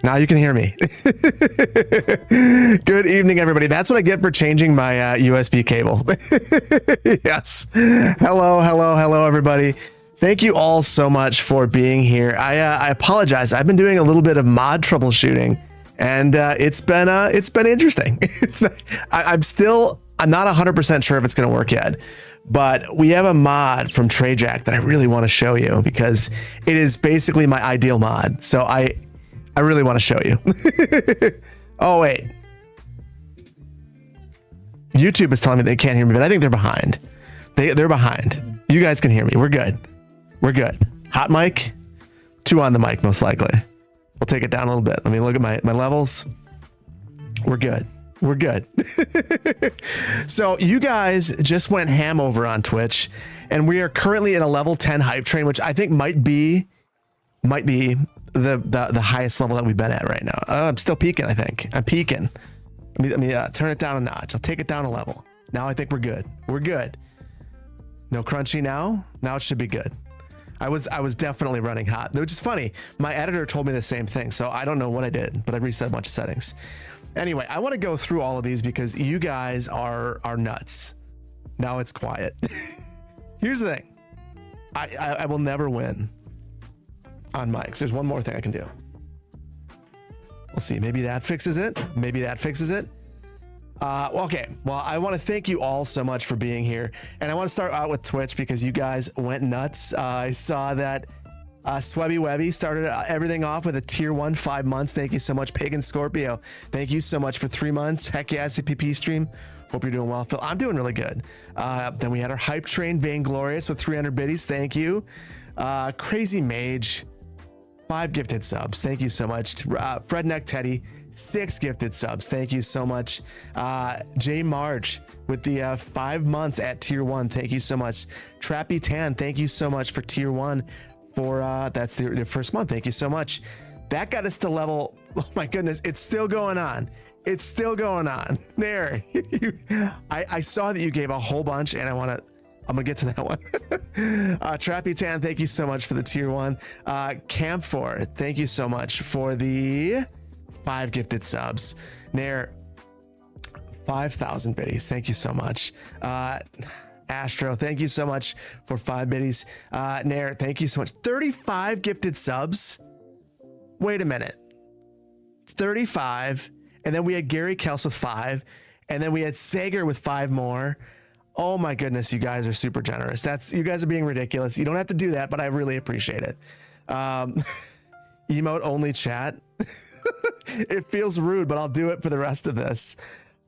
Now you can hear me. Good evening, everybody. That's what I get for changing my USB cable. Yes. Hello, everybody. Thank you all so much for being here. I apologize. I've been doing a little bit of mod troubleshooting, and it's been interesting. I'm not 100% sure if it's going to work yet, but we have a mod from TreyJack that I really want to show you because it is basically my ideal mod. So I really want to show you. Oh, wait. YouTube is telling me they can't hear me, but I think they're behind. They're behind. You guys can hear me. We're good. We're good. Hot mic, 2 on the mic, most likely. We'll take it down a little bit. Let me look at my levels. We're good. We're good. So you guys just went ham over on Twitch, and we are currently in a level 10 hype train, which I think might be the highest level that we've been at right now. I'm still peaking, I think. I'm peaking. Let me turn it down a notch. I'll take it down a level. Now I think we're good. We're good. No crunchy now. Now it should be good. I was definitely running hot, which is funny. My editor told me the same thing, so I don't know what I did, but I reset a bunch of settings. Anyway, I want to go through all of these because you guys are nuts. Now it's quiet. Here's the thing. I will never win on mics. There's one more thing I can do. We'll see. Maybe that fixes it. Maybe that fixes it. Okay. Well, I want to thank you all so much for being here. And I want to start out with Twitch because you guys went nuts. I saw that Swebby Webby started everything off with a tier 1, 5 months. Thank you so much. Pagan Scorpio. Thank you so much for 3 months. Heck yeah, CPP stream. Hope you're doing well, Phil. I'm doing really good. Then we had our hype train, Vainglorious, with 300 biddies. Thank you. Crazy Mage. 5 gifted subs. Thank you so much. Fredneck Teddy, 6 gifted subs. Thank you so much. J March with the 5 months at tier 1. Thank you so much. Trappy Tan, thank you so much for tier 1 for that's the first month. Thank you so much. That got us to level. Oh my goodness, it's still going on. It's still going on. There. I saw that you gave a whole bunch, and I'm gonna get to that one. Trappy Tan, thank you so much for the tier 1. Camphor, thank you so much for the 5 gifted subs. Nair, 5,000 biddies. Thank you so much. Astro, thank you so much for 5 biddies. Nair, thank you so much. 35 gifted subs. Wait a minute. 35. And then we had Gary Kels with 5. And then we had Sager with 5 more. Oh my goodness, you guys are super generous. You guys are being ridiculous. You don't have to do that, but I really appreciate it. Emote only chat. It feels rude, but I'll do it for the rest of this.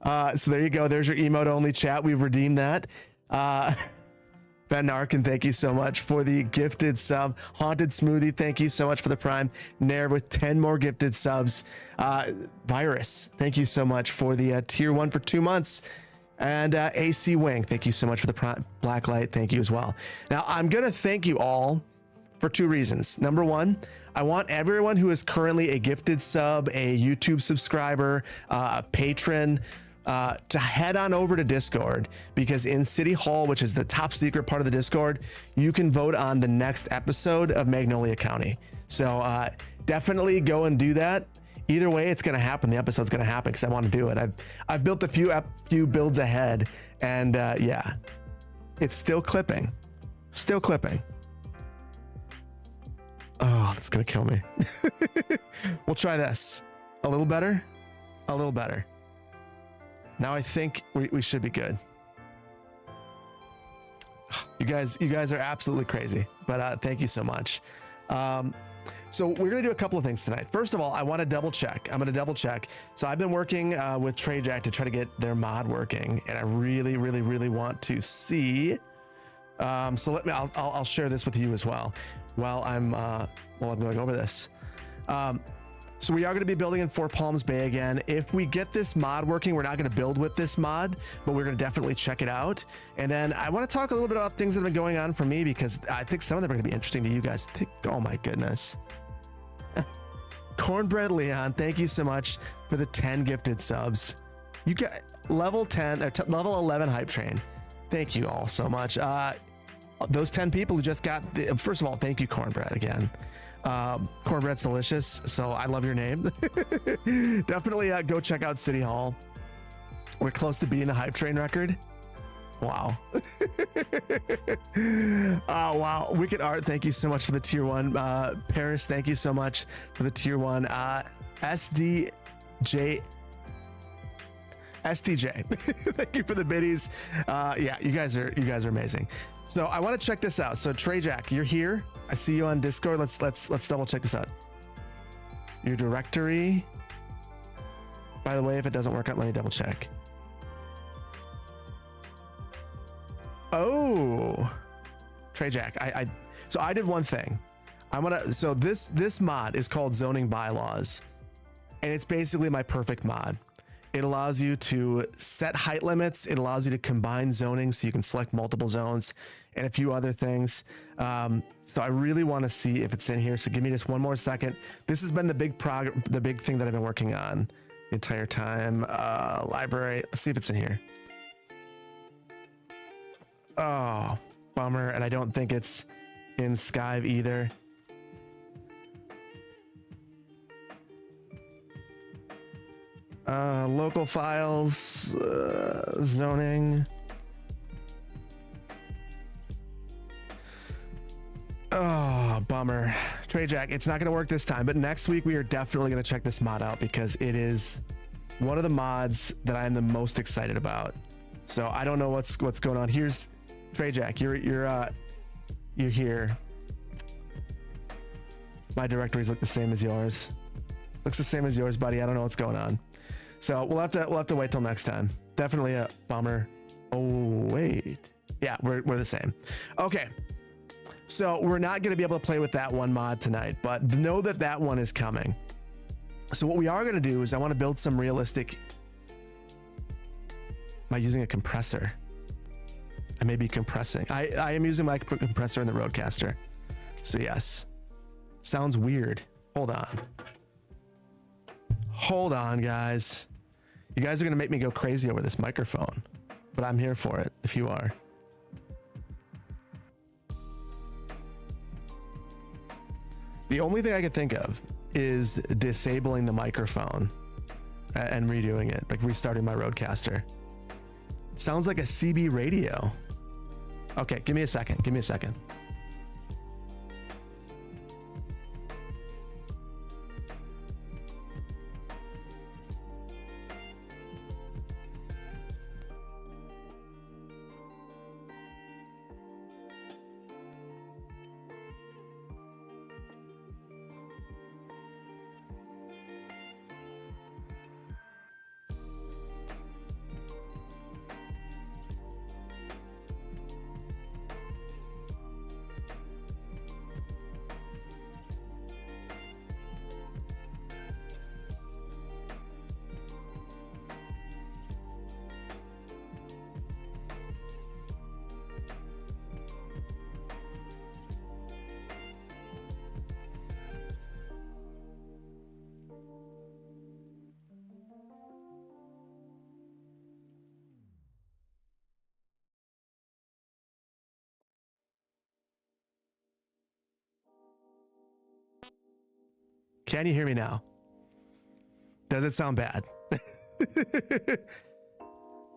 So there you go. There's your emote only chat. We've redeemed that. Ben Narkin, thank you so much for the gifted sub. Haunted Smoothie, thank you so much for the prime. Nair with 10 more gifted subs. Virus, thank you so much for the tier 1 for 2 months. And AC Wing, thank you so much for the black light. Thank you as well. Now, I'm going to thank you all for 2 reasons. Number 1, I want everyone who is currently a gifted sub, a YouTube subscriber, a patron, to head on over to Discord, because in City Hall, which is the top secret part of the Discord, you can vote on the next episode of Magnolia County. So definitely go and do that. Either way, it's going to happen. The episode's going to happen because I want to do it. I've built a few builds ahead, and yeah, it's still clipping. Still clipping. Oh, that's going to kill me. We'll try this. A little better. A little better. Now I think we should be good. You guys are absolutely crazy, but thank you so much. So we're going to do a couple of things tonight. First of all, I want to double check. I'm going to double check. So I've been working with TreyJack to try to get their mod working, and I really want to see. So I'll share this with you as well while I'm going over this. So we are going to be building in Four Palms Bay again. If we get this mod working, we're not going to build with this mod, but we're going to definitely check it out. And then I want to talk a little bit about things that have been going on for me, because I think some of them are going to be interesting to you guys. Oh my goodness. Cornbread Leon, thank you so much for the 10 gifted subs. You got level 10 or level 11 hype train. Thank you all so much. Those 10 people who just got first of all, thank you, Cornbread, again. Cornbread's delicious, so I love your name. Definitely go check out City Hall. We're close to beating the hype train record. Wow. Oh, wow. Wicked Art, thank you so much for the tier 1. Paris, thank you so much for the tier 1. STJ, thank you for the biddies. Yeah, you guys are amazing. So I want to check this out. So Trey Jack, you're here. I see you on Discord. Let's double check this out. Your directory. By the way, if it doesn't work out, let me double check. Oh, Trey Jack. So I did one thing. So this mod is called Zoning Bylaws, and it's basically my perfect mod. It allows you to set height limits. It allows you to combine zoning so you can select multiple zones and a few other things. So I really want to see if it's in here. So give me just one more second. This has been the big thing that I've been working on the entire time. Library. Let's see if it's in here. Oh, bummer. And I don't think it's in Skype either. Local files, zoning. Oh, bummer. Trey Jack, it's not going to work this time, but next week we are definitely going to check this mod out because it is one of the mods that I am the most excited about. So I don't know what's going on. Here's Trey Jack. You're here. My directories look the same as yours. Looks the same as yours, buddy. I don't know what's going on. So we'll have to wait till next time. Definitely a bummer. Oh, wait. Yeah, we're the same. Okay. So we're not going to be able to play with that one mod tonight, but know that that one is coming. So what we are going to do is I want to build some realistic. Am I using a compressor? I may be compressing. I am using my compressor in the Rodecaster. So yes. Sounds weird. Hold on. Hold on, guys. You guys are going to make me go crazy over this microphone, but I'm here for it if you are. The only thing I could think of is disabling the microphone and redoing it, like restarting my Rodecaster. Sounds like a CB radio. Okay, give me a second. Give me a second. Can you hear me now? Does it sound bad?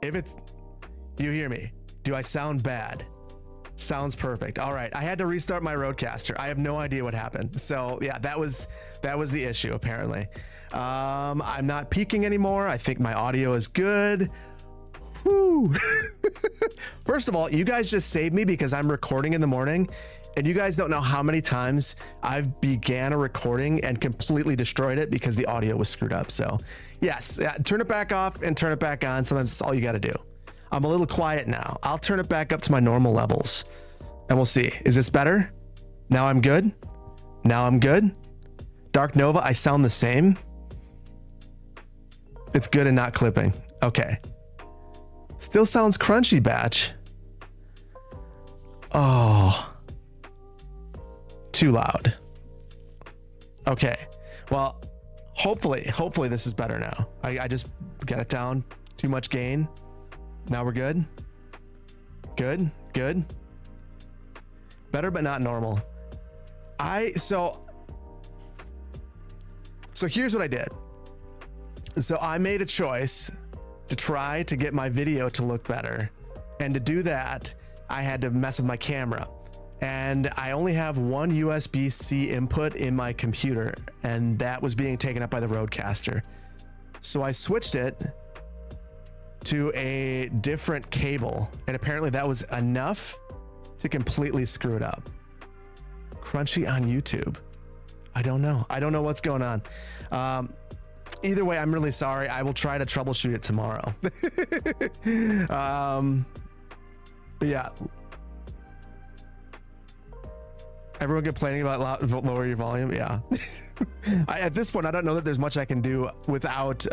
If it's, you hear me? Do I sound bad? Sounds perfect. All right. I had to restart my Rodecaster. I have no idea what happened. So yeah, that was the issue apparently. I'm not peaking anymore. I think my audio is good. Whew. First of all, you guys just saved me because I'm recording in the morning. And you guys don't know how many times I've began a recording and completely destroyed it because the audio was screwed up. So yes, turn it back off and turn it back on. Sometimes it's all you got to do. I'm a little quiet now. I'll turn it back up to my normal levels and we'll see. Is this better? Now I'm good. Now I'm good. Dark Nova, I sound the same. It's good and not clipping. Okay. Still sounds crunchy, batch. Oh. Too loud. Okay. Well, hopefully this is better now. I just got it down. Too much gain. Now we're good. Good. Better, but not normal. So So here's what I did. So I made a choice to try to get my video to look better. And to do that, I had to mess with my camera. And I only have one USB-C input in my computer, and that was being taken up by the Rodecaster. So I switched it to a different cable, and apparently that was enough to completely screw it up. Crunchy on YouTube. I don't know. I don't know what's going on. Either way, I'm really sorry. I will try to troubleshoot it tomorrow. But yeah. Everyone complaining about lower your volume. Yeah. At this point, I don't know that there's much I can do without,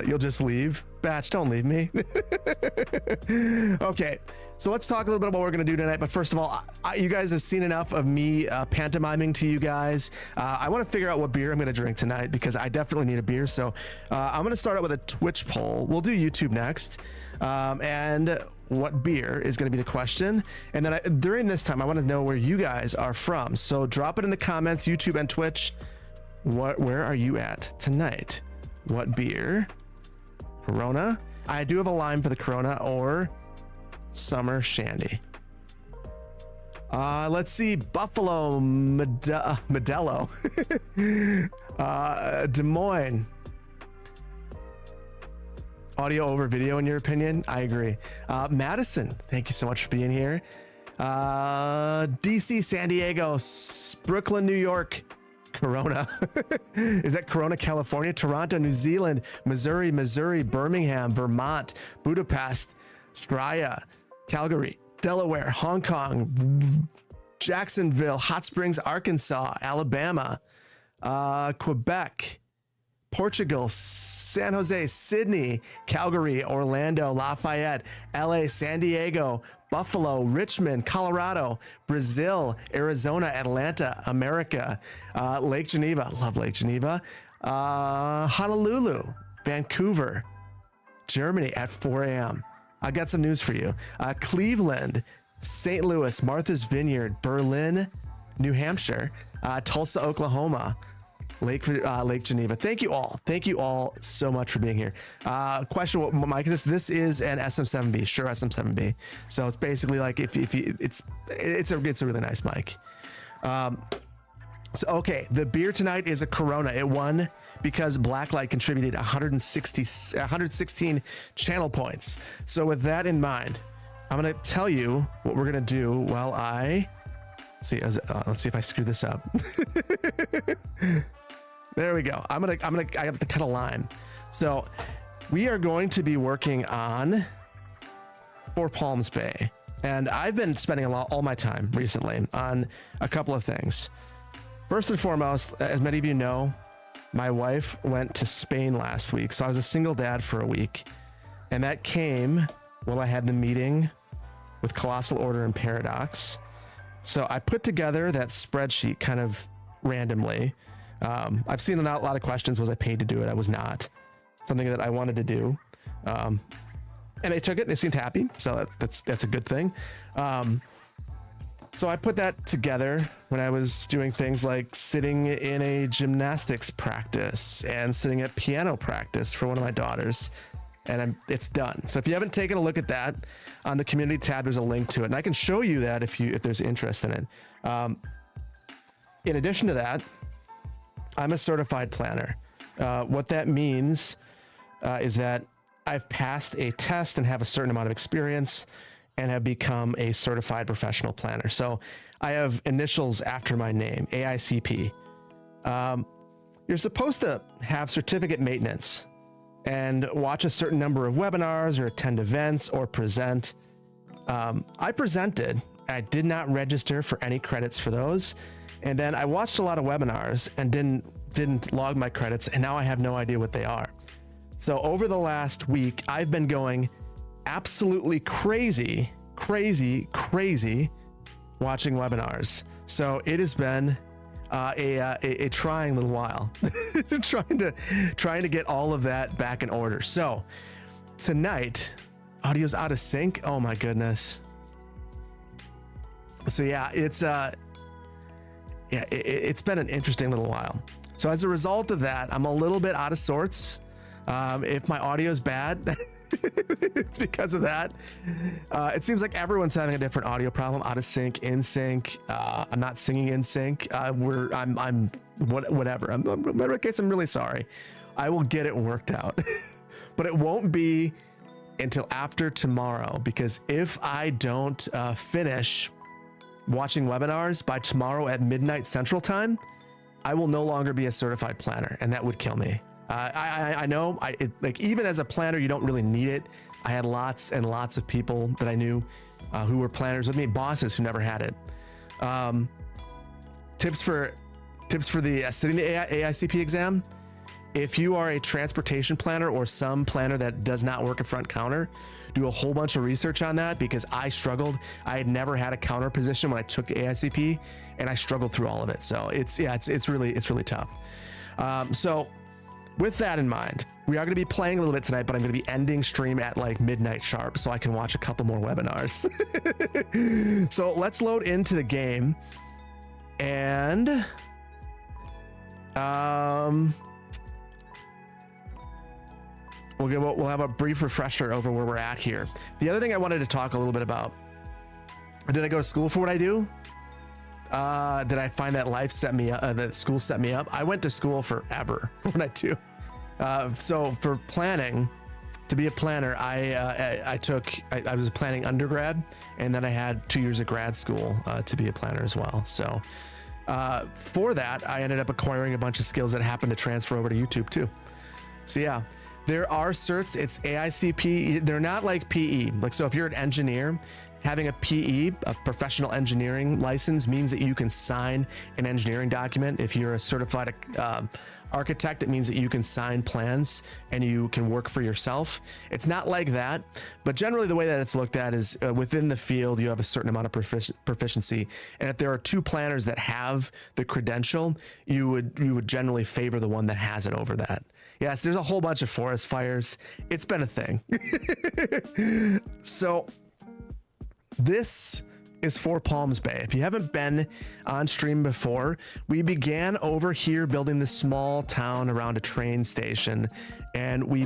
you'll just leave. Batch, don't leave me. Okay. So let's talk a little bit about what we're going to do tonight. But first of all, you guys have seen enough of me pantomiming to you guys. I want to figure out what beer I'm going to drink tonight because I definitely need a beer. So I'm going to start out with a Twitch poll. We'll do YouTube next. And what beer is going to be the question. And then during this time, I want to know where you guys are from. So drop it in the comments, YouTube and Twitch. Where are you at tonight? What beer? Corona. I do have a lime for the Corona or Summer Shandy. Let's see. Buffalo Modelo. Des Moines. Audio over video, in your opinion? I agree. Madison, thank you so much for being here. DC, San Diego, Brooklyn, New York, Corona. Is that Corona, California? Toronto, New Zealand, Missouri, Birmingham, Vermont, Budapest, Straya, Calgary, Delaware, Hong Kong, Jacksonville, Hot Springs, Arkansas, Alabama, Quebec, Portugal, San Jose, Sydney, Calgary, Orlando, Lafayette, LA, San Diego, Buffalo, Richmond, Colorado, Brazil, Arizona, Atlanta, America, Lake Geneva, love Lake Geneva, Honolulu, Vancouver, Germany at 4 a.m. I got some news for you. Cleveland, St. Louis, Martha's Vineyard, Berlin, New Hampshire, Tulsa, Oklahoma, Lake Geneva. Thank you all so much for being here. Question, what mic is this? This is an SM7B, Shure SM7B. So it's basically like it's a really nice mic. So okay, the beer tonight is a Corona. It won because Blacklight contributed 116 channel points. So with that in mind, I'm gonna tell you what we're gonna do while I let's see if I screw this up. There we go. I have to cut a line. So we are going to be working on Four Palms Bay. And I've been spending all my time recently on a couple of things. First and foremost, as many of you know, my wife went to Spain last week. So I was a single dad for a week. And that came while I had the meeting with Colossal Order and Paradox. So I put together that spreadsheet kind of randomly. I've seen a lot of questions. Was I paid to do it? I was not. Something that I wanted to do. And they took it. They seemed happy. So that's a good thing. So I put that together when I was doing things like sitting in a gymnastics practice and sitting at piano practice for one of my daughters. And it's done. So if you haven't taken a look at that, on the community tab, there's a link to it. And I can show you that if there's interest in it. In addition to that, I'm a certified planner. What that means is that I've passed a test and have a certain amount of experience and have become a certified professional planner. So I have initials after my name, AICP. You're supposed to have certificate maintenance and watch a certain number of webinars or attend events or present. I presented. I did not register for any credits for those. And then I watched a lot of webinars and didn't log my credits, and now I have no idea what they are. So over the last week, I've been going absolutely crazy watching webinars. So it has been a trying little while trying to get all of that back in order. So tonight, audio's out of sync. Oh my goodness. So yeah, yeah, it's been an interesting little while. So as a result of that, I'm a little bit out of sorts. If my audio is bad, it's because of that. It seems like everyone's having a different audio problem. Out of sync, in sync. I'm not singing in sync. Whatever. In my case, I'm really sorry. I will get it worked out, but it won't be until after tomorrow, because if I don't finish watching webinars by tomorrow at midnight Central Time, I will no longer be a certified planner, and that would kill me. I know, like, even as a planner, you don't really need it. I had lots and lots of people that I knew who were planners with me, bosses who never had it. Tips for the sitting the AICP exam. If you are a transportation planner or some planner that does not work a front counter, do a whole bunch of research on that, because I struggled. I had never had a counter position when I took the AICP, and I struggled through all of it. So it's really tough. So with that in mind, we are going to be playing a little bit tonight, but I'm going to be ending stream at like midnight sharp so I can watch a couple more webinars. So let's load into the game, and we'll have a brief refresher over where we're at here. The other thing I wanted to talk a little bit about: did I go to school for what I do? Did I find that life set me up, that school set me up? I went to school forever for what I do. So for planning, to be a planner, I was a planning undergrad, and then I had 2 years of grad school to be a planner as well. So for that, I ended up acquiring a bunch of skills that happened to transfer over to YouTube too. So yeah, there are certs. It's AICP. They're not like PE. Like, so if you're an engineer, having a PE, a professional engineering license, means that you can sign an engineering document. If you're a certified architect, it means that you can sign plans and you can work for yourself. It's not like that, but generally the way that it's looked at is within the field, you have a certain amount of proficiency. And if there are two planners that have the credential, you would generally favor the one that has it over that. Yes, there's a whole bunch of forest fires. It's been a thing. So this is Four Palms Bay. If you haven't been on stream before, we began over here building this small town around a train station, and we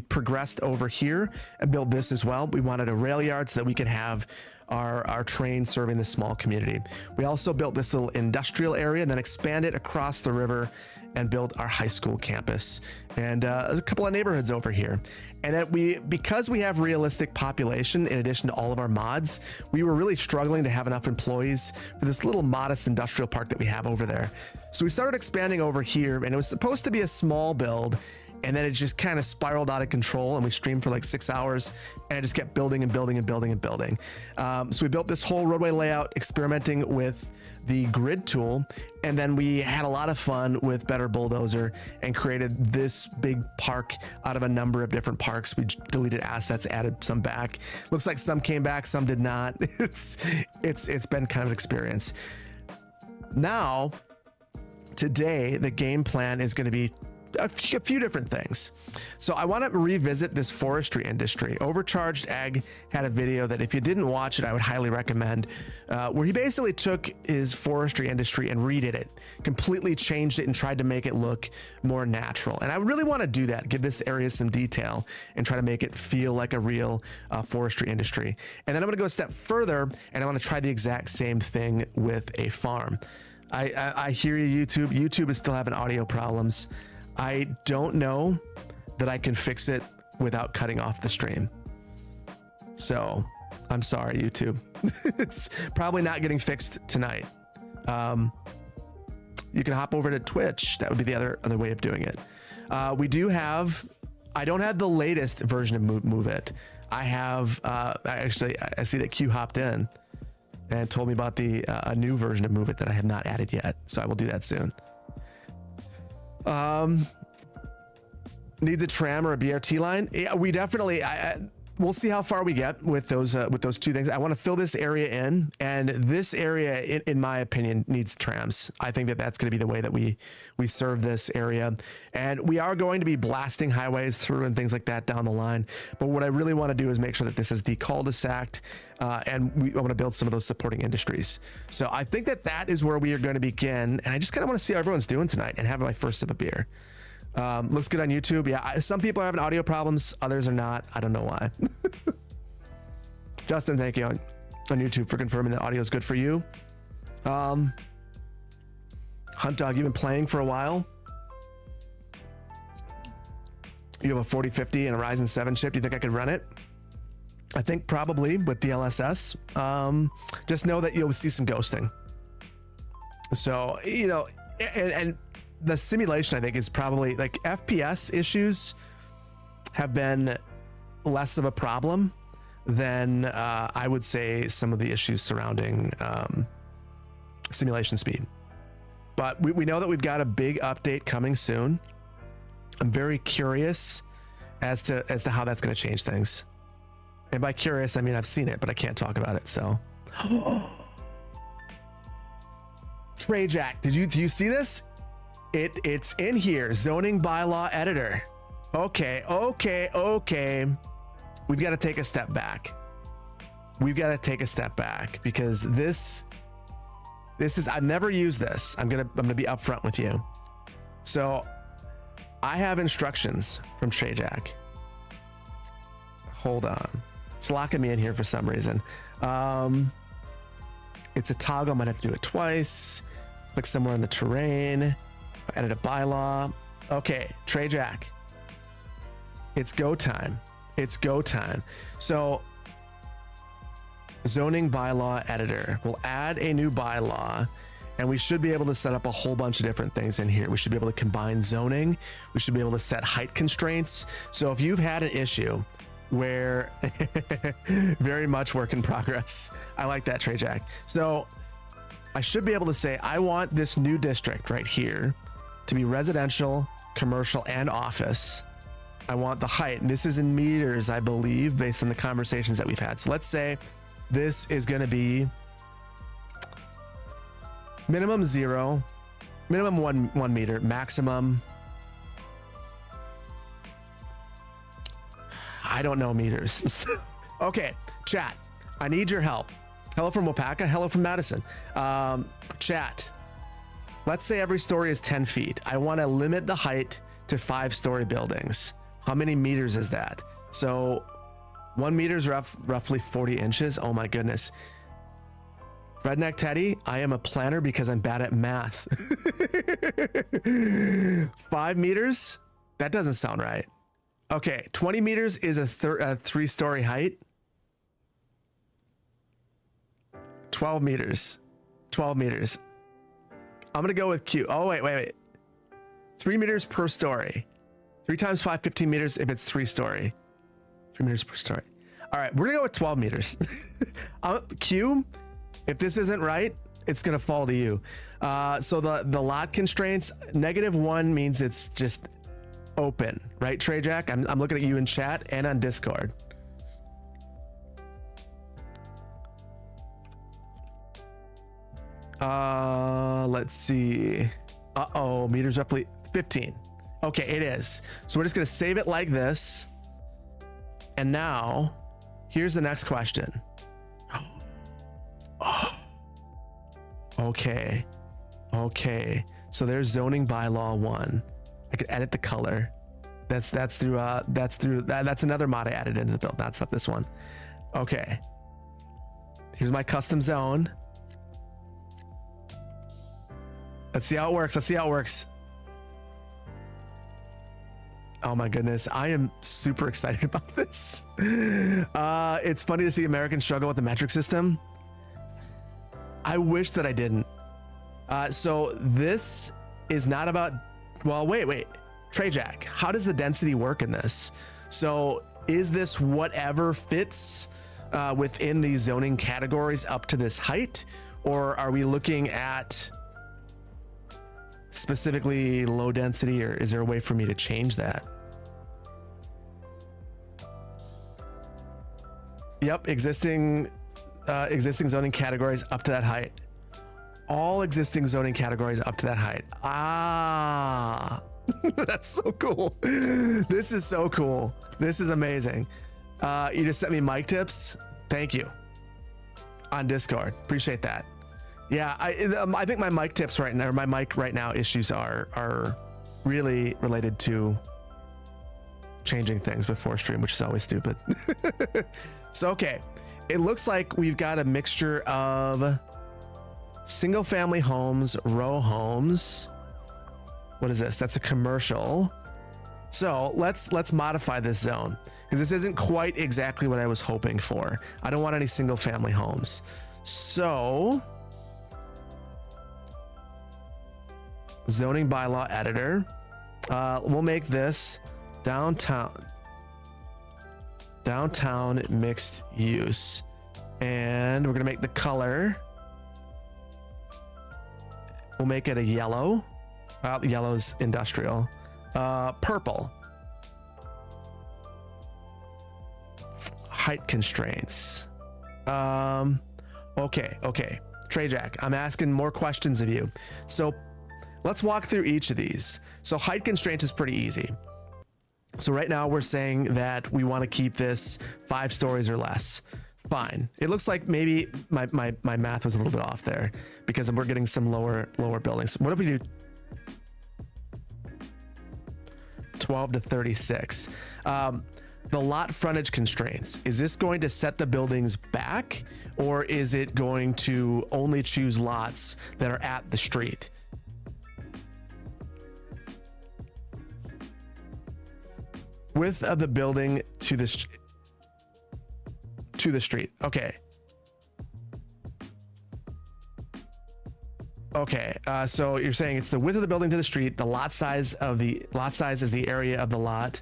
progressed over here and built this as well. We wanted a rail yard so that we could have our train serving this small community. We also built this little industrial area and then expanded across the river and built our high school campus, and there's a couple of neighborhoods over here. And that because we have realistic population in addition to all of our mods, we were really struggling to have enough employees for this little modest industrial park that we have over there. So we started expanding over here, and it was supposed to be a small build, and then it just kind of spiraled out of control, and we streamed for like 6 hours, and it just kept building and building and building and building. So we built this whole roadway layout, experimenting with the grid tool, and then we had a lot of fun with Better Bulldozer and created this big park out of a number of different parks. We deleted assets, added some back. Looks like some came back, some did not. It's been kind of an experience. Now, today, the game plan is going to be a few different things. So I want to revisit this forestry industry. Overcharged Egg had a video that if you didn't watch it, I would highly recommend, where he basically took his forestry industry and redid it, completely changed it and tried to make it look more natural. And I really want to do that, give this area some detail and try to make it feel like a real forestry industry. And then I'm going to go a step further, and I want to try the exact same thing with a farm. I hear you, YouTube. YouTube is still having audio problems. I don't know that I can fix it without cutting off the stream. So I'm sorry, YouTube. It's probably not getting fixed tonight. You can hop over to Twitch. That would be the other way of doing it. We do have, I don't have the latest version of Move It. I have, actually, I see that Q hopped in and told me about a new version of Move It that I have not added yet. So I will do that soon. Needs a tram or a BRT line. Yeah, we definitely, we'll see how far we get with those two things. I want to fill this area in, and this area, in my opinion, needs trams. I think that that's going to be the way that we serve this area, and we are going to be blasting highways through and things like that down the line. But what I really want to do is make sure that this is the cul-de-sac, and I want to build some of those supporting industries. So I think that that is where we are going to begin, and I just kind of want to see how everyone's doing tonight and have my first sip of beer. Looks good on YouTube. Yeah, some people are having audio problems, others are not. I don't know why. Justin, thank you on YouTube for confirming that audio is good for you. Hunt Dog, you've been playing for a while. You have a 4050 and a Ryzen 7 chip. Do you think I could run it? I think probably with DLSS. Just know that you'll see some ghosting. So, you know, and the simulation, I think, is probably like FPS issues have been less of a problem than I would say some of the issues surrounding simulation speed. But we know that we've got a big update coming soon. I'm very curious as to how that's going to change things. And by curious, I mean I've seen it, but I can't talk about it. So, Trey Jack, do you see this? It's in here, zoning bylaw editor. Okay. We've got to take a step back. Because this is, I've never used this. I'm gonna be upfront with you. So I have instructions from Trey Jack. Hold on. It's locking me in here for some reason. It's a toggle. I might have to do it twice. Click somewhere in the terrain. Edit a bylaw. Okay, Trey Jack. It's go time. So, zoning bylaw editor. We'll add a new bylaw, and we should be able to set up a whole bunch of different things in here. We should be able to combine zoning. We should be able to set height constraints. So if you've had an issue where very much work in progress. I like that, Trey Jack. So I should be able to say, I want this new district right here to be residential, commercial, and office. I want the height, and this is in meters, I believe, based on the conversations that we've had. So let's say this is going to be minimum 0, minimum 1 meter, maximum, I don't know meters. Okay, chat, I need your help. Hello from Wapaka, hello from Madison. Chat, let's say every story is 10 feet. I want to limit the height to 5-story buildings. How many meters is that? So 1 meter is roughly 40 inches. Oh my goodness. Redneck Teddy, I am a planner because I'm bad at math. 5 meters? That doesn't sound right. Okay, 20 meters is a 3-story height. 12 meters. 12 meters. I'm gonna go with Q. Oh, wait. 3 meters per story. 3 times 5, 15 meters if it's 3-story. 3 meters per story. All right, we're gonna go with 12 meters. Q, if this isn't right, it's gonna fall to you. So the lot constraints, -1 means it's just open, right, Trey Jack? I'm looking at you in chat and on Discord. Let's see. Uh-oh, meters roughly 15. Okay, it is. So we're just gonna save it like this. And now, here's the next question. Oh. Okay. So there's zoning bylaw 1. I could edit the color. That's another mod I added into the build. That's not this one. Okay. Here's my custom zone. Let's see how it works. Oh my goodness. I am super excited about this. It's funny to see Americans struggle with the metric system. I wish that I didn't. So this is not about, well, wait. Trey Jack, how does the density work in this? So is this whatever fits within these zoning categories up to this height? Or are we looking at specifically low density, or is there a way for me to change that? Yep, existing zoning categories up to that height. All existing zoning categories up to that height. Ah, that's so cool. This is so cool. This is amazing. You just sent me mic tips. Thank you. On Discord. Appreciate that. Yeah, I think my mic tips right now, or my mic right now issues are really related to changing things before stream, which is always stupid. So, okay. It looks like we've got a mixture of single family homes, row homes. What is this? That's a commercial. So let's modify this zone because this isn't quite exactly what I was hoping for. I don't want any single family homes. So zoning bylaw editor. We'll make this downtown mixed use, and we're gonna make the color, we'll make it a yellow. Yellow's industrial. Purple. Height constraints. Okay. Trey Jack, I'm asking more questions of you. So let's walk through each of these. So height constraint is pretty easy. So right now we're saying that we want to keep this 5 stories or less. Fine. It looks like maybe my math was a little bit off there because we're getting some lower buildings. What if we do 12 to 36? The lot frontage constraints, is this going to set the buildings back, or is it going to only choose lots that are at the street? Width of the building to the street. Okay. So you're saying it's the width of the building to the street, the lot size is the area of the lot.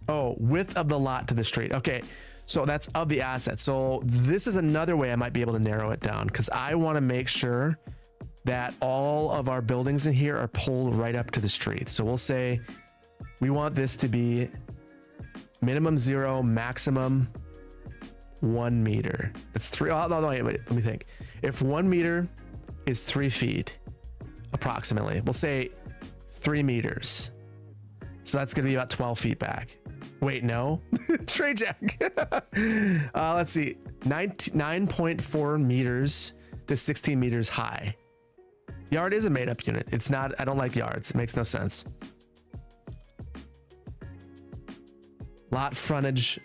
Oh, width of the lot to the street. Okay. So that's of the asset. So this is another way I might be able to narrow it down because I want to make sure that all of our buildings in here are pulled right up to the street. So we'll say we want this to be minimum 0, maximum 1 meter. It's 3. Oh, no, wait, let me think. If 1 meter is 3 feet, approximately, we'll say 3 meters. So that's going to be about 12 feet back. Wait, no. Trey Jack. Let's see. 9.4 meters to 16 meters high. Yard is a made up unit. It's not, I don't like yards. It makes no sense. Lot frontage.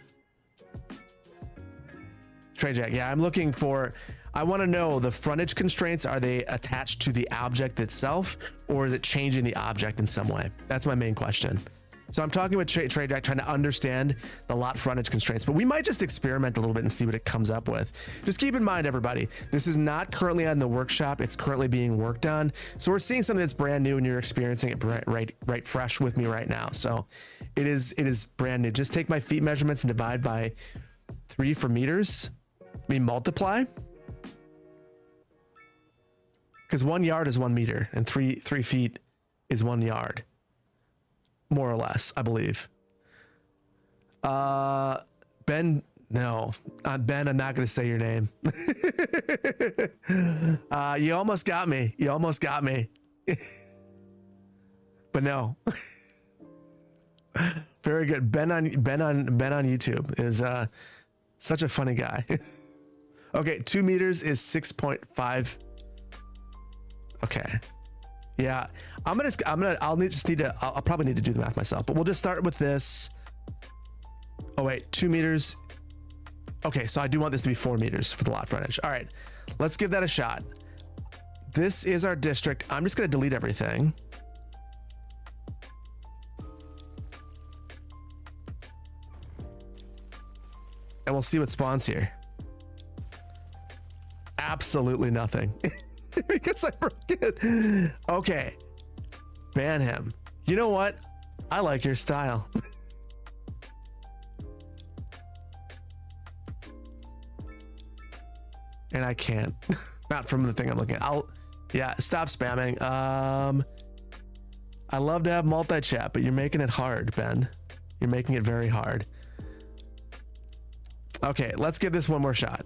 Trey Jack. Yeah, I'm looking for, I want to know the frontage constraints. Are they attached to the object itself, or is it changing the object in some way? That's my main question. So I'm talking with Trey Jack, trying to understand the lot frontage constraints, but we might just experiment a little bit and see what it comes up with. Just keep in mind, everybody, this is not currently on the workshop. It's currently being worked on. So we're seeing something that's brand new and you're experiencing it right fresh with me right now. So it is brand new. Just take my feet measurements and divide by 3 for meters. We multiply, because 1 yard is 1 meter and 3 feet is 1 yard. More or less, I believe. Ben, no. Ben, I'm not going to say your name. You almost got me. But no. Very good. Ben on YouTube is such a funny guy. Okay, 2 meters is 6.5. Okay. Yeah, I'll probably need to do the math myself, but we'll just start with this. Oh wait, 2 meters. Okay, so I do want this to be 4 meters for the lot frontage. All right, let's give that a shot. This is our district. I'm just gonna delete everything. And we'll see what spawns here. Absolutely nothing. Because I broke it. Okay. Ban him. You know what? I like your style. And I can't. Not from the thing I'm looking at. Yeah, stop spamming. I love to have multi-chat, but you're making it hard, Ben. You're making it very hard. Okay, let's give this one more shot.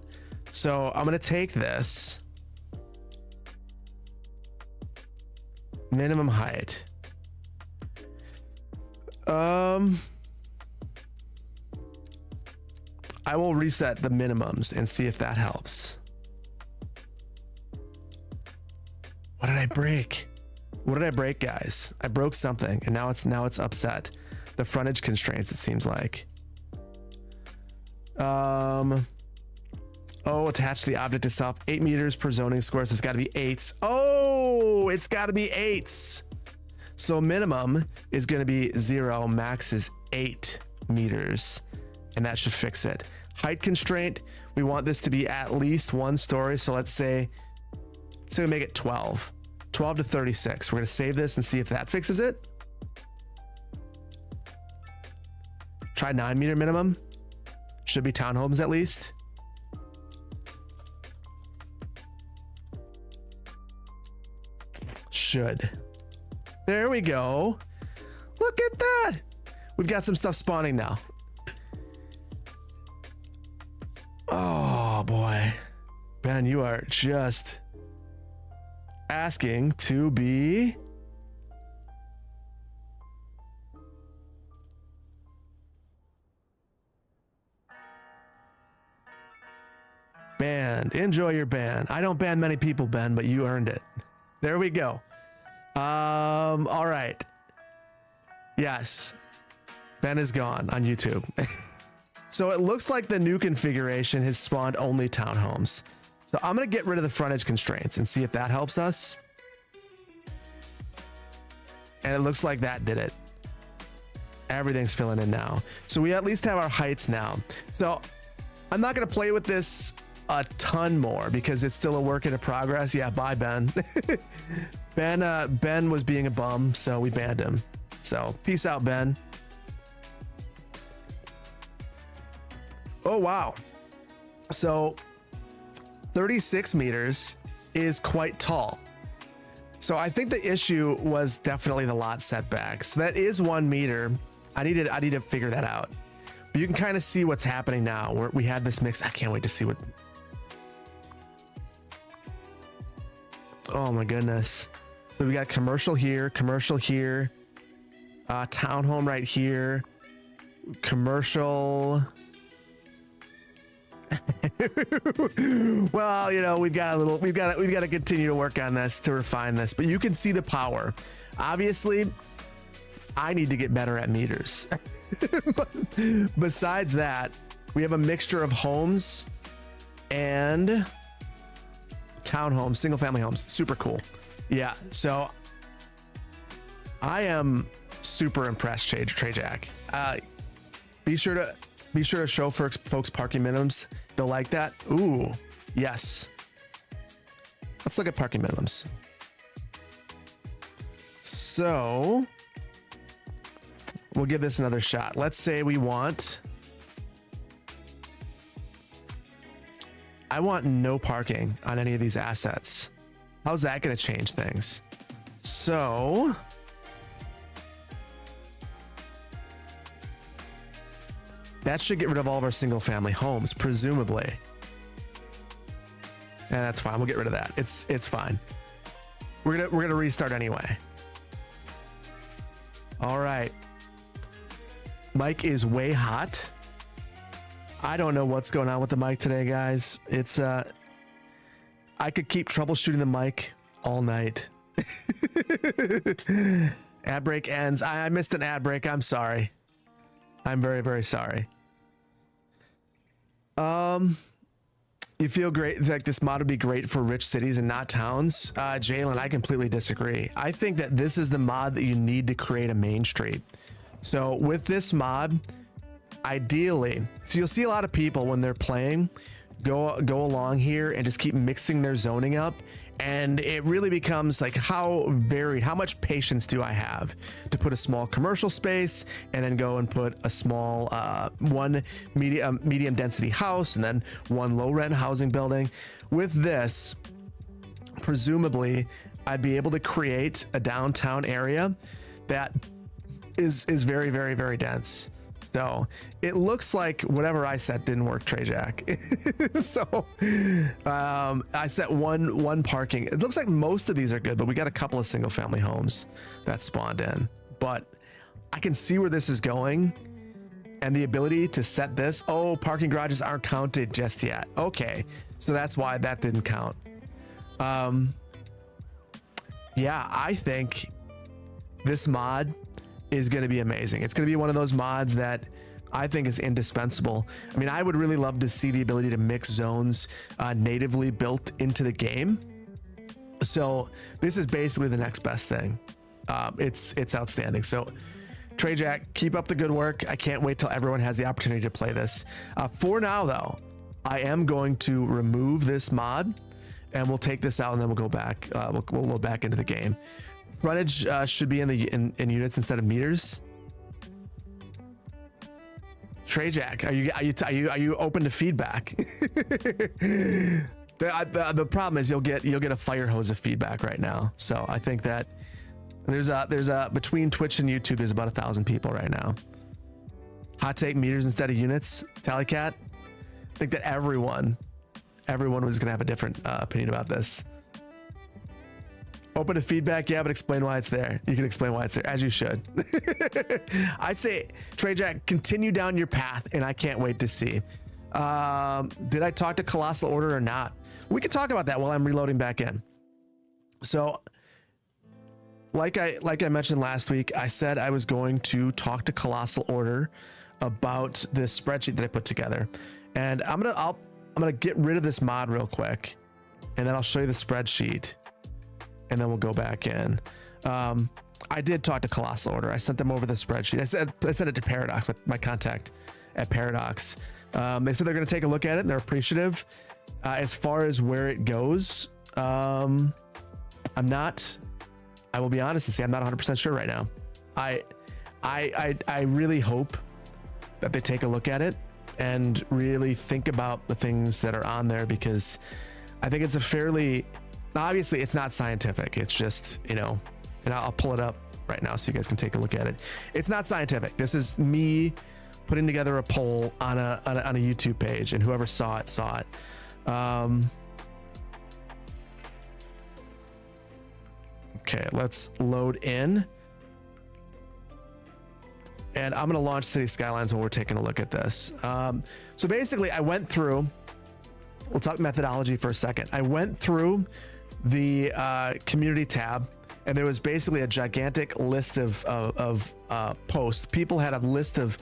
So I'm gonna take this minimum height. I will reset the minimums and see if that helps. What did I break? What did I break, guys? I broke something, and now it's upset. The frontage constraints, it seems like. Oh, attached to the object itself, 8 meters per zoning square, so it's got to be 8s. Oh, it's got to be 8s. So minimum is going to be 0, max is 8 meters, and that should fix it. Height constraint, we want this to be at least 1 story, so let's say it's going to make it 12 to 36. We're going to save this and see if that fixes it. Try 9 meter minimum. Should be townhomes at least. Should. There we go. Look at that. We've got some stuff spawning now. Oh boy. Ben, you are just asking to be banned. Enjoy your ban. I don't ban many people, Ben, but you earned it. There we go. All right. Yes. Ben is gone on YouTube. So it looks like the new configuration has spawned only townhomes. So I'm going to get rid of the frontage constraints and see if that helps us. And it looks like that did it. Everything's filling in now. So we at least have our heights now. So I'm not going to play with this a ton more because it's still a work in progress. Yeah, bye, Ben. Ben was being a bum, so we banned him. So peace out, Ben. Oh, wow. So 36 meters is quite tall. So I think the issue was definitely the lot setback. So that is 1 meter. I need to figure that out. But you can kind of see what's happening now where we had this mix. I can't wait to see what. Oh my goodness. So we got commercial here, townhome right here, commercial. Well, you know, we've got to continue to work on this to refine this, but you can see the power. Obviously, I need to get better at meters. But besides that, we have a mixture of homes and townhomes, single family homes. Super cool. Yeah. So I am super impressed, Trey Jack. Be sure to show folks parking minimums. They'll like that. Ooh, yes. Let's look at parking minimums. So we'll give this another shot. Let's say we want, I want no parking on any of these assets. How's that going to change things? So that should get rid of all of our single family homes, presumably. Yeah, that's fine. We'll get rid of that. It's fine. We're gonna restart anyway. All right. Mic is way hot. I don't know what's going on with the mic today, guys. It's I could keep troubleshooting the mic all night. Ad break ends. I missed an ad break. I'm sorry. I'm very, very sorry. You feel great, like this mod would be great for rich cities and not towns. Jalen, I completely disagree. I think that this is the mod that you need to create a main street. So with this mod, ideally, so you'll see a lot of people when they're playing go along here and just keep mixing their zoning up. And it really becomes like, how much patience do I have to put a small commercial space and then go and put a small one medium density house and then one low rent housing building. With this, presumably I'd be able to create a downtown area that is very, very, very dense. So it looks like whatever I set didn't work, Trey Jack. So I set one parking. It looks like most of these are good, but we got a couple of single family homes that spawned in. But I can see where this is going, and the ability to set this. Oh, parking garages aren't counted just yet. Okay, so that's why that didn't count. Yeah, I think this mod is going to be amazing. It's going to be one of those mods that I think is indispensable. I mean, I would really love to see the ability to mix zones natively built into the game. So this is basically the next best thing. It's outstanding. So Trey Jack, keep up the good work. I can't wait till everyone has the opportunity to play this. For now though, I am going to remove this mod, and we'll take this out, and then we'll go back. We'll load back into the game. Frontage should be in units instead of meters. Trey Jack, are you open to feedback? The problem is you'll get a fire hose of feedback right now. So I think that there's between Twitch and YouTube, there's about 1,000 people right now. Hot take: meters instead of units. Tallycat. I think that everyone was gonna have a different opinion about this. Open to feedback, yeah, but explain why it's there. You can explain why it's there, as you should. I'd say, Trey Jack, continue down your path, and I can't wait to see. Did I talk to Colossal Order or not? We could talk about that while I'm reloading back in. So, like I mentioned last week, I said I was going to talk to Colossal Order about this spreadsheet that I put together, and I'm gonna get rid of this mod real quick, and then I'll show you the spreadsheet, and then we'll go back in. I did talk to Colossal Order. I sent them over the spreadsheet. I sent it to Paradox, my contact at Paradox. They said they're going to take a look at it, and they're appreciative. As far as where it goes, I will be honest and say I'm not 100% sure right now. I really hope that they take a look at it and really think about the things that are on there, because I think it's a fairly, obviously it's not scientific. It's just, and I'll pull it up right now so you guys can take a look at it. It's not scientific. This is me putting together a poll on a YouTube page, and whoever saw it saw it. Okay, let's load in. And I'm going to launch City Skylines while we're taking a look at this. So basically I went through, we'll talk methodology for a second. I went through the community tab, and there was basically a gigantic list of posts. People had a list of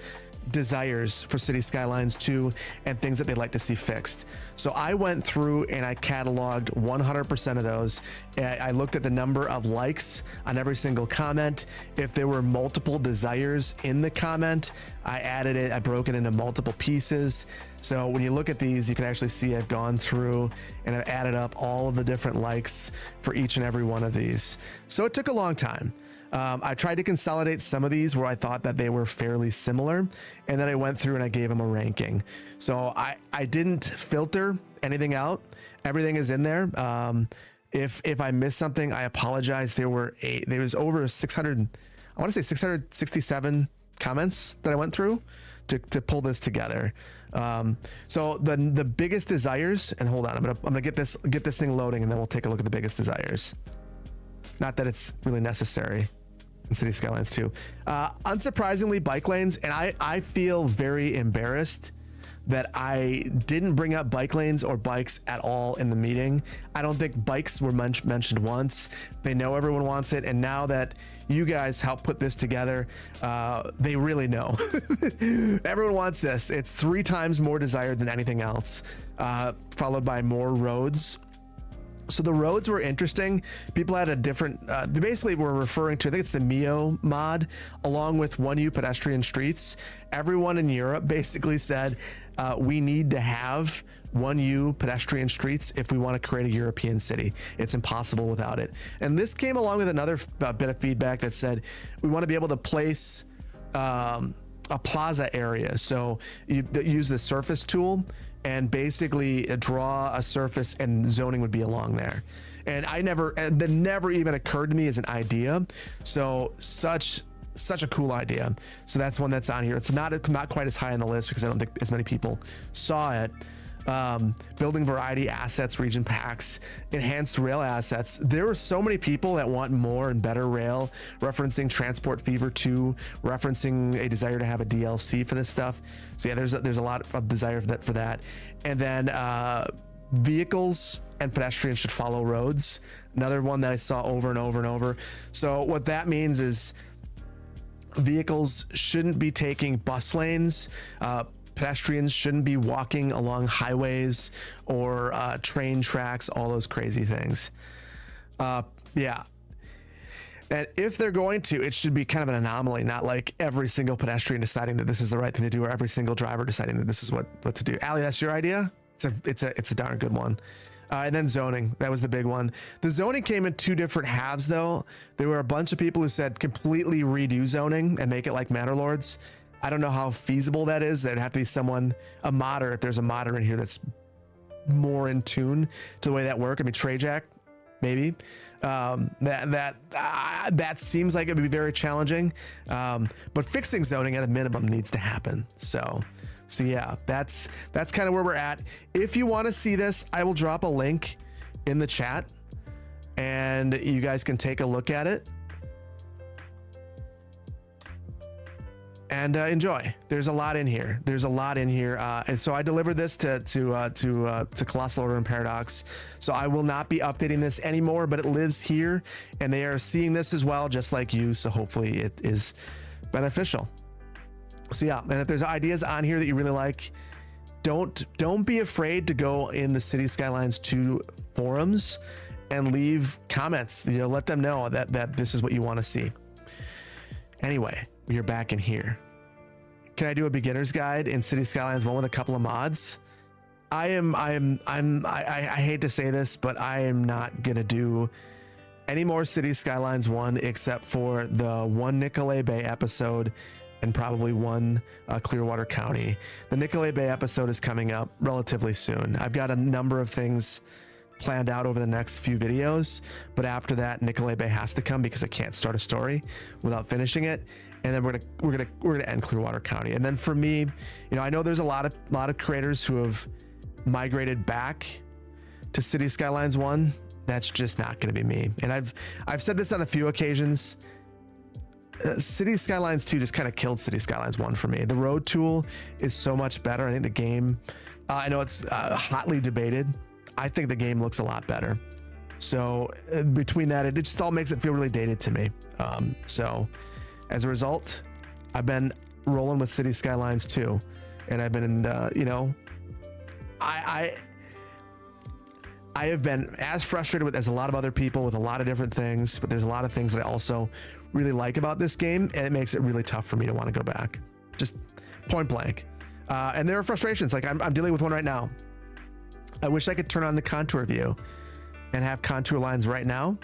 desires for City Skylines 2 and things that they'd like to see fixed. So I went through and I cataloged 100% of those. I looked at the number of likes on every single comment. If there were multiple desires in the comment, I added it. I broke it into multiple pieces. So when you look at these, you can actually see I've gone through and I've added up all of the different likes for each and every one of these. So it took a long time. I tried to consolidate some of these where I thought that they were fairly similar, and then I went through and I gave them a ranking. So I didn't filter anything out. Everything is in there. If I missed something, I apologize. There was over 600, I want to say 667 comments that I went through to pull this together. So the biggest desires, and hold on, I'm gonna get this thing loading, and then we'll take a look at the biggest desires. Not that it's really necessary in City Skylines 2. Unsurprisingly, bike lanes, and I feel very embarrassed that I didn't bring up bike lanes or bikes at all in the meeting. I don't think bikes were mentioned once. They know everyone wants it, and now that you guys helped put this together, they really know. Everyone wants this. It's 3 times more desired than anything else, followed by more roads. So the roads were interesting. People had a different, they basically were referring to, I think it's the Mio mod, along with 1U pedestrian streets. Everyone in Europe basically said, we need to have 1U pedestrian streets if we want to create a European city. It's impossible without it. And this came along with another bit of feedback that said, we want to be able to place a plaza area. So you use the surface tool and basically draw a surface, and zoning would be along there. And that never even occurred to me as an idea. So such such a cool idea. So that's one that's on here. It's not quite as high on the list because I don't think as many people saw it. Building variety assets, region packs, enhanced rail assets. There were so many people that want more and better rail, referencing Transport Fever 2, referencing a desire to have a DLC for this stuff. So yeah, there's a lot of desire for that. And then vehicles and pedestrians should follow roads. Another one that I saw over and over and over. So what that means is vehicles shouldn't be taking bus lanes. Pedestrians shouldn't be walking along highways or train tracks, all those crazy things. Yeah. And if they're going to, it should be kind of an anomaly, not like every single pedestrian deciding that this is the right thing to do, or every single driver deciding that this is what to do. Ali, that's your idea? It's a darn good one. And then zoning, that was the big one. The zoning came in two different halves though. There were a bunch of people who said completely redo zoning and make it like Manor Lords. I don't know how feasible that is. There'd have to be someone, a modder, if there's a modder in here that's more in tune to the way that work. I mean, Treyjack, maybe. That seems like it would be very challenging. But fixing zoning at a minimum needs to happen. So yeah, that's kind of where we're at. If you want to see this, I will drop a link in the chat and you guys can take a look at it. And enjoy. There's a lot in here. And so I delivered this to Colossal Order and Paradox. So I will not be updating this anymore, but it lives here and they are seeing this as well, just like you. So hopefully it is beneficial. So yeah, and if there's ideas on here that you really like, don't be afraid to go in the City Skylines 2 forums and leave comments. Let them know that this is what you want to see. Anyway, we are back in here. Can I do a beginner's guide in City Skylines 1 with a couple of mods? I hate to say this, but I am not gonna do any more City Skylines 1 except for the one Nicolay Bay episode and probably one Clearwater County. The Nicolay Bay episode is coming up relatively soon. I've got a number of things planned out over the next few videos, but after that Nicolay Bay has to come because I can't start a story without finishing it. And then we're gonna end Clearwater County. And then for me, I know there's a lot of creators who have migrated back to City Skylines 1. That's just not gonna be me. And I've said this on a few occasions. City Skylines 2 just kind of killed City Skylines 1 for me. The road tool is so much better. I think the game, I know it's hotly debated. I think the game looks a lot better. So between that, it just all makes it feel really dated to me. So as a result, I've been rolling with City Skylines 2, and I've been, I have been as frustrated with as a lot of other people with a lot of different things, but there's a lot of things that I also really like about this game, and it makes it really tough for me to want to go back, just point blank. And there are frustrations, like I'm dealing with one right now. I wish I could turn on the contour view and have contour lines right now.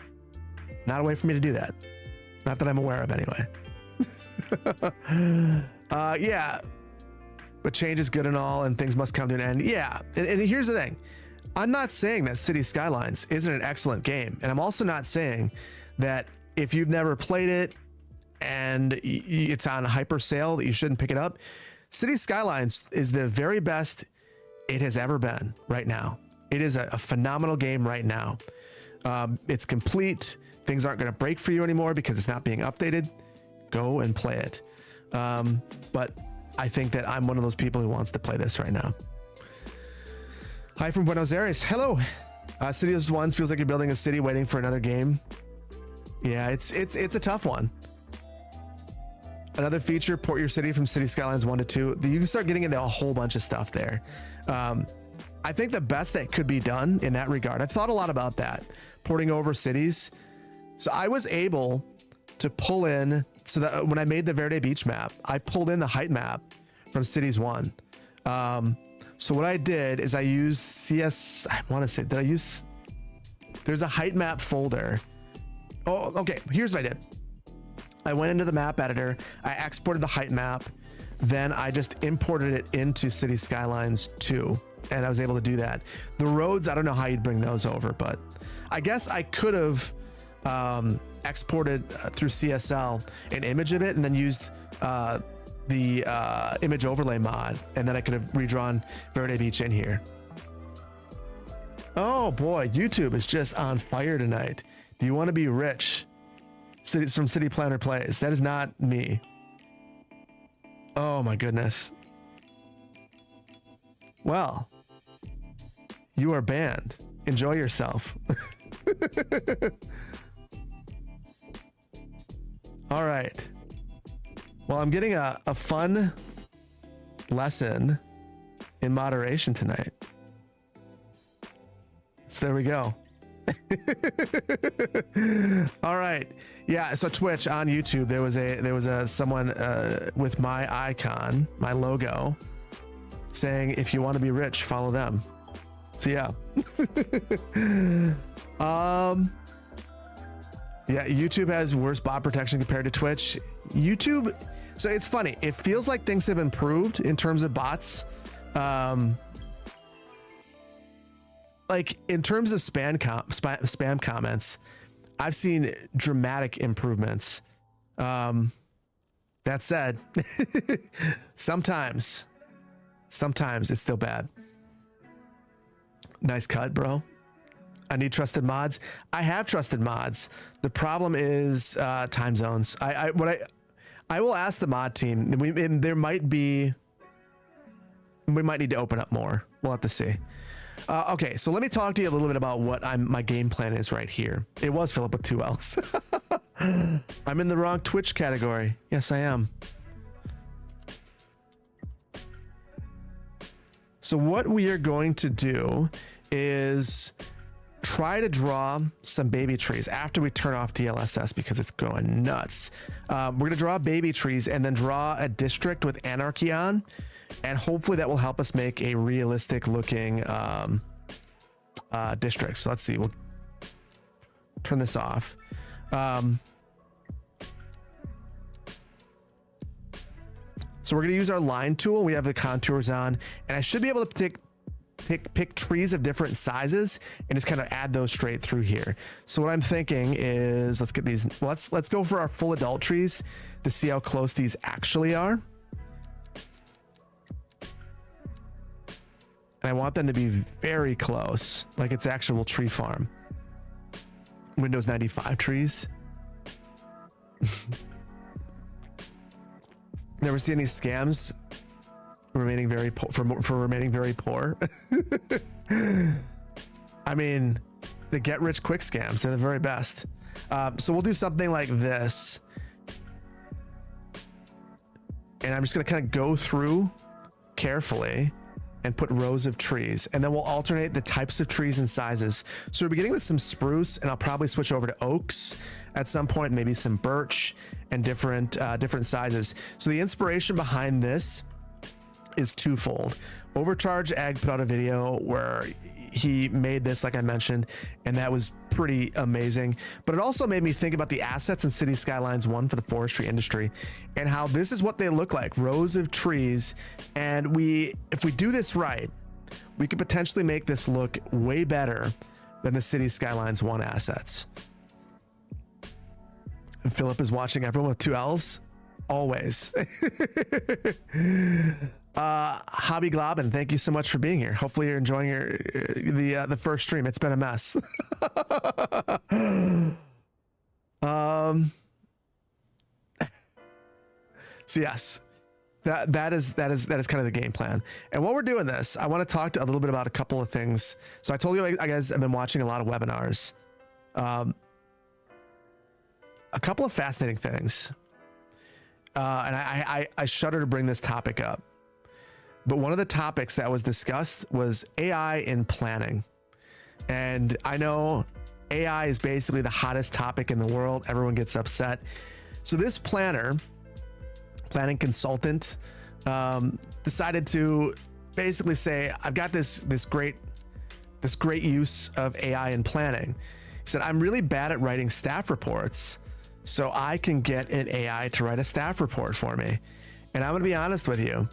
Not a way for me to do that. Not that I'm aware of anyway. Yeah, but change is good and all, and things must come to an end. Yeah, and here's the thing. I'm not saying that City Skylines isn't an excellent game, and I'm also not saying that if you've never played it and it's on hyper sale that you shouldn't pick it up. City Skylines is the very best it has ever been right now. It is a phenomenal game right now. It's complete. Things aren't going to break for you anymore because it's not being updated. Go and play it. But I think that I'm one of those people who wants to play this right now. Hi from Buenos Aires. Hello. City of Ones feels like you're building a city waiting for another game. Yeah, it's a tough one. Another feature, port your city from City Skylines 1 to 2. You can start getting into a whole bunch of stuff there. I think the best that could be done in that regard, I've thought a lot about that, porting over cities. So I was able to pull in, so that when I made the Verde Beach map, I pulled in the height map from Cities 1. So what I did is I used there's a height map folder. Oh, okay, here's what I did. I went into the map editor, I exported the height map, then I just imported it into City Skylines 2, and I was able to do that. The roads, I don't know how you'd bring those over, but I guess I could have exported through CSL an image of it and then used the image overlay mod, and then I could have redrawn Verde Beach in here. Oh boy, YouTube is just on fire tonight. Do you want to be rich? It's from City Planner Plays. That is not me. Oh my goodness. Well, you are banned. Enjoy yourself. All right. Well, I'm getting a fun lesson in moderation tonight. So there we go. All right. Yeah. So Twitch on YouTube, there was a someone with my icon, my logo, saying, if you want to be rich, follow them. So yeah. Yeah, YouTube has worse bot protection compared to Twitch. YouTube, so it's funny. It feels like things have improved in terms of bots. Like in terms of spam comments, I've seen dramatic improvements. That said, sometimes it's still bad. Nice cut, bro. I need trusted mods. I have trusted mods. The problem is time zones. I will ask the mod team. We might need to open up more. We'll have to see. Okay, so let me talk to you a little bit about what my game plan is right here. It was Philip with 2 L's. I'm in the wrong Twitch category. Yes, I am. So what we are going to do is try to draw some baby trees after we turn off DLSS because it's going nuts. We're going to draw baby trees and then draw a district with anarchy on, and hopefully that will help us make a realistic looking district. So let's see, we'll turn this off. So we're going to use our line tool. We have the contours on, and I should be able to pick trees of different sizes and just kind of add those straight through here. So what I'm thinking is, let's get these, let's go for our full adult trees to see how close these actually are. And I want them to be very close, like it's actual tree farm. Windows 95 trees. Never see any scams remaining very poor for remaining very poor. I mean, the get rich quick scams, they're the very best. So we'll do something like this. And I'm just going to kind of go through carefully and put rows of trees, and then we'll alternate the types of trees and sizes. So we're beginning with some spruce, and I'll probably switch over to oaks at some point, maybe some birch and different sizes. So the inspiration behind this is twofold. Overcharge Egg put out a video where he made this, like I mentioned, and that was pretty amazing. But it also made me think about the assets in City Skylines 1 for the forestry industry and how this is what they look like, rows of trees. And if we do this right, we could potentially make this look way better than the City Skylines 1 assets. And Philip is watching everyone with 2 L's. Always. Hobby Globin, thank you so much for being here. Hopefully you're enjoying the first stream. It's been a mess. So yes, that is kind of the game plan. And while we're doing this, I want to talk a little bit about a couple of things. So I told you, I guys, I've been watching a lot of webinars. A couple of fascinating things. And I shudder to bring this topic up. But one of the topics that was discussed was AI in planning. And I know AI is basically the hottest topic in the world. Everyone gets upset. So this planning consultant, decided to basically say, I've got this great use of AI in planning. He said, I'm really bad at writing staff reports, so I can get an AI to write a staff report for me. And I'm going to be honest with you,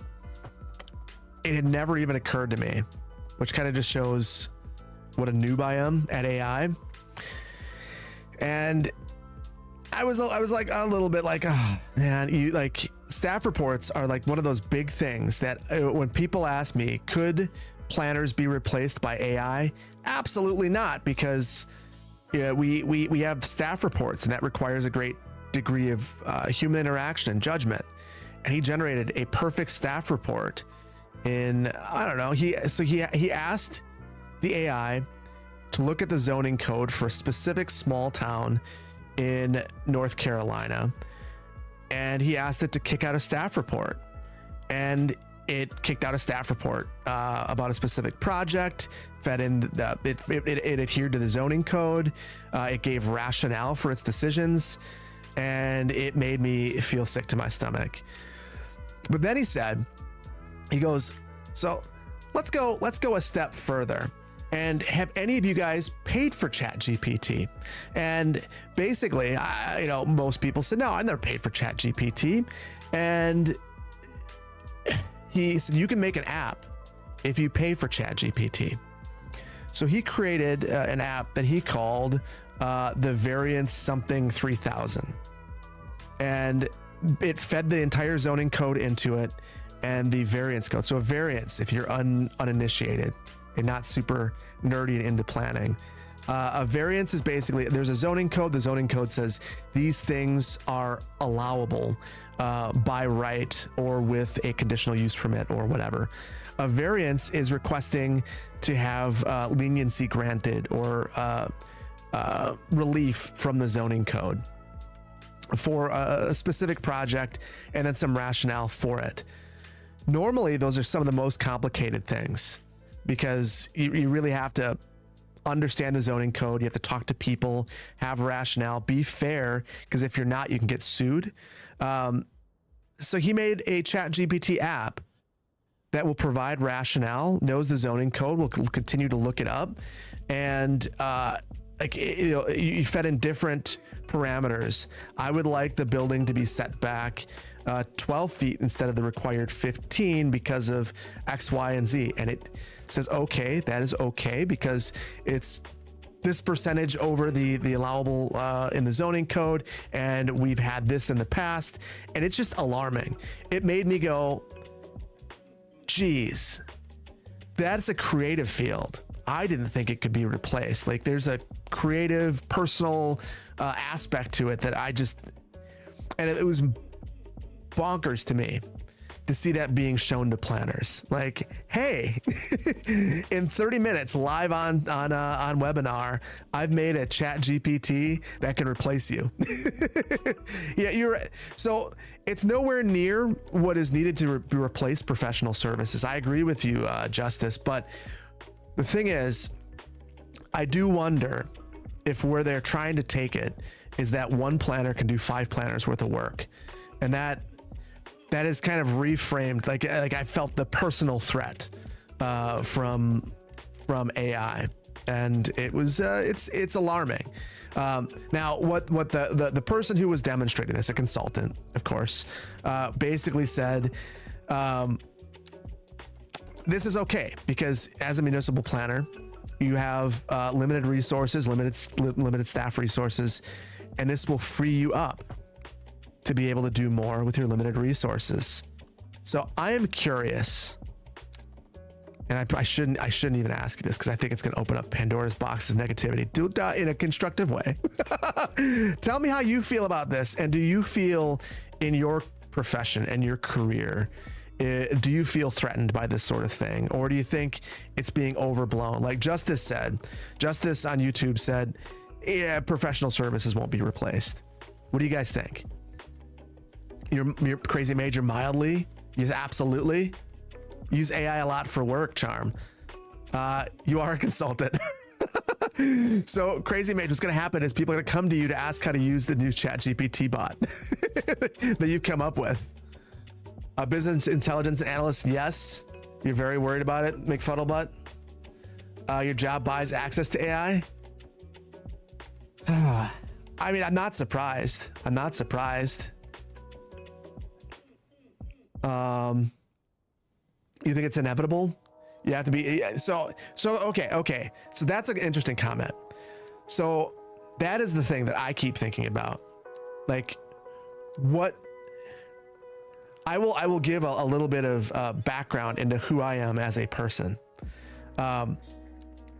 it had never even occurred to me, which kind of just shows what a noob I am at AI. And I was like a little bit like, oh man, you like staff reports are like one of those big things that when people ask me, could planners be replaced by AI? Absolutely not, because we have staff reports and that requires a great degree of human interaction and judgment. And he generated a perfect staff report in, I don't know. He asked the AI to look at the zoning code for a specific small town in North Carolina, and he asked it to kick out a staff report, and it kicked out a staff report about a specific project, fed in it adhered to the zoning code, it gave rationale for its decisions, and it made me feel sick to my stomach. But then he goes, so let's go a step further. And have any of you guys paid for ChatGPT? And basically, most people said, no, I never paid for ChatGPT. And he said, you can make an app if you pay for ChatGPT. So he created an app that he called the Variance Something 3000. And it fed the entire zoning code into it and the variance code. So a variance, if you're uninitiated and not super nerdy and into planning, a variance is basically, there's a zoning code. The zoning code says these things are allowable by right or with a conditional use permit or whatever. A variance is requesting to have leniency granted or relief from the zoning code for a specific project and then some rationale for it. Normally, those are some of the most complicated things, because you really have to understand the zoning code. You have to talk to people, have rationale, be fair, because if you're not, you can get sued. So he made a ChatGPT app that will provide rationale, knows the zoning code, will continue to look it up, and you fed in different parameters. I would like the building to be set back 12 feet instead of the required 15 because of X, Y, and Z. And it says, okay, that is okay, because it's this percentage over the allowable in the zoning code. And we've had this in the past, and it's just alarming. It made me go, geez, that's a creative field. I didn't think it could be replaced. Like, there's a creative, personal aspect to it that and it was bonkers to me to see that being shown to planners. Like, hey, in 30 minutes live on webinar, I've made a ChatGPT that can replace you. Yeah, you're right. So it's nowhere near what is needed to replace professional services. I agree with you, Justice, but the thing is, I do wonder if where they're trying to take it is that one planner can do 5 planners worth of work. And that is kind of reframed. Like I felt the personal threat from AI, and it was it's alarming. Now what the person who was demonstrating this, a consultant, of course, basically said, this is okay because as a municipal planner, you have limited resources, limited staff resources, and this will free you up to be able to do more with your limited resources. So I am curious, and I shouldn't even ask you this because I think it's going to open up Pandora's box of negativity. Do it in a constructive way. Tell me how you feel about this, and do you feel in your profession and your career, do you feel threatened by this sort of thing, or do you think it's being overblown? Like Justice on YouTube said, yeah, professional services won't be replaced. What do you guys think? You're crazy major mildly? Yes, absolutely. Use AI a lot for work, Charm. You are a consultant. So crazy major, what's going to happen is people are going to come to you to ask how to use the new ChatGPT bot that you've come up with. A business intelligence analyst, yes. You're very worried about it, McFuddlebutt. Your job buys access to AI. I mean, I'm not surprised. You think it's inevitable? You have to be, okay. So that's an interesting comment. So that is the thing that I keep thinking about. Like, what I will give a little bit of background into who I am as a person. I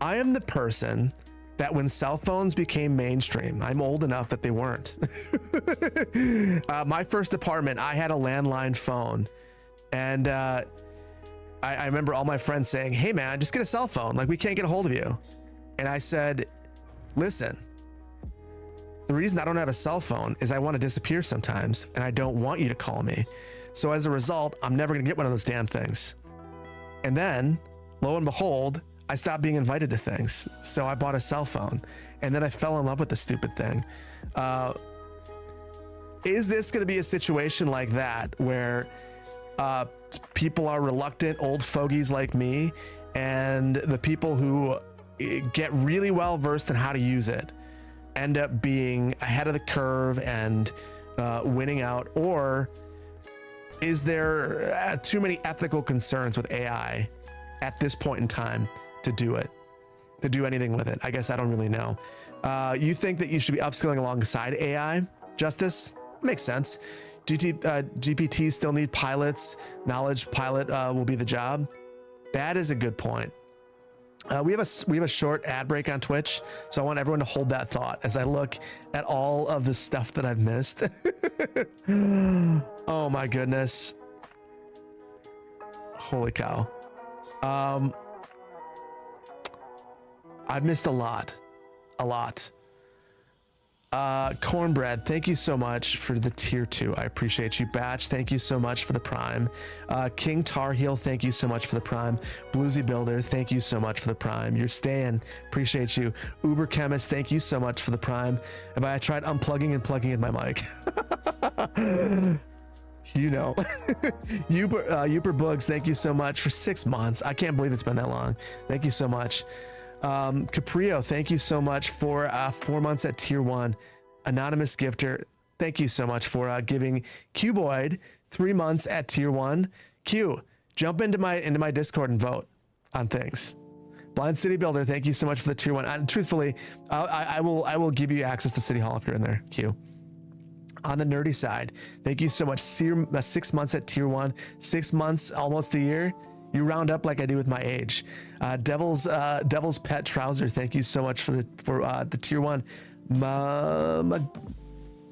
am the person that when cell phones became mainstream, I'm old enough that they weren't. My first apartment, I had a landline phone, and I remember all my friends saying, "Hey man, just get a cell phone. Like, we can't get a hold of you." And I said, "Listen, the reason I don't have a cell phone is I want to disappear sometimes, and I don't want you to call me. So as a result, I'm never gonna get one of those damn things." And then, lo and behold, I stopped being invited to things. So I bought a cell phone, and then I fell in love with the stupid thing. Is this gonna be a situation like that where people are reluctant, old fogies like me, and the people who get really well versed in how to use it end up being ahead of the curve and winning out? Or is there too many ethical concerns with AI at this point in time to do anything with it? I guess I don't really know. You think that you should be upskilling alongside AI, Justice? Makes sense. GPTs still need pilots. Knowledge pilot will be the job. That is a good point. We have a short ad break on Twitch, so I want everyone to hold that thought as I look at all of the stuff that I've missed. Oh my goodness. Holy cow. I've missed a lot. Cornbread, thank you so much for the tier 2. I appreciate you. Batch, thank you so much for the prime. King Tar Heel, thank you so much for the prime. Bluesy Builder, thank you so much for the prime. You're staying, appreciate you. Uber Chemist, thank you so much for the prime. Have I tried unplugging and plugging in my mic? You know. Uber Bugs, thank you so much for 6 months. I can't believe it's been that long. Thank you so much. Caprio, thank you so much for 4 months at tier 1. Anonymous Gifter, thank you so much for giving Cuboid 3 months at tier 1. Q, jump into my Discord and vote on things. Blind City Builder, thank you so much for the tier 1. Truthfully, I will give you access to City Hall if you're in there. Q. On the nerdy side, thank you so much. 6 months at tier 1, 6 months, almost a year. You round up like I do with my age. Devil's Pet Trouser, thank you so much for the tier 1.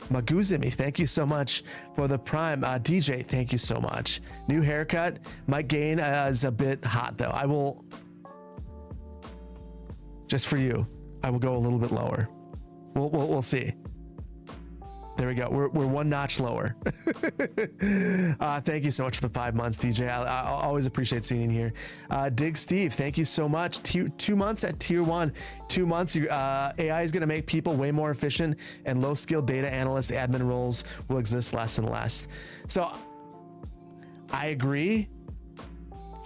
Maguzimi, thank you so much for the prime. DJ, thank you so much. New haircut. My gain is a bit hot though. I will, just for you, I will go a little bit lower. We'll see. There we go. We're 1 notch lower. Thank you so much for the 5 months, DJ. I always appreciate seeing you here. Dig Steve, thank you so much. 2 months at tier 1. 2 months. AI is going to make people way more efficient, and low skilled data analyst admin roles will exist less and less. So I agree.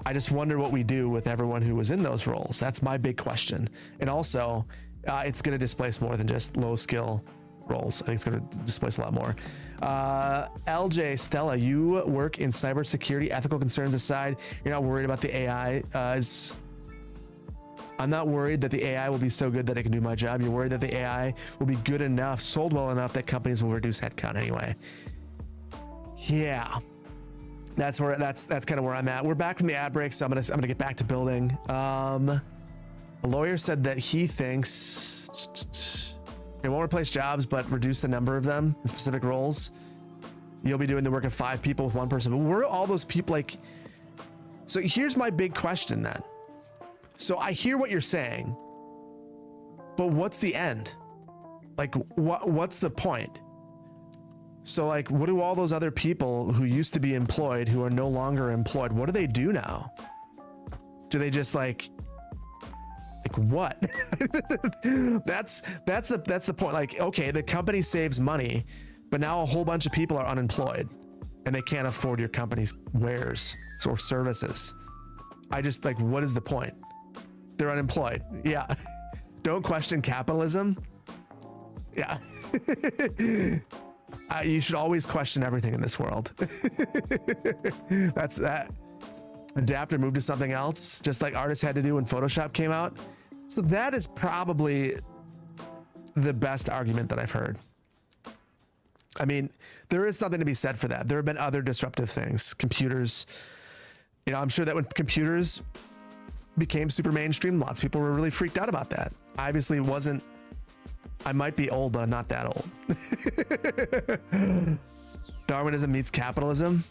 I just wonder what we do with everyone who was in those roles. That's my big question. And also, it's going to displace more than just low skill roles. I think it's going to displace a lot more. LJ Stella, you work in cybersecurity. Ethical concerns aside, you're not worried about the AI. I'm not worried that the AI will be so good that it can do my job. You're worried that the AI will be good enough, sold well enough that companies will reduce headcount anyway. Yeah, that's kind of where I'm at. We're back from the ad break, so I'm gonna get back to building. A lawyer said that he thinks it won't replace jobs, but reduce the number of them in specific roles. You'll be doing the work of 5 people with 1 person. But where are all those people like? So here's my big question then. So I hear what you're saying, but what's the end? Like, what's the point? So like, what do all those other people who used to be employed, who are no longer employed, what do they do now? Do they just like what? that's the point. Like, okay, the company saves money, but now a whole bunch of people are unemployed and they can't afford your company's wares or services. I just like, what is the point? They're unemployed. Yeah. Don't question capitalism. Yeah. You should always question everything in this world. That's that. Adapt or move to something else, just like artists had to do when Photoshop came out. So that is probably the best argument that I've heard. I mean, there is something to be said for that. There have been other disruptive things. Computers, I'm sure that when computers became super mainstream, lots of people were really freaked out about that. I obviously wasn't. I might be old, but I'm not that old. Darwinism meets capitalism.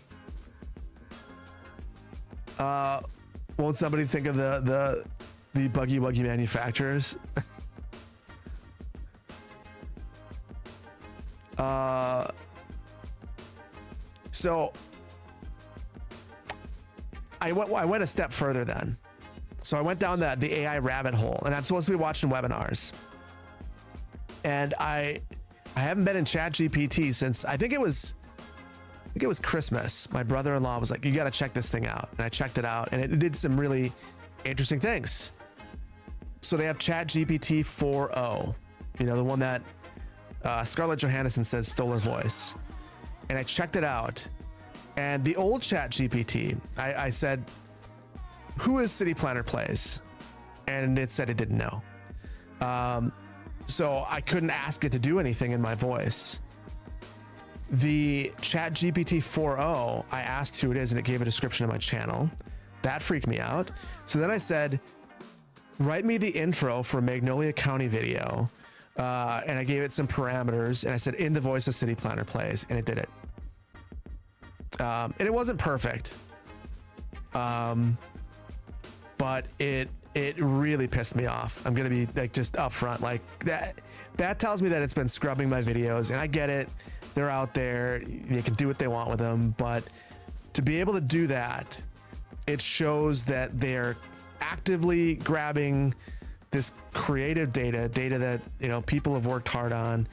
Won't somebody think of the buggy wuggy manufacturers? So I went a step further then. So I went down the AI rabbit hole, and I'm supposed to be watching webinars. And I haven't been in ChatGPT since I think it was Christmas. My brother-in-law was like, "You got to check this thing out," and I checked it out, and it did some really interesting things. So they have ChatGPT 4.0, the one that Scarlett Johansson says stole her voice. And I checked it out, and the old ChatGPT, I said, "Who is City Planner Plays?" And it said it didn't know. So I couldn't ask it to do anything in my voice. The ChatGPT 4.0, I asked who it is, and it gave a description of my channel. That freaked me out. So then I said, "Write me the intro for a Magnolia County video." And I gave it some parameters, and I said, "In the voice of City Planner Plays," and it did it. And it wasn't perfect. But it really pissed me off. I'm going to be like just upfront like that tells me that it's been scrubbing my videos, and I get it. They're out there. They can do what they want with them, but to be able to do that, it shows that they're actively grabbing this creative data that, people have worked hard on,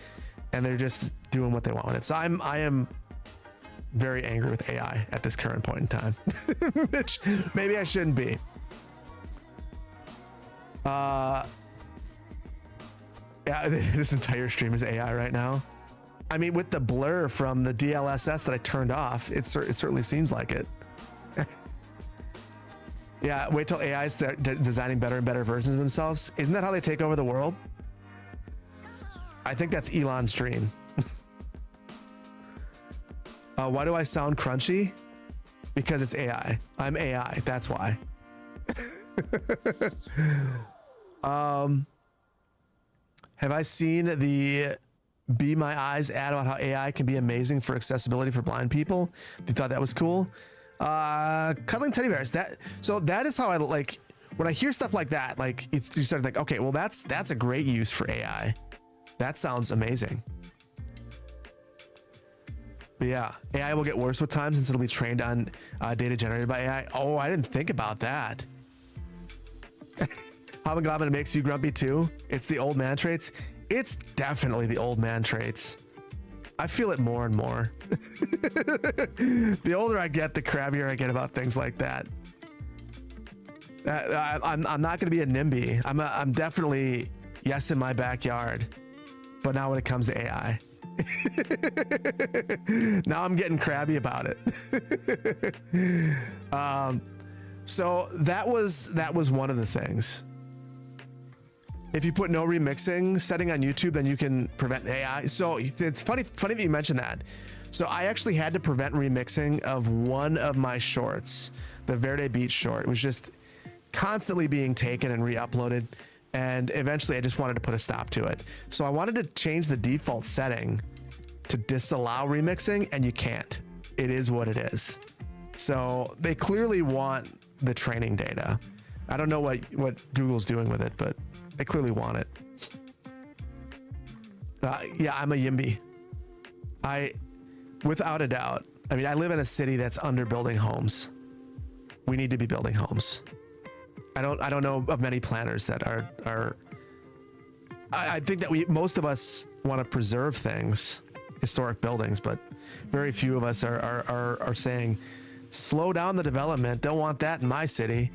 and they're just doing what they want with it. So I am very angry with AI at this current point in time, which maybe I shouldn't be. Yeah, this entire stream is AI right now. I mean, with the blur from the DLSS that I turned off, it certainly seems like it. Yeah, wait till AI is designing better and better versions of themselves. Isn't that how they take over the world? I think that's Elon's dream. Why do I sound crunchy? Because it's AI. I'm AI. That's why. Have I seen the Be My Eyes ad about how AI can be amazing for accessibility for blind people? You thought that was cool? Cuddling teddy bears. That is how I like when I hear stuff like that. Like you start to think, okay, well that's a great use for AI. That sounds amazing. But yeah, AI will get worse with time since it'll be trained on data generated by AI. Oh, I didn't think about that. Hobgoblin makes you grumpy too. It's the old man traits. It's definitely the old man traits. I feel it more and more. The older I get, the crabbier I get about things like that. I'm not going to be a NIMBY. I'm definitely yes in my backyard, but now when it comes to AI, now I'm getting crabby about it. So that was one of the things. If you put no remixing setting on YouTube, then you can prevent AI. So it's funny that you mentioned that. So I actually had to prevent remixing of one of my shorts, the Verde Beach short. It was just constantly being taken and re-uploaded. And eventually I just wanted to put a stop to it. So I wanted to change the default setting to disallow remixing, and you can't. It is what it is. So they clearly want the training data. I don't know what Google's doing with it, but they clearly want it. Yeah, I'm a YIMBY. Without a doubt. I mean, I live in a city that's under building homes. We need to be building homes. I don't know of many planners that are. I think that most of us want to preserve things, historic buildings, but very few of us are saying, slow down the development. Don't want that in my city.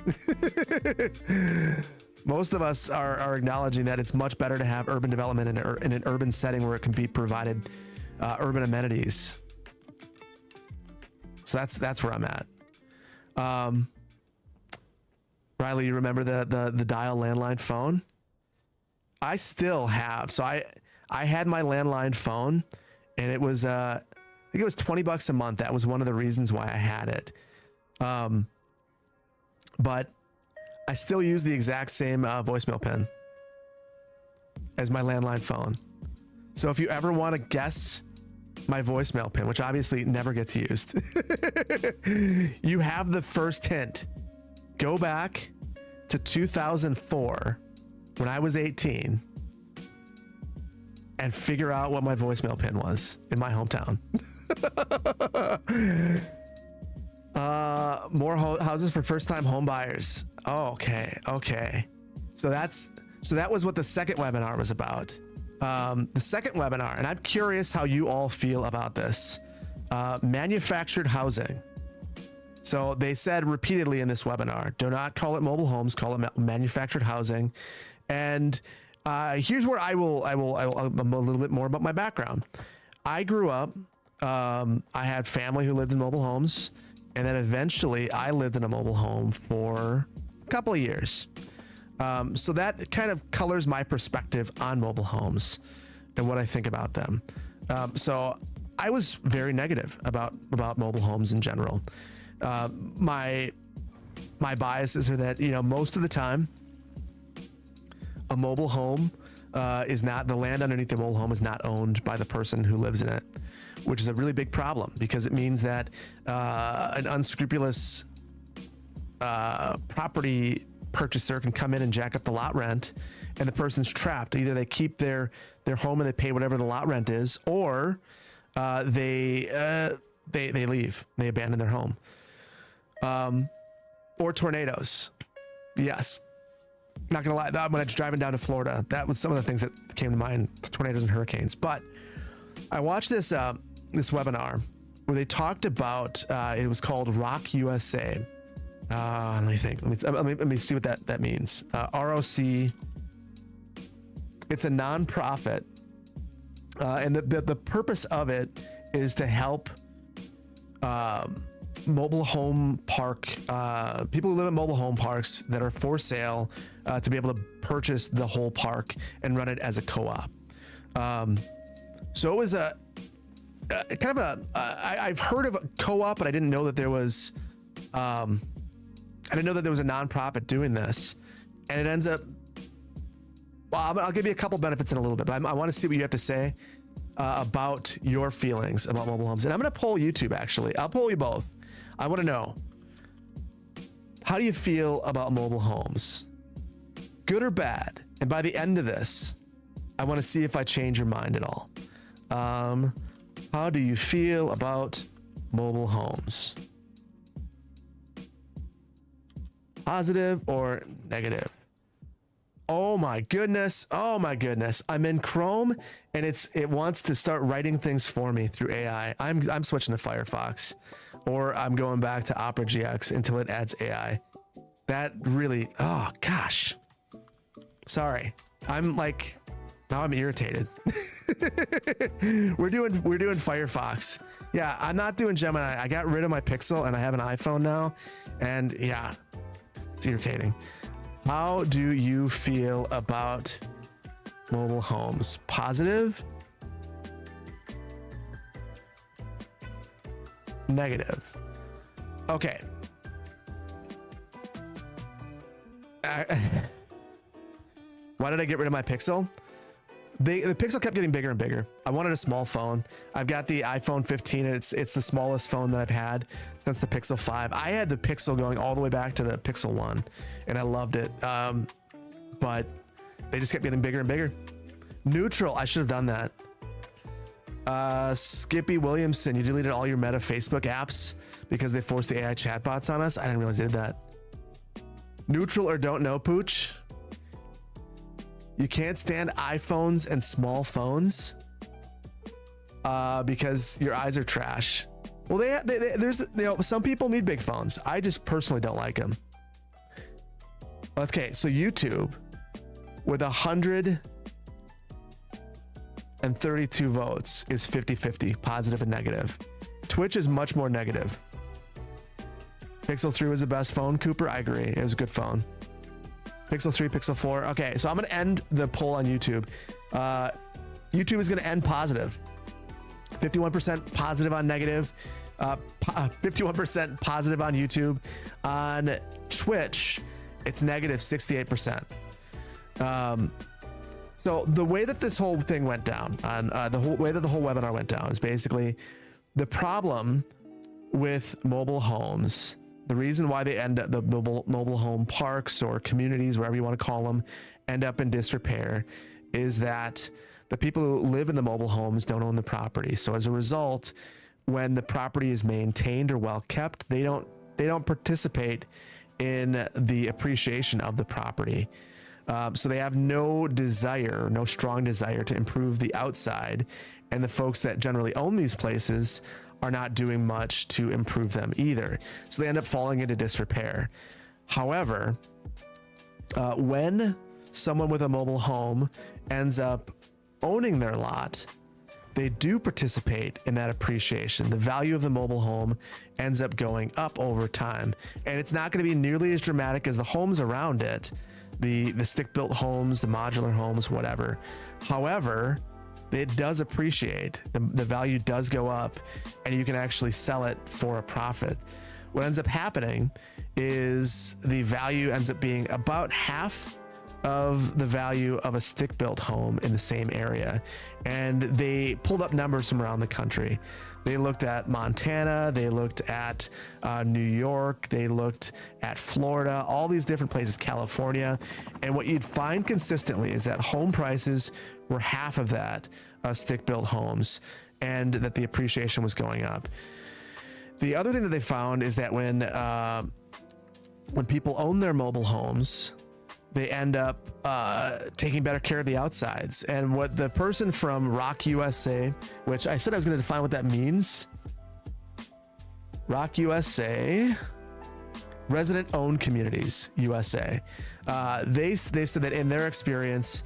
Most of us are acknowledging that it's much better to have urban development in an urban setting where it can be provided urban amenities. So that's where I'm at. Riley, you remember the dial landline phone? I still have. So I I had my landline phone, and it was I think it was $20 a month. That was one of the reasons why I had it. But I still use the exact same voicemail pin as my landline phone. So if you ever want to guess my voicemail pin, which obviously never gets used, you have the first hint. Go back to 2004 when I was 18 and figure out what my voicemail pin was in my hometown. More houses for first-time home buyers. Oh, okay. So that was what the second webinar was about. The second webinar, and I'm curious how you all feel about this. Manufactured housing. So they said repeatedly in this webinar, do not call it mobile homes, call it manufactured housing. And here's where I'm a little bit more about my background. I grew up, I had family who lived in mobile homes, and then eventually I lived in a mobile home for a couple of years. So that kind of colors my perspective on mobile homes and what I think about them. So I was very negative about mobile homes in general. My biases are that, most of the time a mobile home is not, the land underneath the mobile home is not owned by the person who lives in it, which is a really big problem because it means that an unscrupulous property purchaser can come in and jack up the lot rent, and the person's trapped. Either they keep their home and they pay whatever the lot rent is, or they leave, they abandon their home. Or tornadoes. Yes, not gonna lie, when I was driving down to Florida, that was some of the things that came to mind: tornadoes and hurricanes. But I watched this webinar where they talked about it was called Rock USA. Let me think. Let me see what that means. ROC. It's a nonprofit, and the purpose of it is to help mobile home park people who live in mobile home parks that are for sale to be able to purchase the whole park and run it as a co-op. So it was a kind of I've heard of a co-op, but I didn't know that there was. I didn't know that there was a nonprofit doing this, and it ends up. Well, I'll give you a couple benefits in a little bit, but I want to see what you have to say about your feelings about mobile homes. And I'm going to poll YouTube. Actually, I'll poll you both. I want to know, how do you feel about mobile homes, good or bad? And by the end of this, I want to see if I change your mind at all. How do you feel about mobile homes? Positive or negative? Oh my goodness. I'm in Chrome and it wants to start writing things for me through AI. I'm switching to Firefox, or I'm going back to Opera GX until it adds AI. That really, oh gosh. Sorry. Now I'm irritated. We're doing Firefox. Yeah, I'm not doing Gemini. I got rid of my Pixel and I have an iPhone now. And yeah, it's irritating. How do you feel about mobile homes? Positive? Negative? Okay. Why did I get rid of my Pixel? The Pixel kept getting bigger and bigger. I wanted a small phone. I've got the iPhone 15 and it's the smallest phone that I've had since the Pixel 5. I had the Pixel going all the way back to the Pixel 1 and I loved it. But they just kept getting bigger and bigger. Neutral, I should have done that. Skippy Williamson, you deleted all your Meta Facebook apps because they forced the AI chatbots on us. I didn't realize they did that. Neutral or don't know, Pooch? You can't stand iPhones and small phones because your eyes are trash. Well, there's some people need big phones. I just personally don't like them. Okay, so YouTube with 132 votes is 50-50, positive and negative. Twitch is much more negative. Pixel 3 was the best phone, Cooper. I agree. It was a good phone. Pixel 3, Pixel 4. Okay, so I'm going to end the poll on YouTube. YouTube is going to end positive. 51% positive on negative. 51% positive on YouTube. On Twitch, it's negative 68%. So the way that this whole thing went down, on the whole way that the whole webinar went down, is basically the problem with mobile homes. The reason why they end up, the mobile home parks or communities, wherever you want to call them, end up in disrepair, is that the people who live in the mobile homes don't own the property. So as a result, when the property is maintained or well kept, they don't participate in the appreciation of the property. So they have no strong desire to improve the outside, and the folks that generally own these places are not doing much to improve them either. So they end up falling into disrepair. However, when someone with a mobile home ends up owning their lot, they do participate in that appreciation. The value of the mobile home ends up going up over time, and it's not going to be nearly as dramatic as the homes around it, the stick-built homes, the modular homes, whatever. However, it does appreciate. The value does go up, and you can actually sell it for a profit. What ends up happening is the value ends up being about half of the value of a stick-built home in the same area. And they pulled up numbers from around the country. They looked at Montana, they looked at New York, they looked at Florida, all these different places, California. And what you'd find consistently is that home prices were half of that stick-built homes, and that the appreciation was going up. The other thing that they found is that when people own their mobile homes, they end up taking better care of the outsides. And what the person from Rock USA, which I said I was going to define what that means. Rock USA, resident owned communities USA. They've said that in their experience,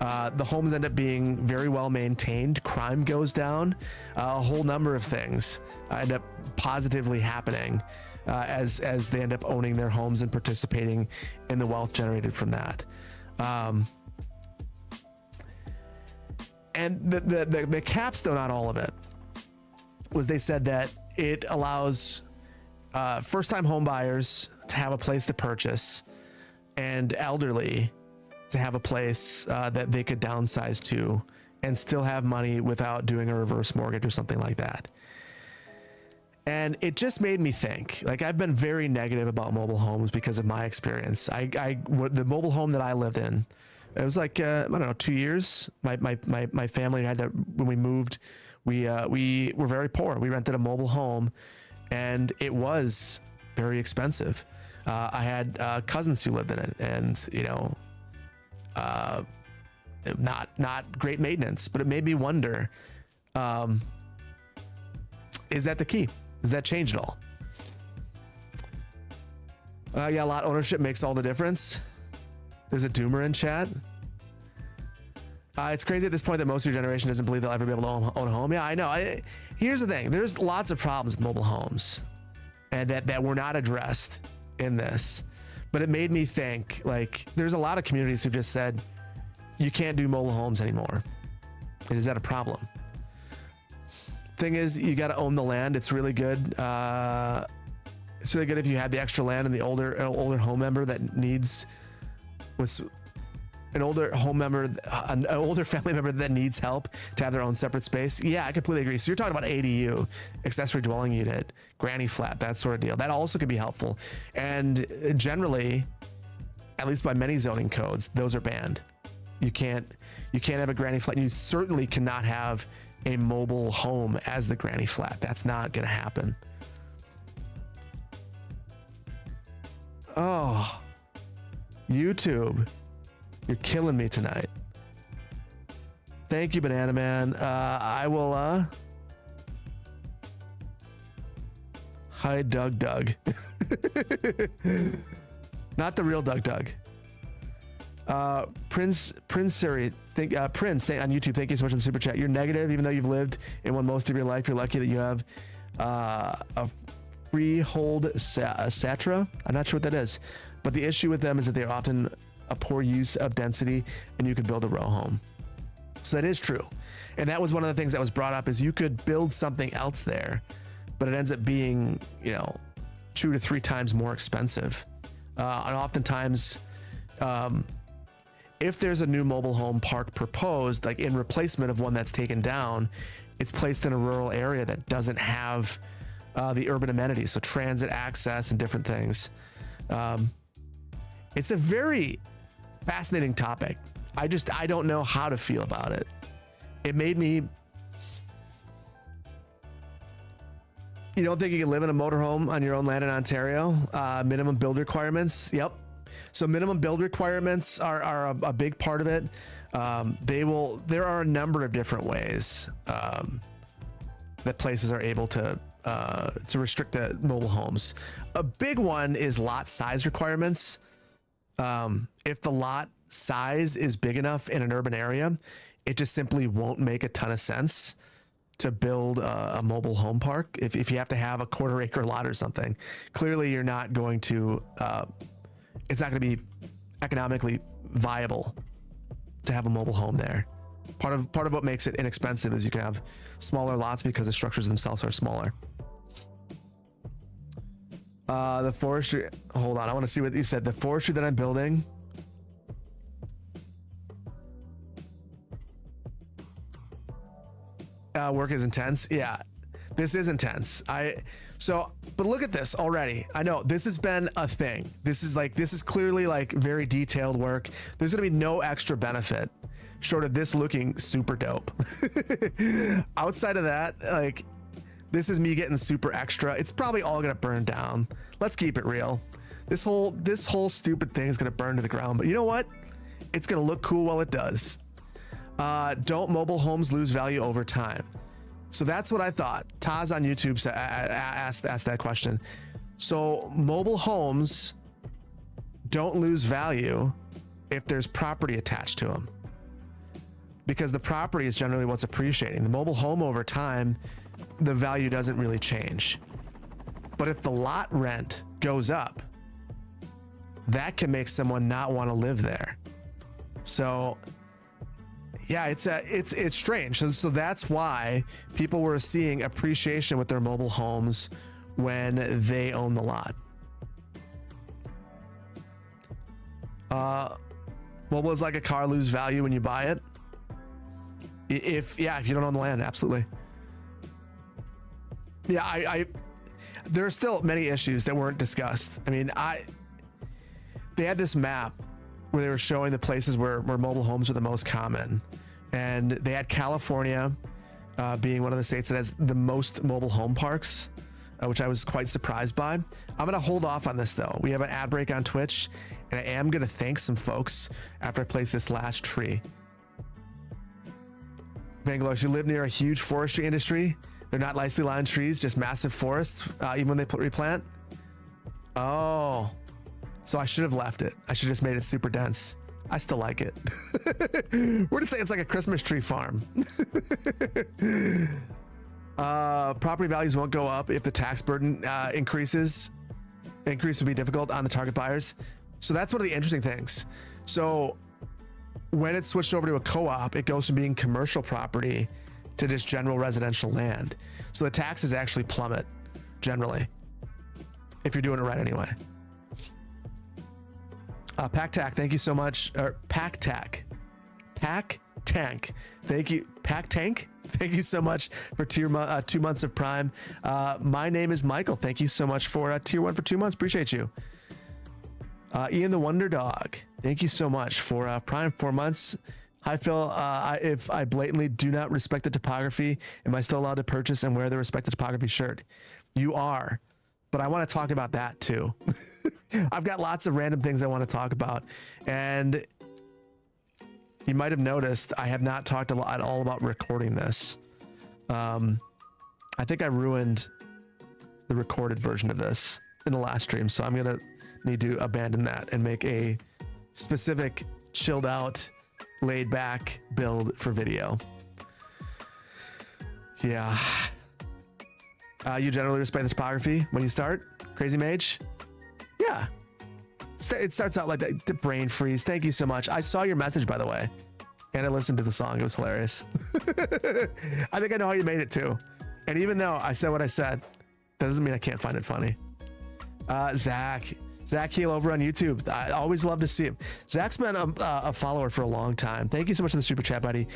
the homes end up being very well maintained. Crime goes down. A whole number of things end up positively happening as they end up owning their homes and participating in the wealth generated from that. And the capstone on all of it was they said that it allows first-time home buyers to have a place to purchase, and elderly to have a place that they could downsize to and still have money without doing a reverse mortgage or something like that. And it just made me think. Like, I've been very negative about mobile homes because of my experience. The mobile home that I lived in, it was like I don't know, 2 years. My family had that when we moved. We were very poor. We rented a mobile home, and it was very expensive. I had cousins who lived in it, and not great maintenance. But it made me wonder: is that the key? Does that change at all? Yeah, lot ownership makes all the difference. There's a doomer in chat. It's crazy at this point that most of your generation doesn't believe they'll ever be able to own a home. Yeah, I know. Here's the thing. There's lots of problems with mobile homes, and that were not addressed in this. But it made me think, like, there's a lot of communities who just said, you can't do mobile homes anymore. And is that a problem? Thing is, you got to own the land. It's really good. It's really good if you had the extra land and the older home member that needs an older family member that needs help to have their own separate space. Yeah, I completely agree. So you're talking about ADU, accessory dwelling unit, granny flat, that sort of deal. That also can be helpful. And generally, at least by many zoning codes, those are banned. You can't have a granny flat. You certainly cannot have a mobile home as the granny flat. That's not going to happen. Oh, YouTube, you're killing me tonight. Thank you, Banana Man. I will, hi, Doug. Not the real Doug. Prince Siri, Prince on YouTube, thank you so much for the super chat. You're negative, even though you've lived in one most of your life. You're lucky that you have a freehold satra. I'm not sure what that is, but the issue with them is that they're often a poor use of density, and you could build a row home. So that is true. And that was one of the things that was brought up is you could build something else there, but it ends up being, 2 to 3 times more expensive. And oftentimes, if there's a new mobile home park proposed, like in replacement of one that's taken down, it's placed in a rural area that doesn't have the urban amenities, so transit access and different things. It's a very fascinating topic. I don't know how to feel about it. It made me. You don't think you can live in a motorhome on your own land in Ontario? Minimum build requirements. Yep. So minimum build requirements are a big part of it. There are a number of different ways that places are able to restrict the mobile homes. A big one is lot size requirements. If the lot size is big enough in an urban area, it just simply won't make a ton of sense to build a mobile home park. If you have to have a 1/4 acre lot or something, clearly you're not going to, it's not going to be economically viable to have a mobile home there. Part of what makes it inexpensive is you can have smaller lots because the structures themselves are smaller. The forestry, hold on, I want to see what you said. The forestry that I'm building. Work is intense. Yeah, this is intense. But look at this already. I know this has been a thing. This is clearly like very detailed work. There's going to be no extra benefit short of this looking super dope. Outside of that, like, this is me getting super extra. It's probably all going to burn down. Let's keep it real. This whole stupid thing is going to burn to the ground, but you know what? It's going to look cool while it does. Don't mobile homes lose value over time? So that's what I thought. Taz on YouTube asked that question. So mobile homes don't lose value if there's property attached to them, because the property is generally what's appreciating. The mobile home over time, the value doesn't really change. But if the lot rent goes up, that can make someone not want to live there. So yeah, it's strange. So that's why people were seeing appreciation with their mobile homes when they own the lot. Mobile is like a car, lose value when you buy it. If you don't own the land, absolutely. Yeah, there are still many issues that weren't discussed. I mean, they had this map where they were showing the places where mobile homes are the most common. And they had California being one of the states that has the most mobile home parks, which I was quite surprised by. I'm going to hold off on this though. We have an ad break on Twitch, and I am going to thank some folks after I place this last tree. Bangalore, you live near a huge forestry industry. They're not nicely lined trees, just massive forests, even when they replant. Oh, so I should have left it. I should have just made it super dense. I still like it. We're to say it's like a Christmas tree farm. Property values won't go up if the tax burden increase would be difficult on the target buyers. So that's one of the interesting things. So when it's switched over to a co-op, it goes from being commercial property to just general residential land. So the taxes actually plummet generally, if you're doing it right anyway. Pack Tack, thank you so much. Or Pack Tank, thank you. Pack Tank, thank you so much for 2 months of Prime. My name is Michael. Thank you so much for tier 1 for 2 months. Appreciate you. Ian the Wonder Dog, thank you so much for Prime 4 months. Hi Phil, if I blatantly do not respect the topography, am I still allowed to purchase and wear the respect the topography shirt? You are, but I want to talk about that too. I've got lots of random things I want to talk about, and you might have noticed I have not talked at all about recording this. I think I ruined the recorded version of this in the last stream, so I'm gonna need to abandon that and make a specific chilled out, laid back build for video. Yeah. You generally respect the topography when you start, Crazy Mage? Yeah. It starts out like that. The brain freeze. Thank you so much. I saw your message, by the way. And I listened to the song. It was hilarious. I think I know how you made it too. And even though I said what I said, that doesn't mean I can't find it funny. Zach Heel over on YouTube. I always love to see him. Zach's been a follower for a long time. Thank you so much for the super chat, buddy.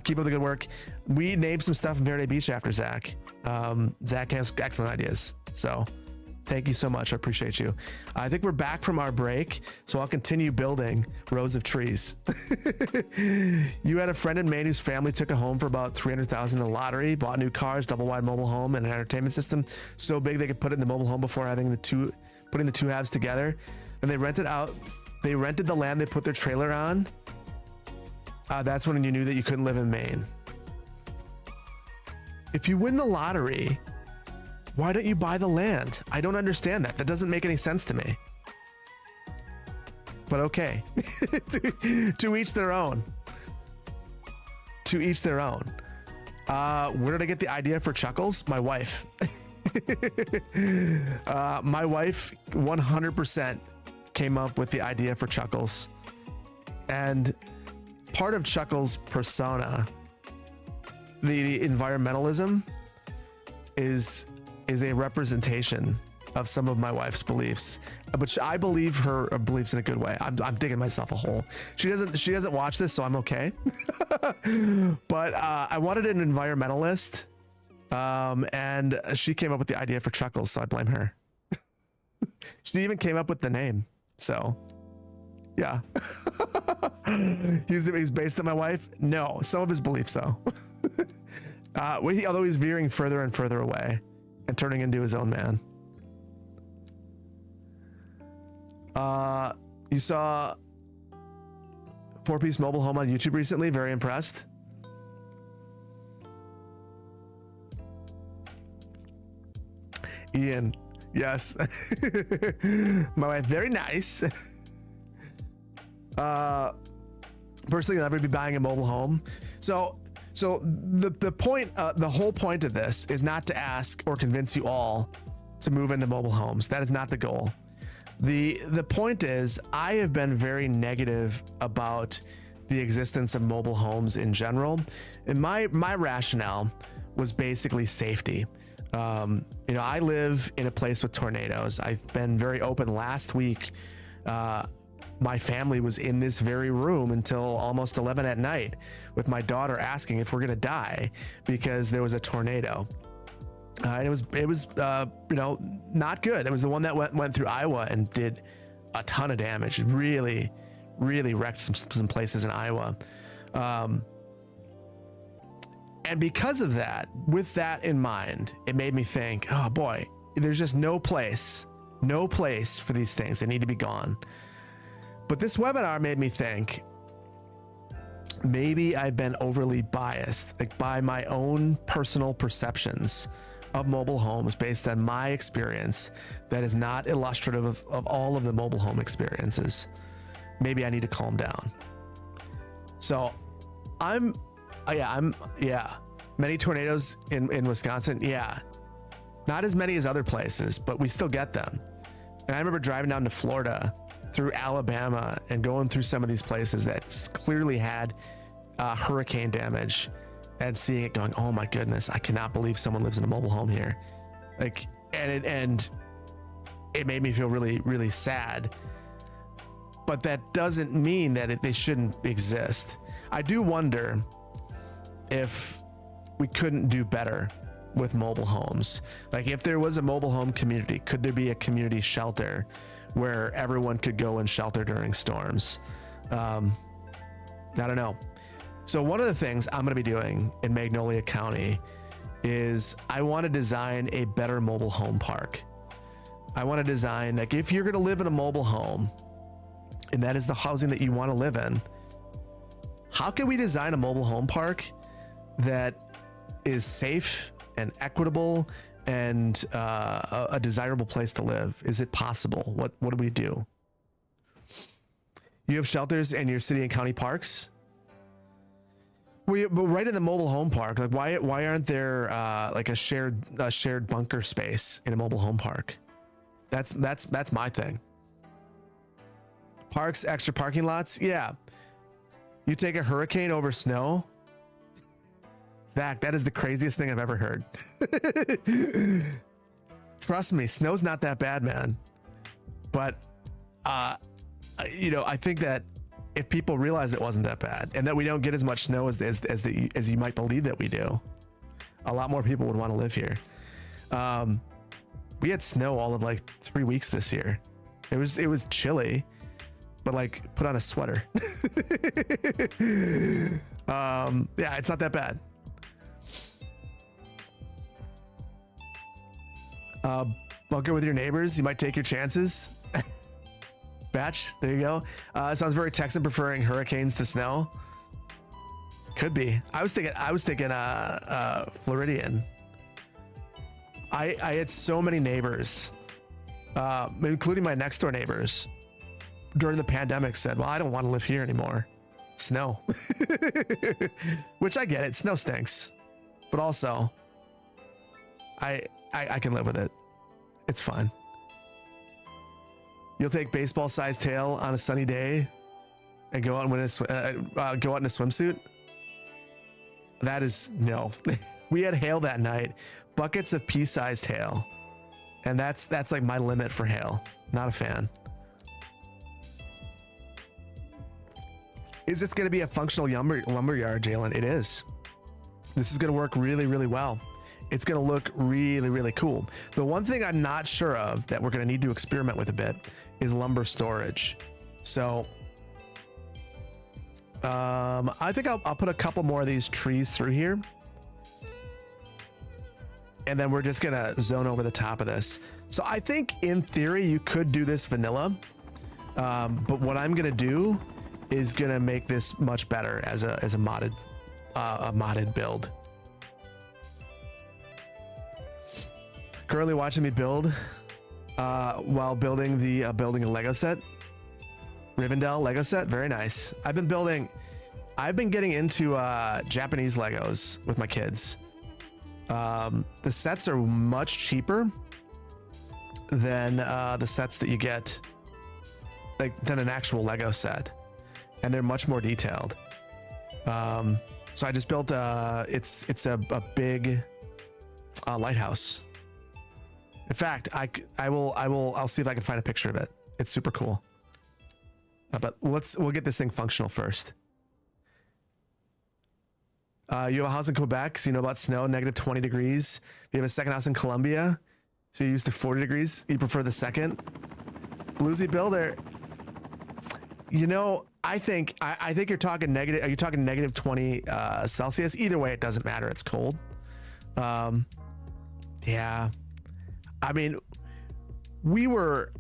Keep up the good work. We named some stuff in Verde Beach after Zach. Zach has excellent ideas. So thank you so much. I appreciate you. I think we're back from our break, so I'll continue building rows of trees. You had a friend in Maine whose family took a home for about $300,000 in the lottery, bought new cars, double wide mobile home, and an entertainment system so big they could put it in the mobile home before having putting the two halves together. And they rented the land they put their trailer on. That's when you knew that you couldn't live in Maine. If you win the lottery, why don't you buy the land? I don't understand that. That doesn't make any sense to me. But okay. to each their own. To each their own. Where did I get the idea for Chuckles? My wife. My wife 100% came up with the idea for Chuckles. And part of Chuckles' persona, the environmentalism, is a representation of some of my wife's beliefs, but I believe her beliefs in a good way. I'm digging myself a hole. She doesn't watch this, so I'm okay. But I wanted an environmentalist, and she came up with the idea for Chuckles, so I blame her. She even came up with the name, so yeah. He's based on my wife. No, some of his beliefs though. Although he's veering further and further away and turning into his own man. You saw 4-piece mobile home on YouTube recently. Very impressed. Ian, yes. My wife, very nice. Personally, I'll never be buying a mobile home. So the point, the whole point of this is not to ask or convince you all to move into mobile homes. That is not the goal. The point is, I have been very negative about the existence of mobile homes in general, and my rationale was basically safety. I live in a place with tornadoes. I've been very open. Last week, my family was in this very room until almost 11 at night with my daughter asking if we're going to die because there was a tornado. It was not good. It was the one that went through Iowa and did a ton of damage. It really wrecked some places in Iowa. And because of that, with that in mind, it made me think, oh boy, there's just no place for these things. They need to be gone. But this webinar made me think, maybe I've been overly biased, like by my own personal perceptions of mobile homes based on my experience that is not illustrative of all of the mobile home experiences. Maybe I need to calm down. So many tornadoes in Wisconsin. Yeah. Not as many as other places, but we still get them. And I remember driving down to Florida through Alabama and going through some of these places that clearly had hurricane damage and seeing it going, oh my goodness, I cannot believe someone lives in a mobile home here. Like, and it made me feel really, really sad. But that doesn't mean that they shouldn't exist. I do wonder if we couldn't do better with mobile homes. Like if there was a mobile home community, could there be a community shelter where everyone could go and shelter during storms? I don't know. So one of the things I'm going to be doing in Magnolia County is I want to design a better mobile home park. I want to design, like if you're going to live in a mobile home and that is the housing that you want to live in, how can we design a mobile home park that is safe and equitable and a desirable place to live? Is it possible? What do we do? You have shelters in your city and county parks? But right in the mobile home park, like why aren't there like a shared bunker space in a mobile home park? That's my thing. Parks, extra parking lots, yeah. You take a hurricane over snow? Zach, that is the craziest thing I've ever heard. Trust me, snow's not that bad, man. But, you know, I think that if people realize it wasn't that bad and that we don't get as much snow as you might believe that we do, a lot more people would want to live here. We had snow all of like 3 weeks this year. It was chilly, but like put on a sweater. Yeah, it's not that bad. Bunker with your neighbors. You might take your chances. Batch, there you go. It sounds very Texan, preferring hurricanes to snow. Could be. I was thinking Floridian. I had so many neighbors, including my next door neighbors, during the pandemic said, well, I don't want to live here anymore. Snow. Which I get it. Snow stinks. But also, I can live with it. It's fine. You'll take baseball-sized hail on a sunny day and go out and go out in a swimsuit? That is no. We had hail that night, buckets of pea-sized hail, and that's like my limit for hail. Not a fan. Is this going to be a functional lumberyard, Jalen? It is. This is going to work really, really well. It's going to look really, really cool. The one thing I'm not sure of that we're going to need to experiment with a bit is lumber storage. So I think I'll put a couple more of these trees through here. And then we're just going to zone over the top of this. So I think in theory, you could do this vanilla. But what I'm going to do is going to make this much better as a modded build. Currently watching me build while building a Lego set. Rivendell Lego set, very nice. I've been getting into Japanese Legos with my kids. The sets are much cheaper than the sets that you get, than an actual Lego set, and they're much more detailed. So I just built it's a big lighthouse. In fact, I'll see if I can find a picture of it. It's super cool. But we'll get this thing functional first. You have a house in Quebec, so you know about snow, negative 20 degrees. You have a second house in Colombia, so you're used to 40 degrees. You prefer the second. Bluesy Builder. You know, I think you're talking negative. Are you talking negative 20 Celsius? Either way, it doesn't matter. It's cold. Yeah. I mean, we were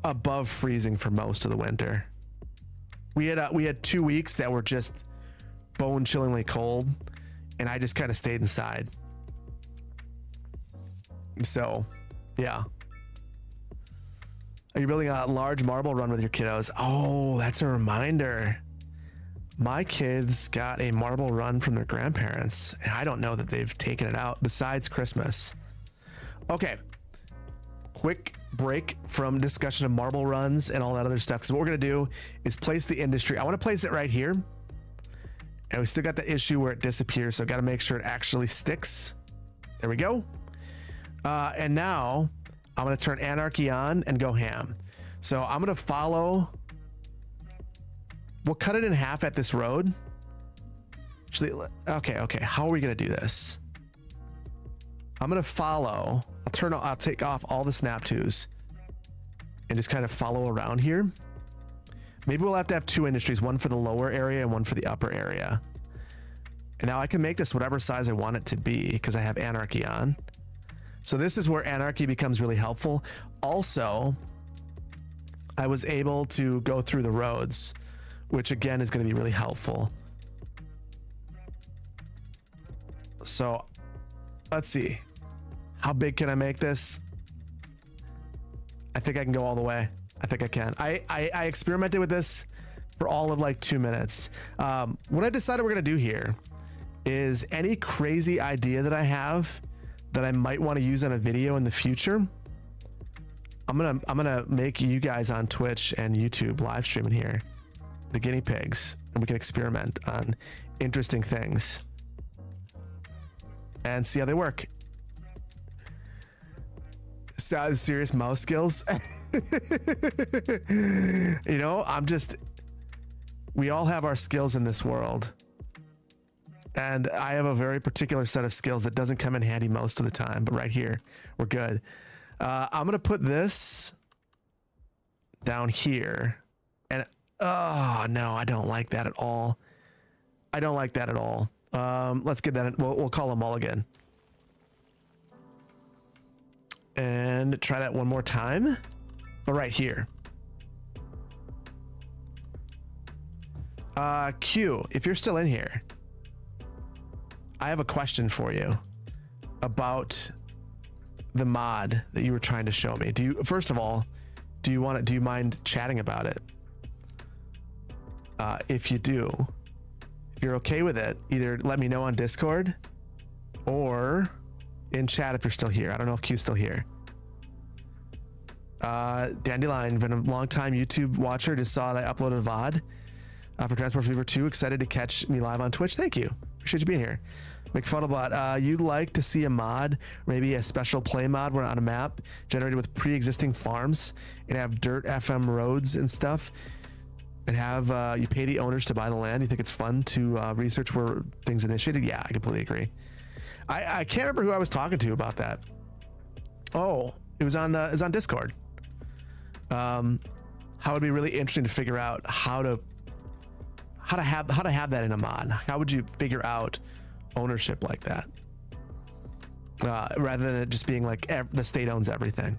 above freezing for most of the winter. We had 2 weeks that were just bone-chillingly cold, and I just kind of stayed inside. So, yeah. Are you building a large marble run with your kiddos? Oh, that's a reminder. My kids got a marble run from their grandparents, and I don't know that they've taken it out besides Christmas. Okay. Quick break from discussion of marble runs and all that other stuff, because what we're going to do is place the industry. I want to place it right here, and we still got the issue where it disappears, so I got to make sure it actually sticks. There we go. And now I'm going to turn anarchy on and go ham. So I'm going to follow. We'll cut it in half at this road. Actually, okay. How are we going to do this? I'm going to follow. I'll take off all the snap twos and just kind of follow around here. Maybe we'll have to have two industries, one for the lower area and one for the upper area. And now I can make this whatever size I want it to be because I have anarchy on. So this is where anarchy becomes really helpful. Also, I was able to go through the roads, which again is going to be really helpful. So let's see. How big can I make this? I think I can go all the way. I think I can. I experimented with this for all of like 2 minutes. What I decided we're going to do here is any crazy idea that I have that I might want to use on a video in the future. I'm going to make you guys on Twitch and YouTube live streaming here, the guinea pigs. and we can experiment on interesting things and see how they work. Serious mouse skills. You know, we all have our skills in this world. And I have a very particular set of skills that doesn't come in handy most of the time, but right here, we're good. I'm going to put this down here. And, oh, no, I don't like that at all. I don't like that at all. Let's get that in. We'll call a mulligan. And try that one more time. But right here. Q, if you're still in here, I have a question for you about the mod that you were trying to show me. First of all, do you mind chatting about it? If you do, if you're okay with it, either let me know on Discord or in chat if you're still here. I don't know if Q's still here. Dandelion, been a long time YouTube watcher, just saw that I uploaded a VOD for Transport Fever 2. Excited to catch me live on Twitch. Thank you. Appreciate you being here. McFuddlebot, you'd like to see a mod, maybe a special play mod where on a map generated with pre-existing farms and have dirt FM roads and stuff, and have you pay the owners to buy the land. You think it's fun to research where things initiated? Yeah, I completely agree. I can't remember who I was talking to about that. Oh, it was on Discord. How it'd be really interesting to figure out how to have that in a mod. How would you figure out ownership like that, rather than it just being like the state owns everything?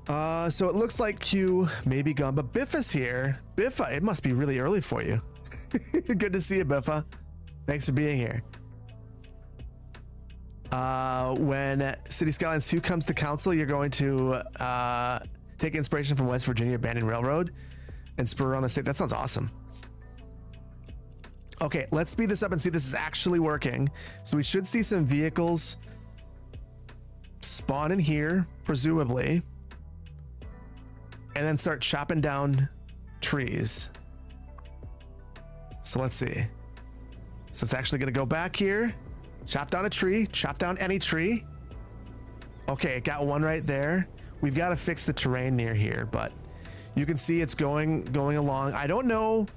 So it looks like Q may be gone, but Biffa's here. Biffa, it must be really early for you. Good to see you, Biffa. Thanks for being here. When City Skylines 2 comes to council, you're going to take inspiration from West Virginia Abandoned Railroad and spur on the state. That sounds awesome. Okay, let's speed this up and see if this is actually working. So we should see some vehicles spawn in here, presumably, and then start chopping down trees. So let's see. So it's actually going to go back here, chop down a tree, chop down any tree. Okay, it got one right there. We've got to fix the terrain near here, but you can see it's going along. I don't know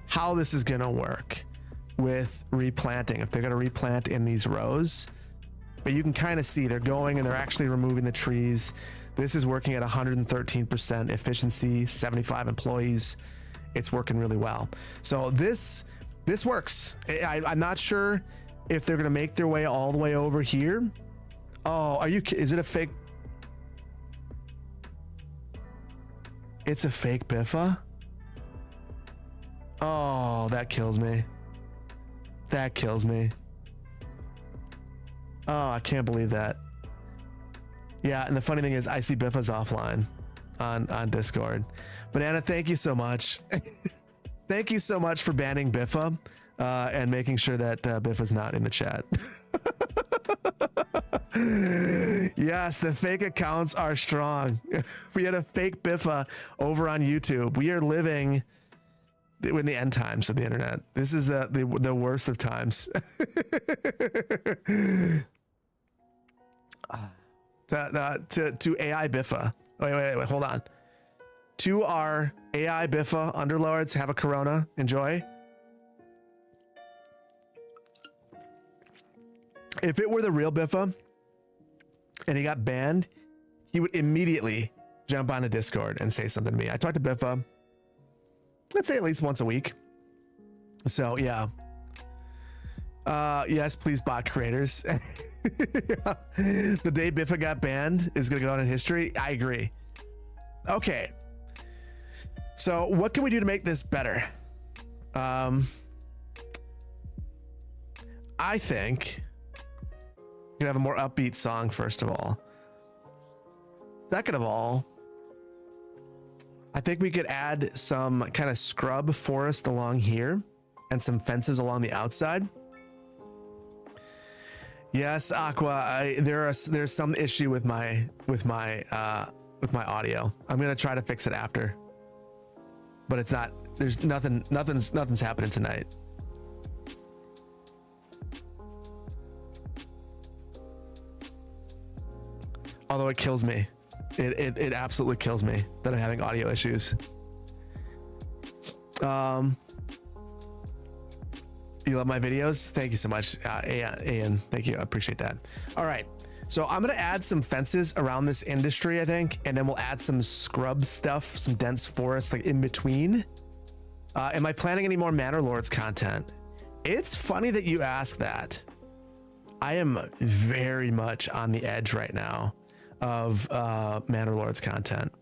how this is going to work with replanting, if they're going to replant in these rows, but you can kind of see they're going and they're actually removing the trees. This is working at 113% efficiency, 75 employees. It's working really well. So this works. I'm not sure if they're going to make their way all the way over here. Oh, is it a fake? It's a fake Biffa? Oh, that kills me. That kills me. Oh, I can't believe that. Yeah, and the funny thing is I see Biffa's offline on Discord. Banana, thank you so much. Thank you so much for banning Biffa and making sure that Biffa's not in the chat. Yes, the fake accounts are strong. We had a fake Biffa over on YouTube. We are living in the end times of the internet. This is the worst of times. To AI Biffa. Wait, hold on. To our AI Biffa underlords, have a Corona. Enjoy. If it were the real Biffa and he got banned, he would immediately jump on a Discord and say something to me. I talk to Biffa, let's say at least once a week. So yeah. Yes, please, bot creators. Yeah. The day Biffa got banned is gonna go down in history. I agree. Okay. So what can we do to make this better? I think you have a more upbeat song, first of all. Second of all, I think we could add some kind of scrub forest along here and some fences along the outside. Yes, Aqua, there's some issue with my audio. I'm gonna try to fix it after, but it's not There's nothing's happening tonight. Although it kills me. It absolutely kills me that I'm having audio issues. You love my videos? Thank you so much, Ian. Thank you. I appreciate that. All right. So I'm going to add some fences around this industry, I think, and then we'll add some scrub stuff, some dense forest like in between. Am I planning any more Manor Lords content? It's funny that you ask that. I am very much on the edge right now of Manor Lords content.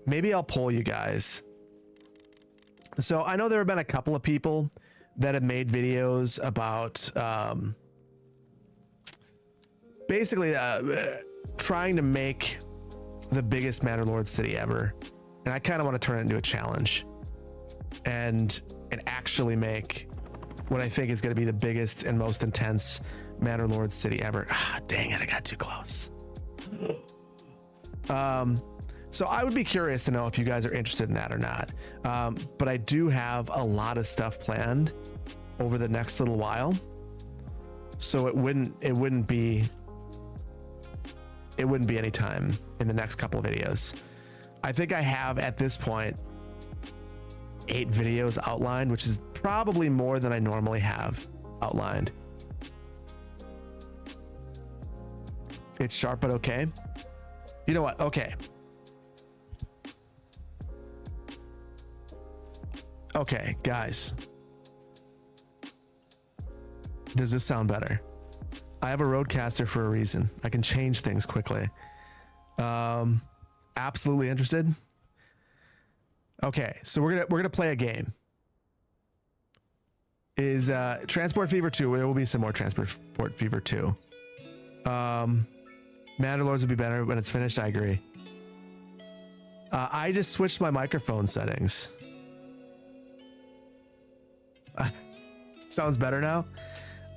Maybe I'll poll you guys. So I know there have been a couple of people that have made videos about basically trying to make the biggest Manor Lord city ever. And I kind of want to turn it into a challenge and actually make what I think is going to be the biggest and most intense Manor Lord city ever. Ah, dang it, I got too close. So I would be curious to know if you guys are interested in that or not. But I do have a lot of stuff planned over the next little while. So it wouldn't be any time in the next couple of videos. I think I have at this point 8 videos outlined, which is probably more than I normally have outlined. It's sharp, but okay. You know what? Okay. Okay, guys. Does this sound better? I have a Rodecaster for a reason. I can change things quickly. Absolutely interested? Okay, so we're gonna play a game. Is Transport Fever 2? There will be some more Transport Fever 2. Manor Lords will be better when it's finished. I agree. I just switched my microphone settings. Sounds better now.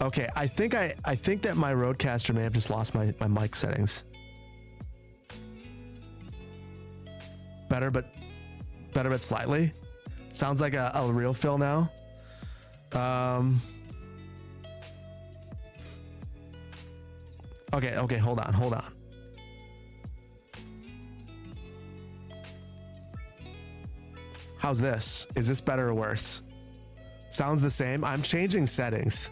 Okay, I think that my Rodecaster may have just lost my mic settings. Better, but slightly. Sounds like a real fill now. Okay, hold on. How's this? Is this better or worse? Sounds the same. I'm changing settings.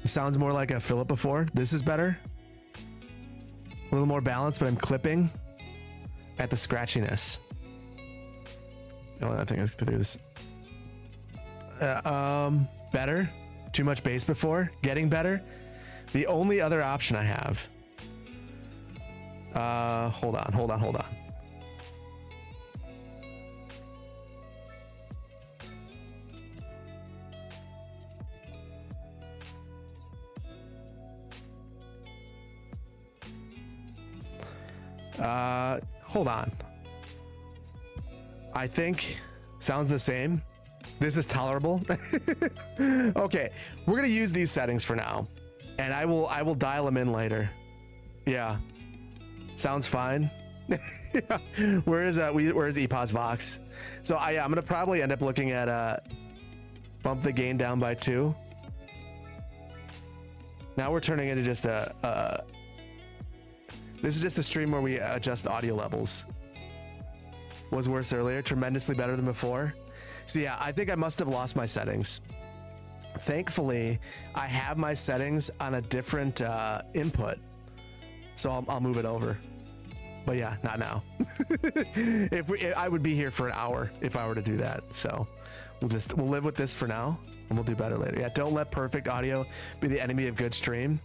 Sounds more like a Philip before. This is better. A little more balanced, but I'm clipping at the scratchiness. The only other thing is to do this. Better. Too much bass before. Getting better. The only other option I have. Hold on. Hold on. I think sounds the same. This is tolerable. Okay, we're gonna use these settings for now, and I will dial them in later. Yeah, sounds fine. Yeah. Where's EPOS Vox? So I'm gonna probably end up looking at bump the gain down by 2. Now we're turning into just this is just a stream where we adjust audio levels. Was worse earlier, tremendously better than before. So yeah, I think I must have lost my settings. Thankfully, I have my settings on a different input. So I'll move it over. But yeah, not now. I would be here for an hour if I were to do that. So we'll live with this for now, and we'll do better later. Yeah, don't let perfect audio be the enemy of good stream.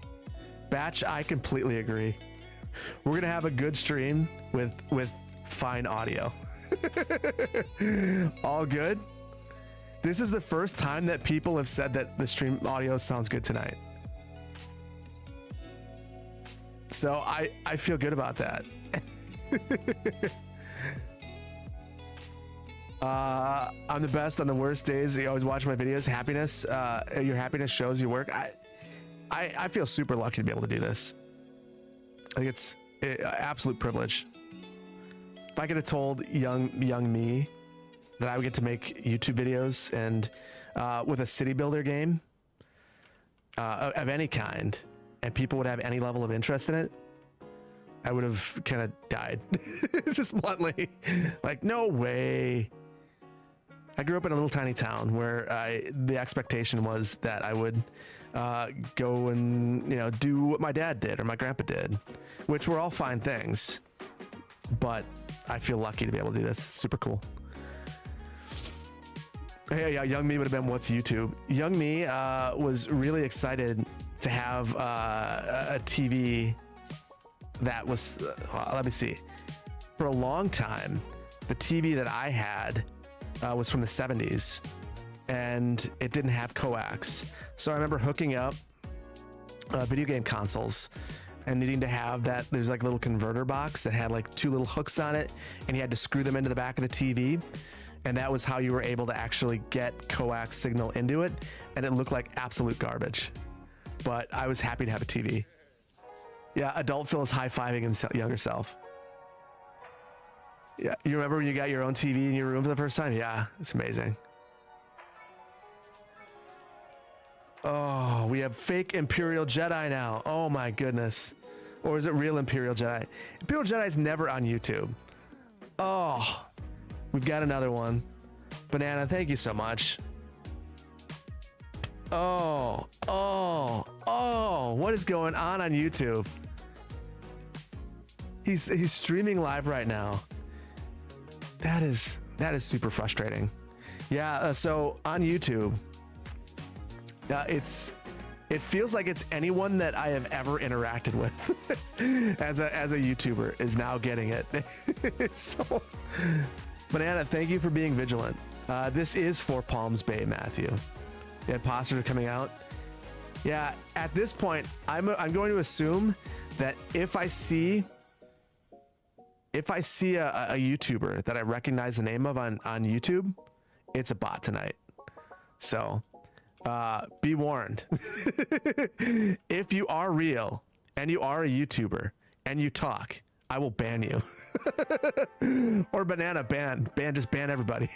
Batch, I completely agree. We're gonna have a good stream with fine audio. All good. This is the first time that people have said that the stream audio sounds good tonight. So I feel good about that. I'm the best on the worst days. You always watch my videos. Happiness. Your happiness shows your work. I feel super lucky to be able to do this. I think it's absolute privilege. If I could have told young me that I would get to make YouTube videos and with a city builder game of any kind, and people would have any level of interest in it, I would have kind of died. Just bluntly. Like, no way. I grew up in a little tiny town where the expectation was that I would go and, do what my dad did or my grandpa did, which were all fine things. But I feel lucky to be able to do this. It's super cool. Hey, yeah, young me would have been, what's YouTube? Young me was really excited to have a TV that was, let me see. For a long time, the TV that I had was from the 70s, and it didn't have coax. So I remember hooking up video game consoles and needing to have that. There's like a little converter box that had like 2 little hooks on it, and you had to screw them into the back of the TV. And that was how you were able to actually get coax signal into it. And it looked like absolute garbage, but I was happy to have a TV. Yeah, adult Phil is high-fiving himself, younger self. Yeah, you remember when you got your own TV in your room for the first time? Yeah, it's amazing. Oh, we have fake Imperial Jedi now. Oh my goodness. Or is it real Imperial Jedi? Imperial Jedi is never on YouTube. Oh, we've got another one. Banana, thank you so much. Oh, what is going on YouTube? He's streaming live right now. That is super frustrating. Yeah, so on YouTube, it feels like it's anyone that I have ever interacted with as a YouTuber is now getting it. So, Banana, thank you for being vigilant. This is Four Palms Bay, Matthew. The imposters are coming out. Yeah, at this point, I'm going to assume that if I see a YouTuber that I recognize the name of on YouTube, it's a bot tonight. So be warned. If you are real and you are a YouTuber and you talk, I will ban you. Or Banana, just ban everybody.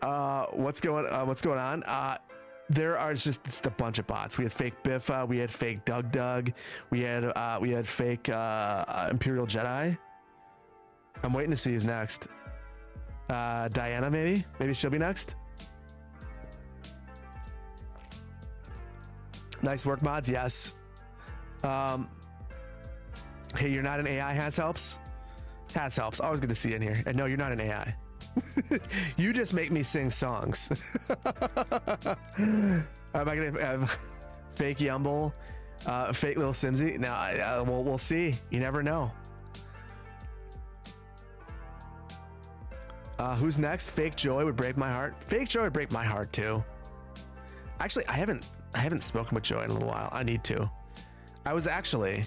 What's going on? There are just a bunch of bots. We had fake Biffa, we had fake Doug, we had fake Imperial Jedi. I'm waiting to see who's next. Diana, maybe she'll be next. Nice work, mods. Yes. Hey, you're not an AI. Has helps. Always good to see you in here. And no, you're not an AI. You just make me sing songs. Am I gonna have fake Yumble, fake little Simsy? No, we'll see. You never know. Who's next? Fake Joy would break my heart. Fake Joy would break my heart too. Actually, I haven't spoken with Joy in a little while. I need to. I was actually,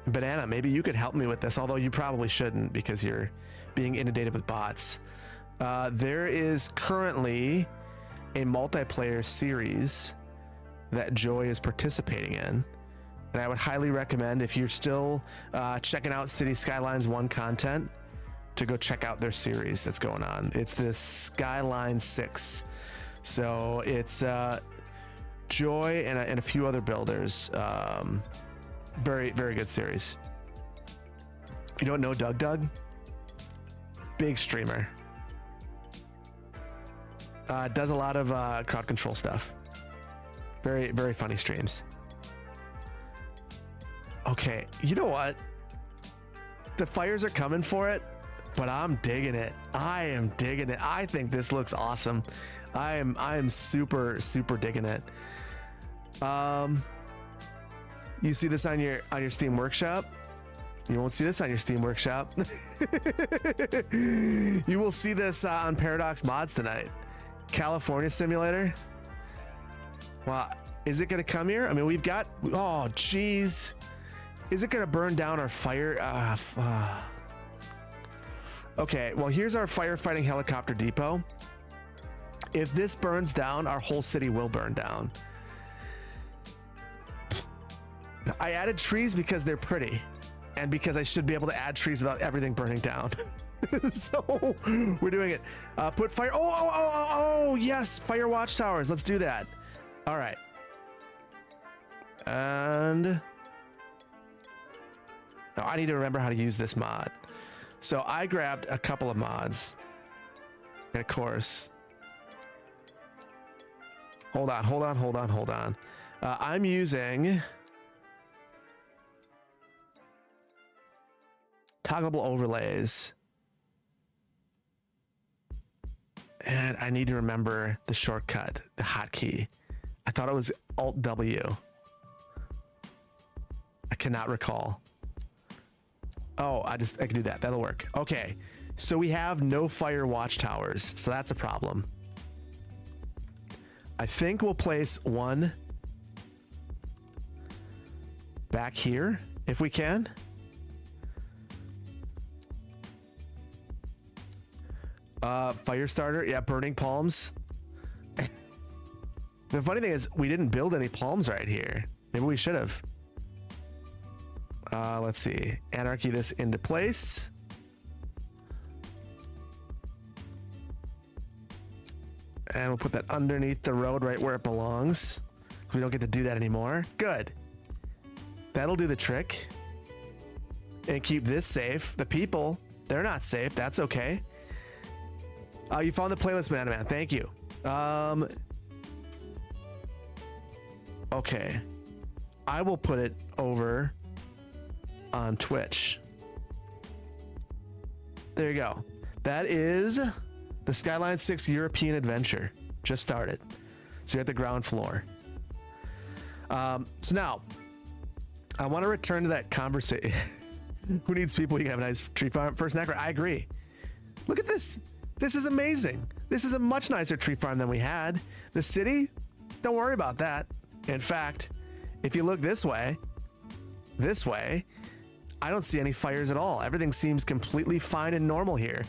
Banana, maybe you could help me with this, although you probably shouldn't because you're being inundated with bots. There is currently a multiplayer series that Joy is participating in. And I would highly recommend, if you're still checking out City Skylines 1 content, to go check out their series that's going on. It's the Skylines 6. So it's Joy and a few other builders. Very, very good series. You don't know Doug? Big streamer. Does a lot of crowd control stuff. Very, very funny streams. Okay, you know what? The fires are coming for it, but I'm digging it. I am digging it. I think this looks awesome. I am super, super digging it. You see this on your Steam Workshop? You won't see this on your Steam Workshop. You will see this on Paradox Mods tonight. California Simulator. Wow, is it gonna come here? I mean, we've got, oh geez. Is it gonna burn down our fire? Okay, well here's our firefighting helicopter depot. If this burns down, our whole city will burn down. I added trees because they're pretty and because I should be able to add trees without everything burning down. So we're doing it. Put fire. Oh, yes. Fire watchtowers. Let's do that. All right. And now I need to remember how to use this mod. So I grabbed a couple of mods. And of course, hold on. I'm using toggleable overlays. And I need to remember the shortcut, the hotkey. I thought it was Alt W. I cannot recall. Oh, I can do that. That'll work. Okay. So we have no fire watchtowers. So that's a problem. I think we'll place one back here if we can. Fire starter. Yeah, burning palms. The funny thing is we didn't build any palms right here. Maybe we should have. Let's see. Anarchy this into place. And we'll put that underneath the road right where it belongs. We don't get to do that anymore. Good. That'll do the trick. And keep this safe. The people, they're not safe. That's okay. You found the playlist, Banana Man. Thank you. Okay. I will put it over on Twitch. There you go. That is the Skylines 6 European Adventure. Just started. So you're at the ground floor. So now, I want to return to that conversation. Who needs people? You can have a nice tree farm. First Necro, I agree. Look at this. This is amazing. This is a much nicer tree farm than we had. The city, don't worry about that. In fact, if you look this way, I don't see any fires at all. Everything seems completely fine and normal here.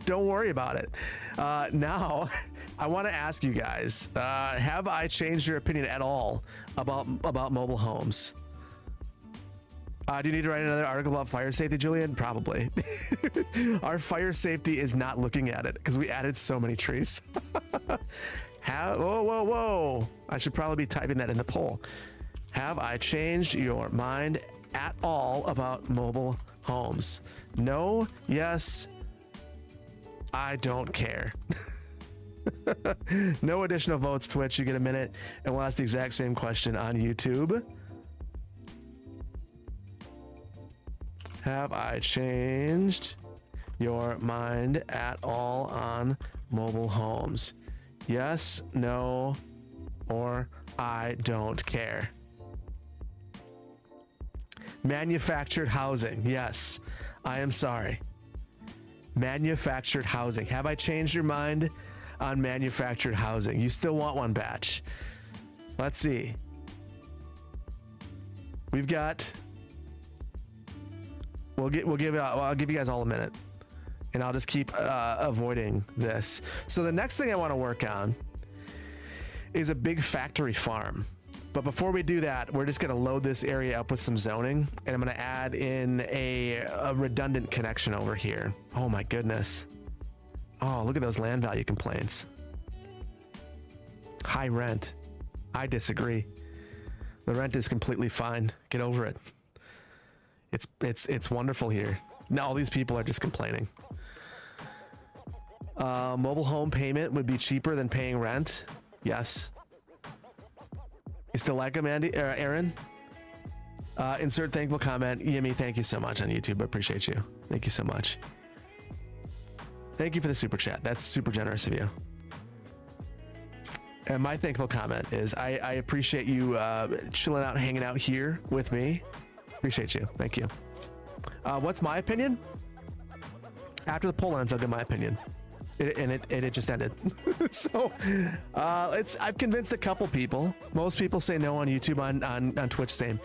Don't worry about it. Now, I want to ask you guys, have I changed your opinion at all about mobile homes? Do you need to write another article about fire safety, Julian? Probably. Our fire safety is not looking at it because we added so many trees. Whoa. I should probably be typing that in the poll. Have I changed your mind at all about mobile homes? No, yes, I don't care. No additional votes, Twitch. You get a minute, and we'll ask the exact same question on YouTube. Have I changed your mind at all on mobile homes? Yes, no, or I don't care. Manufactured housing. Yes, I am sorry. Manufactured housing. Have I changed your mind on manufactured housing? You still want one, Batch? Let's see. We've got... I'll give you guys all a minute, and I'll just keep avoiding this. So the next thing I want to work on is a big factory farm. But before we do that, we're just going to load this area up with some zoning, and I'm going to add in a redundant connection over here. Oh my goodness. Oh, look at those land value complaints. High rent. I disagree. The rent is completely fine. Get over it. It's wonderful here. Now all these people are just complaining. Mobile home payment would be cheaper than paying rent. Yes. You still like him, Andy? Aaron? Insert thankful comment. Yimmy, thank you so much on YouTube. I appreciate you. Thank you so much. Thank you for the super chat. That's super generous of you. And my thankful comment is I appreciate you chilling out, hanging out here with me. Appreciate you. Thank you. What's my opinion? After the poll ends, I'll give my opinion. It just ended. So I've convinced a couple people. Most people say no on YouTube, on Twitch, same.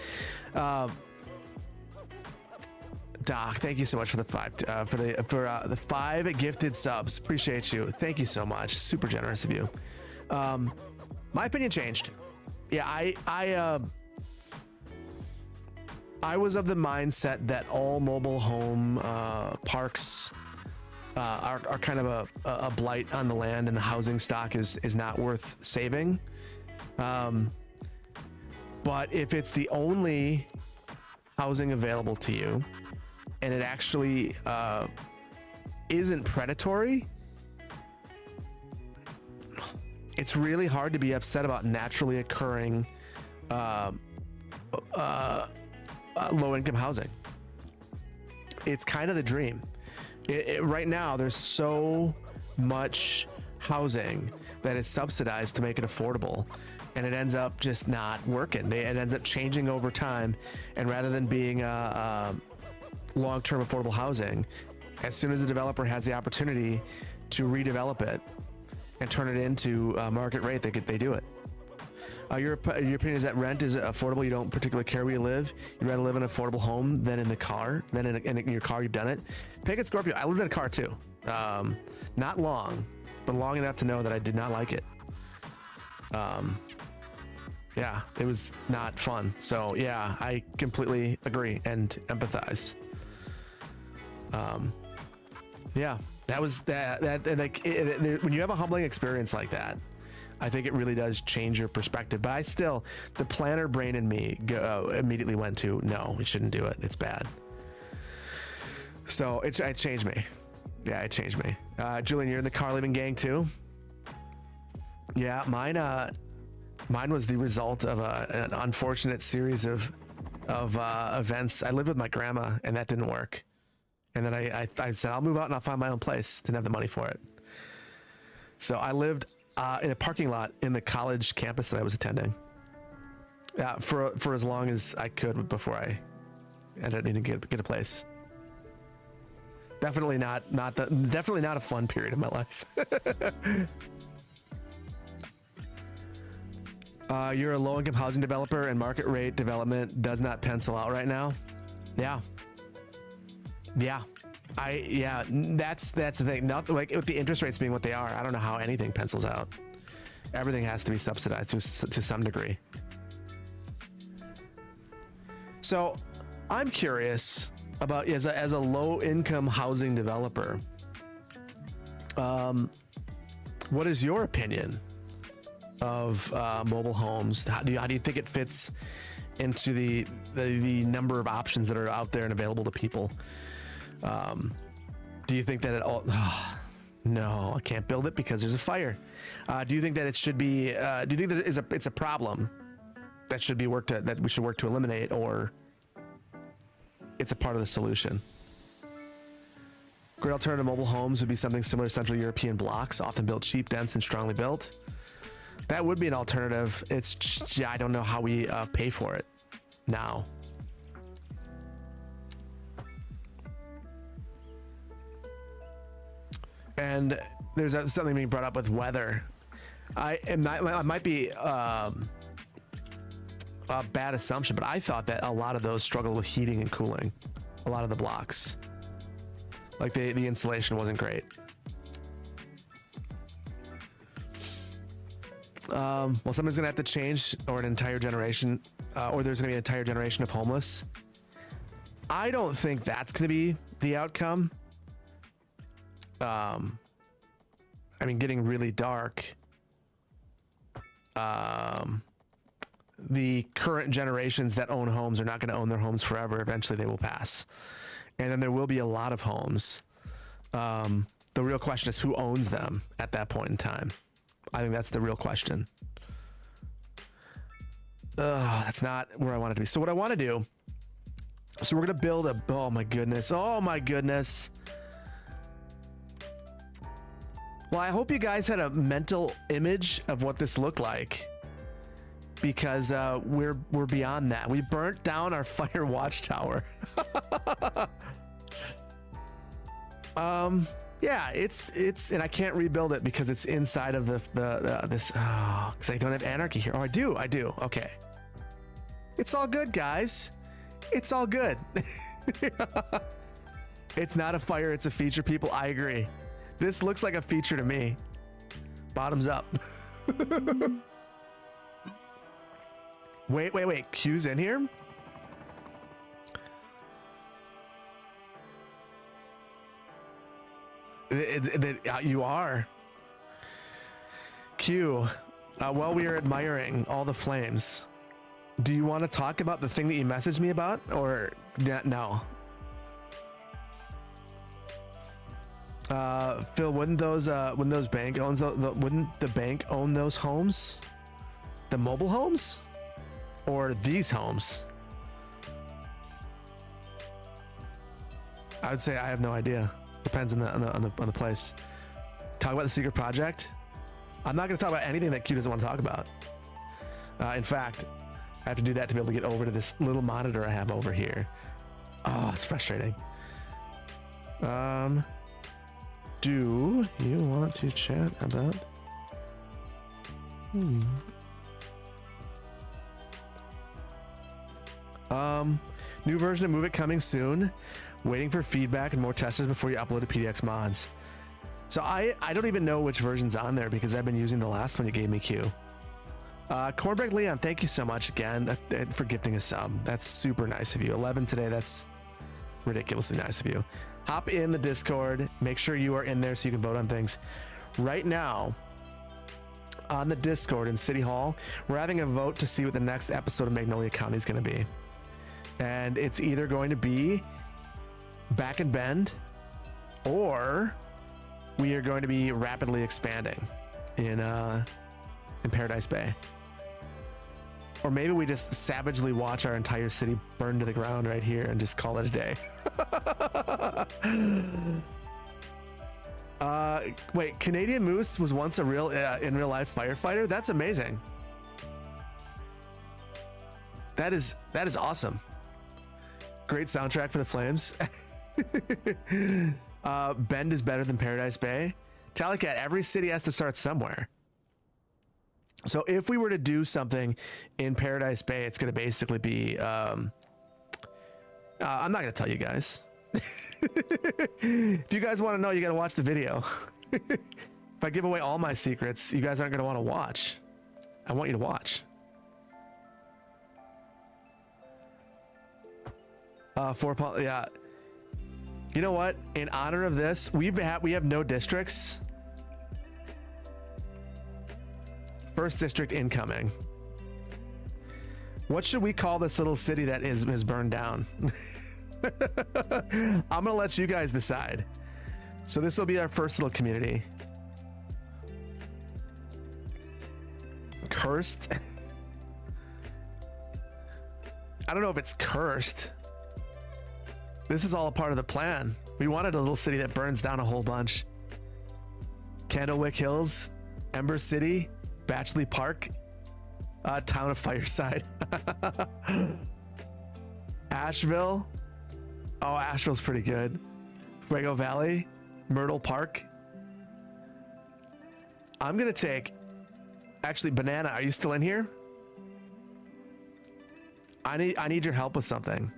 Doc, thank you so much for the five gifted subs. Appreciate you. Thank you so much. Super generous of you. My opinion changed. Yeah, I was of the mindset that all mobile home parks are kind of a blight on the land, and the housing stock is not worth saving. But if it's the only housing available to you, and it actually isn't predatory, it's really hard to be upset about naturally occurring low-income housing. It's kind of the dream. Right now, there's so much housing that is subsidized to make it affordable, and it ends up just not working. It ends up changing over time, and rather than being long-term affordable housing, as soon as a developer has the opportunity to redevelop it and turn it into market rate, they do it. Your opinion is that rent is affordable. You don't particularly care where you live. You'd rather live in an affordable home than in the car, than in your car. You've done it. Pick it, Scorpio. I lived in a car too. Not long, but long enough to know that I did not like it. Yeah, it was not fun. So yeah, I completely agree and empathize. Yeah, that was that like when you have a humbling experience like that, I think it really does change your perspective. But the planner brain in me immediately went to, no, we shouldn't do it. It's bad. So it changed me. Yeah, it changed me. Julian, you're in the car living gang too? Yeah, mine was the result of an unfortunate series of events. I lived with my grandma, and that didn't work. And then I said, I'll move out and I'll find my own place. Didn't have the money for it. So I lived in a parking lot in the college campus that I was attending for as long as I could before I ended up needing to get a place. Definitely not a fun period of my life. You're a low-income housing developer, and market rate development does not pencil out right now. Yeah. That's the thing. Not like with the interest rates being what they are, I don't know how anything pencils out. Everything has to be subsidized to some degree. So I'm curious about, as a low-income housing developer, what is your opinion of mobile homes? How do you think it fits into the number of options that are out there and available to people? Do you think that it all? Oh, no, I can't build it because there's a fire. Do you think that it should be? Do you think that it's a problem that should be that we should work to eliminate, or it's a part of the solution? Great alternative mobile homes would be something similar to Central European blocks, often built cheap, dense, and strongly built. That would be an alternative. I don't know how we pay for it now. And there's something being brought up with weather. It might be a bad assumption, but I thought that a lot of those struggle with heating and cooling. A lot of the blocks, like the insulation wasn't great. Well, something's gonna have to change, or an entire generation, or there's gonna be an entire generation of homeless. I don't think that's gonna be the outcome. I mean, getting really dark. The current generations that own homes are not going to own their homes forever. Eventually they will pass. And then there will be a lot of homes. The real question is who owns them at that point in time. I think that's the real question. That's not where I want it to be. So what I want to do, so we're going to build oh my goodness. Well, I hope you guys had a mental image of what this looked like, because we're beyond that. We burnt down our fire watchtower. Yeah, it's and I can't rebuild it because it's inside of this. Oh, because I don't have anarchy here. Oh, I do. Okay, it's all good, guys. It's all good. It's not a fire. It's a feature, people. I agree. This looks like a feature to me. Bottoms up. Wait. Q's in here? You are. Q. While we are admiring all the flames, do you want to talk about the thing that you messaged me about, or no? Phil, wouldn't those bank owns wouldn't the bank own those homes, the mobile homes, or these homes? I would say I have no idea. Depends on the place. Talk about the secret project. I'm not going to talk about anything that Q doesn't want to talk about. In fact, I have to do that to be able to get over to this little monitor I have over here. Oh, it's frustrating. Do you want to chat about? New version of Move It coming soon. Waiting for feedback and more testers before you upload to PDX mods. So I don't even know which version's on there because I've been using the last one you gave me, Q. Cornbread Leon, thank you so much again for gifting a sub. That's super nice of you. 11 today, that's ridiculously nice of you. Hop in the Discord. Make sure you are in there so you can vote on things. Right now, on the Discord in City Hall, we're having a vote to see what the next episode of Magnolia County is going to be. And it's either going to be Back and Bend, or we are going to be rapidly expanding in Paradise Bay. Or maybe we just savagely watch our entire city burn to the ground right here and just call it a day. Wait, Canadian Moose was once a real in real life firefighter? That's amazing. That is awesome. Great soundtrack for the Flames. Bend is better than Paradise Bay. Tallycat, every city has to start somewhere. So if we were to do something in Paradise Bay, it's going to basically be, I'm not going to tell you guys. If you guys want to know, you got to watch the video. If I give away all my secrets, you guys aren't going to want to watch. I want you to watch. Yeah. You know what? In honor of this, we have no districts. First district incoming. What should we call this little city that is burned down? I'm gonna let you guys decide. So this will be our first little community. Cursed? I don't know if it's cursed. This is all a part of the plan. We wanted a little city that burns down a whole bunch. Candlewick Hills, Ember City, Batchley Park, Town of Fireside. Asheville. Oh, Asheville's pretty good. Fuego Valley, Myrtle Park. I'm gonna take, actually, Banana, are you still in here? I need your help with something.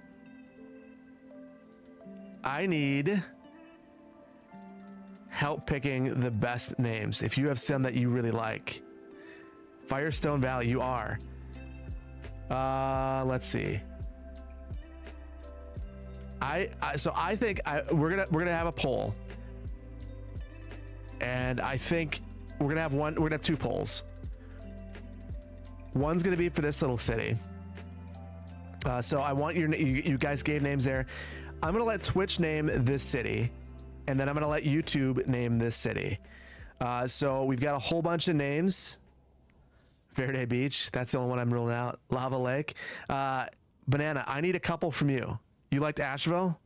I need help picking the best names. If you have some that you really like. Firestone Valley, you are. Let's see. So I think we're gonna have a poll, and I think we're gonna have two polls. One's gonna be for this little city. So I want you guys gave names there. I'm gonna let Twitch name this city, and then I'm gonna let YouTube name this city. So we've got a whole bunch of names. Verde Beach, that's the only one I'm ruling out. Lava Lake. Banana, I need a couple from you. You liked Asheville?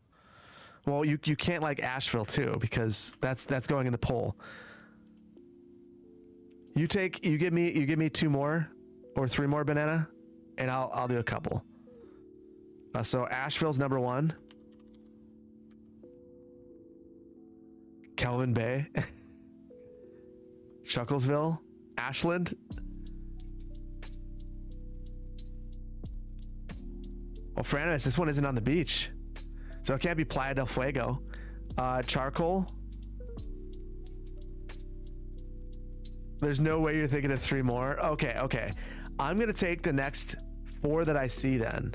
Well, you can't like Asheville too, because that's going in the poll. You give me two more or three more, Banana, and I'll do a couple. So Asheville's number one. Kelvin Bay. Chucklesville. Ashland. Well, Franis, this one isn't on the beach, so it can't be Playa del Fuego. Charcoal. There's no way you're thinking of three more. Okay. I'm gonna take the next four that I see then.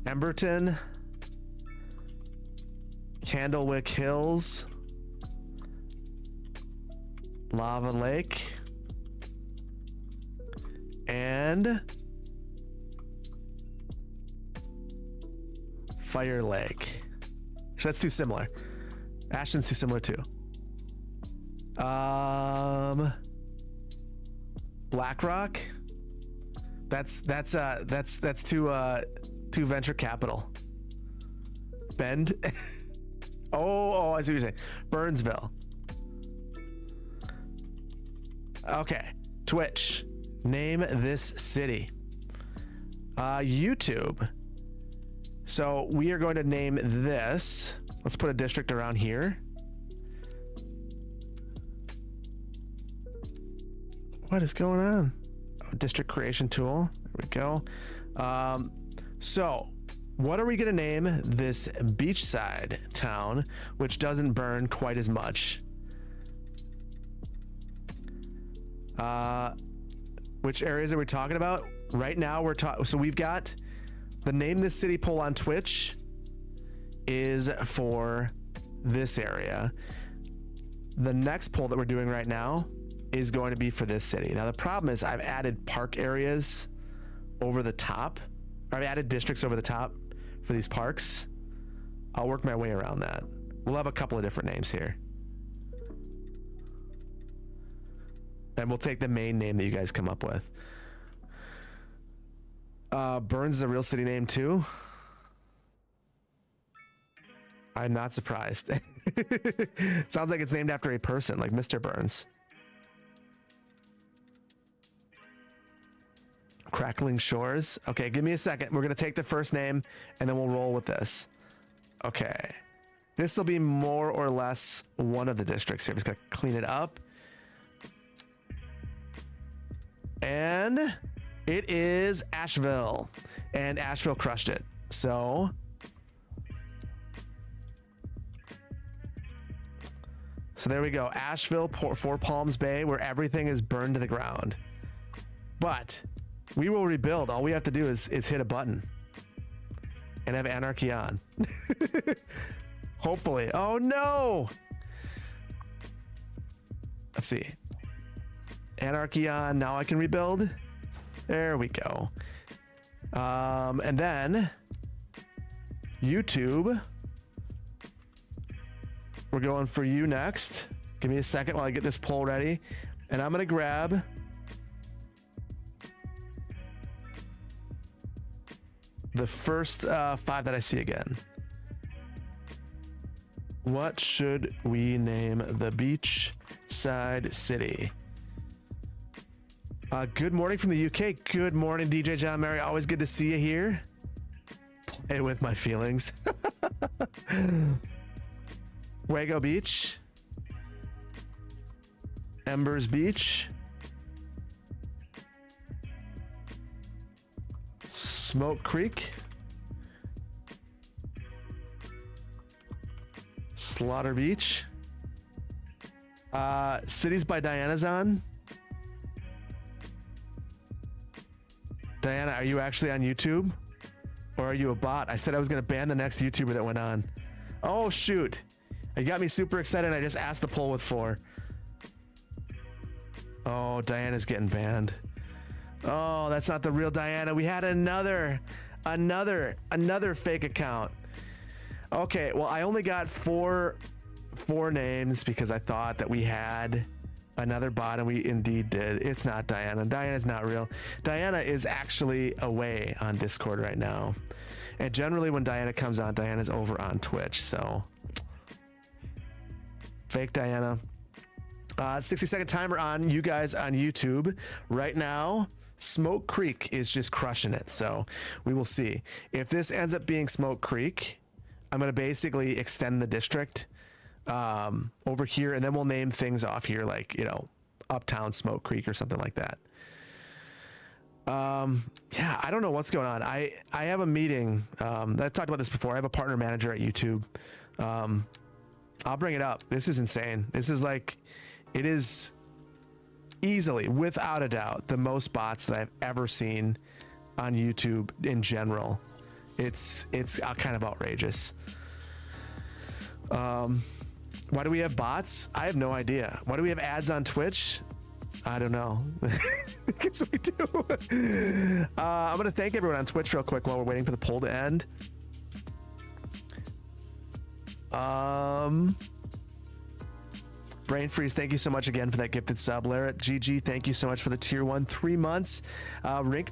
Emberton. Candlewick Hills, Lava Lake, and Fire Lake. So that's too similar. Ashton's too similar too. BlackRock. That's too venture capital. Bend. oh, I see what you're saying. Burnsville. Okay. Twitch. Name this city. YouTube. So we are going to name this. Let's put a district around here. What is going on? Oh, district creation tool. There we go. So what are we going to name this beachside town, which doesn't burn quite as much? Which areas are we talking about? Right now we're talking, so we've got the name this city poll on Twitch is for this area. The next poll that we're doing right now is going to be for this city. Now the problem is I've added park areas over the top, or I've added districts over the top for these parks. I'll work my way around that. We'll have a couple of different names here. And we'll take the main name that you guys come up with. Burns is a real city name too. I'm not surprised. Sounds like it's named after a person, like Mr. Burns. Crackling Shores. Okay, give me a second. We're going to take the first name and then we'll roll with this. Okay. This will be more or less one of the districts here. Just got to clean it up. And it is Asheville. And Asheville crushed it. So there we go. Asheville, Four Palms Bay, where everything is burned to the ground. But we will rebuild. All we have to do is hit a button and have anarchy on. Hopefully. Oh no! Let's see. Anarchy on. Now I can rebuild. There we go. And then YouTube. We're going for you next. Give me a second while I get this poll ready. And I'm going to grab the first 5 that I see again. What should we name the beachside city? Good morning from the UK. Good morning, DJ John Mary. Always good to see you here. Play with my feelings. Wago Beach. Embers Beach. Smoke Creek. Slaughter Beach. Cities by Diana's on. Diana, are you actually on YouTube? Or are you a bot? I said I was going to ban the next YouTuber that went on. Oh, shoot. You got me super excited and I just asked the poll with 4. Oh, Diana's getting banned. Oh, that's not the real Diana. We had another fake account. Okay, well, I only got four names because I thought that we had another bot, and we indeed did. It's not Diana. Diana's not real. Diana is actually away on Discord right now. And generally when Diana comes on, Diana's over on Twitch, so fake Diana. 60-second timer on you guys on YouTube right now. Smoke Creek is just crushing it, so we will see. If this ends up being Smoke Creek, I'm going to basically extend the district over here, and then we'll name things off here like, you know, Uptown Smoke Creek or something like that. Yeah, I don't know what's going on. I have a meeting. I've talked about this before. I have a partner manager at YouTube. I'll bring it up. This is insane. This is like, it is easily, without a doubt, the most bots that I've ever seen on YouTube in general. It's kind of outrageous. Why do we have bots? I have no idea. Why do we have ads on Twitch? I don't know. I guess we do. I'm going to thank everyone on Twitch real quick while we're waiting for the poll to end. Brain Freeze, thank you so much again for that gifted sub. Larrett GG, thank you so much for the tier 1, 3 months. Rink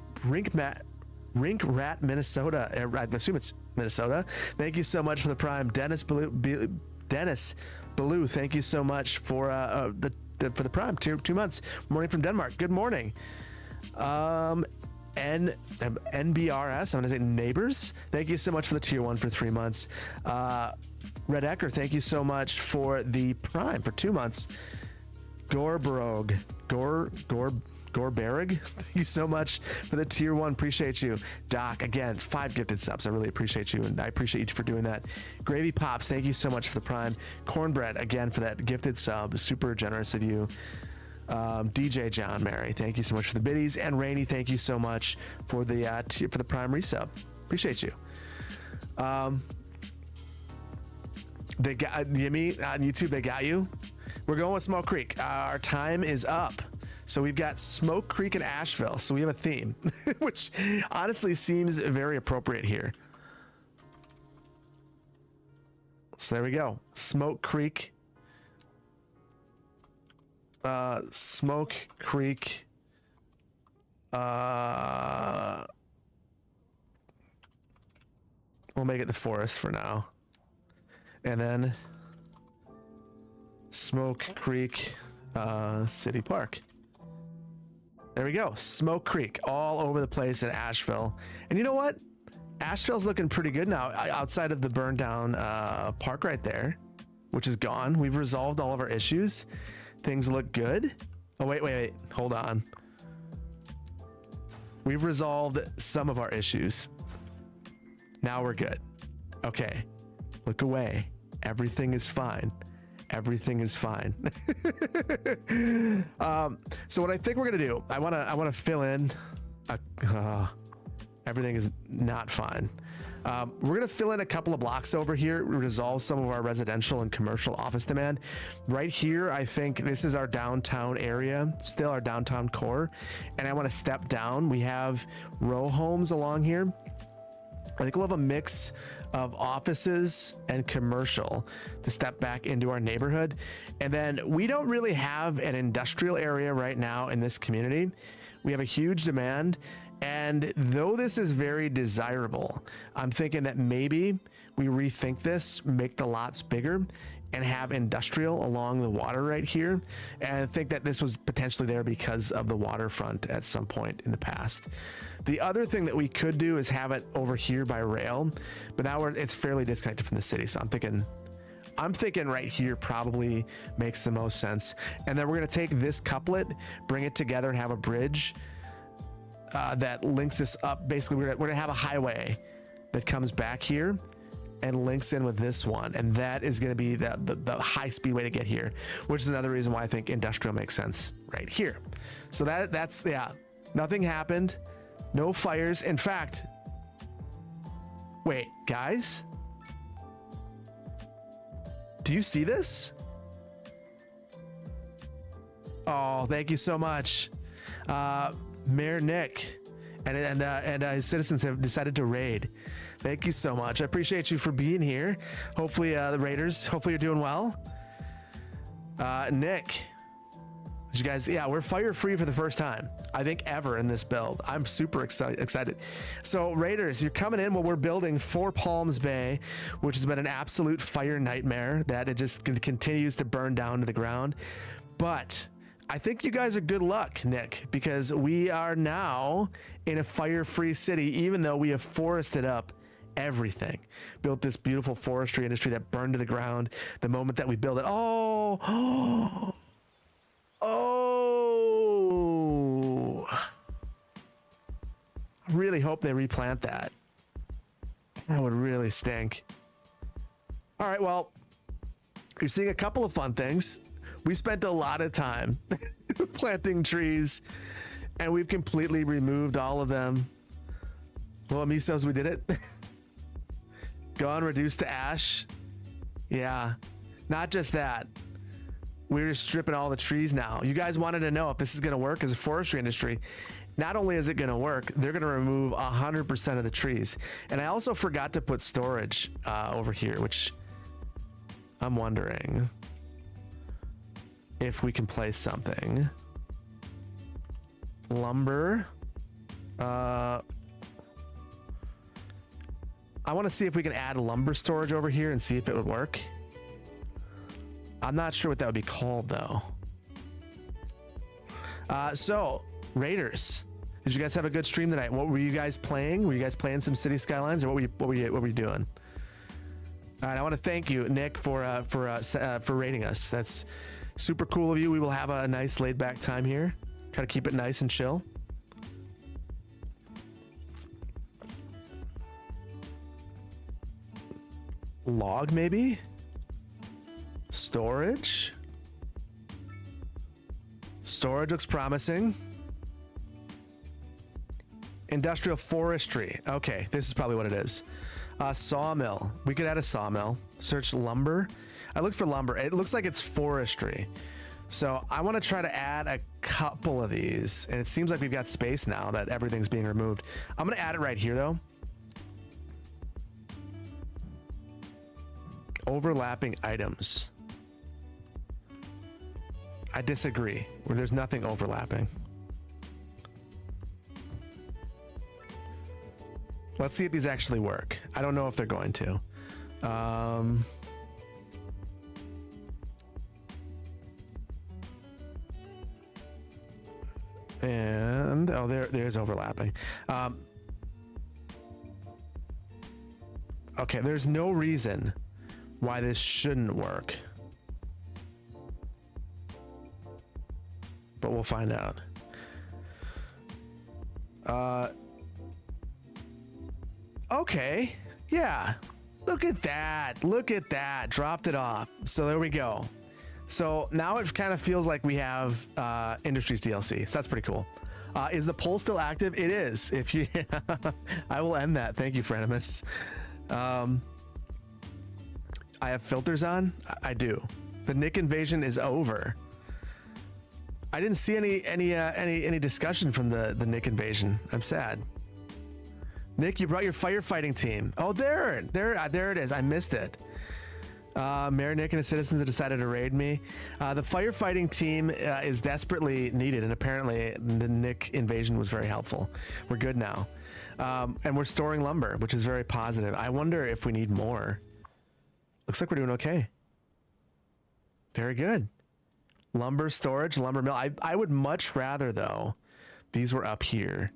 Rat Minnesota, I assume it's Minnesota. Thank you so much for the prime. Dennis Baloo, thank you so much for the prime, 2 months. Morning from Denmark. Good morning. NBRS, I'm gonna say neighbors. Thank you so much for the tier 1 for 3 months. Red Ecker, thank you so much for the prime for 2 months. Gorberg, thank you so much for the tier 1. Appreciate you. Doc, again, 5 gifted subs. I really appreciate you, and I appreciate you for doing that. Gravy Pops, thank you so much for the prime. Cornbread, again, for that gifted sub. Super generous of you. DJ John Mary, thank you so much for the biddies. And Rainy, thank you so much for the prime resub. Appreciate you. They got Yimmy on YouTube. They got you. We're going with Smoke Creek. Our time is up. So we've got Smoke Creek and Asheville. So we have a theme, which honestly seems very appropriate here. So there we go. Smoke Creek. Smoke Creek. We'll make it the forest for now. And then Smoke Creek City Park. There we go. Smoke Creek all over the place in Asheville. And you know what? Asheville's looking pretty good now outside of the burned down park right there, which is gone. We've resolved all of our issues. Things look good. Oh, wait. Hold on. We've resolved some of our issues. Now we're good. Okay. Look away. Everything is fine. Everything is fine. So what I think we're gonna do, I wanna fill in. Everything is not fine. We're gonna fill in a couple of blocks over here, resolve some of our residential and commercial office demand. Right here, I think this is our downtown area, still our downtown core, and I want to step down. We have row homes along here. I think we'll have a mix of offices and commercial to step back into our neighborhood. And then we don't really have an industrial area right now in this community. We have a huge demand. And though this is very desirable, I'm thinking that maybe we rethink this, make the lots bigger, and have industrial along the water right here. And I think that this was potentially there because of the waterfront at some point in the past. The other thing that we could do is have it over here by rail, but now it's fairly disconnected from the city. So I'm thinking right here probably makes the most sense. And then we're going to take this couplet, bring it together, and have a bridge that links this up. Basically, we're going to have a highway that comes back here and links in with this one, and that is going to be the high speed way to get here, which is another reason why I think industrial makes sense right here. So that's yeah, nothing happened, no fires. In fact, wait, guys, do you see this? Oh, thank you so much, Mayor Nick. And his citizens have decided to raid. Thank you so much. I appreciate you for being here. Hopefully, the raiders, hopefully you're doing well. Nick, did you guys, yeah, we're fire free for the first time, I think, ever in this build. I'm super excited. So raiders, you're coming in while we're building Four Palms Bay, which has been an absolute fire nightmare that it just continues to burn down to the ground. But I think you guys are good luck, Nick, because we are now in a fire-free city, even though we have forested up everything. Built this beautiful forestry industry that burned to the ground the moment that we built it. Oh! I really hope they replant that. That would really stink. All right, well, you're seeing a couple of fun things. We spent a lot of time planting trees, and we've completely removed all of them. Well, Misos, we did it. Gone, reduced to ash. Yeah. Not just that. We're just stripping all the trees now. You guys wanted to know if this is going to work as a forestry industry. Not only is it going to work, they're going to remove 100% of the trees. And I also forgot to put storage over here, which I'm wondering if we can place something. Lumber. I want to see if we can add lumber storage over here and see if it would work. I'm not sure what that would be called though. So Raiders, did you guys have a good stream tonight? What were you guys playing? Were you guys playing some City Skylines, or what were you doing? All right, I want to thank you, Nick, for rating us. That's super cool of you. We will have a nice laid back time here. Try to keep it nice and chill. Log maybe? Storage? Storage looks promising. Industrial forestry. Okay, this is probably what it is. Sawmill. We could add a sawmill. Search lumber. I looked for lumber. It looks like it's forestry. So I want to try to add a couple of these. And it seems like we've got space now that everything's being removed. I'm going to add it right here though. Overlapping items. I disagree. There's nothing overlapping. Let's see if these actually work. I don't know if they're going to. And oh, there's overlapping. Okay, there's no reason why this shouldn't work. But we'll find out. Okay. Yeah. Look at that. Look at that. Dropped it off. So there we go. So now it kind of feels like we have Industries DLC. So that's pretty cool. Is the poll still active? It is. If you, I will end that. Thank you, Frenimus. I have filters on. I do. The Nick invasion is over. I didn't see any discussion from the Nick invasion. I'm sad. Nick, you brought your firefighting team. Oh, there it is. I missed it. Mayor Nick and his citizens have decided to raid me. The firefighting team is desperately needed, and apparently the Nick invasion was very helpful. We're good now. And we're storing lumber, which is very positive. I wonder if we need more. Looks like we're doing okay. Very good. Lumber storage, lumber mill. I would much rather, though, these were up here,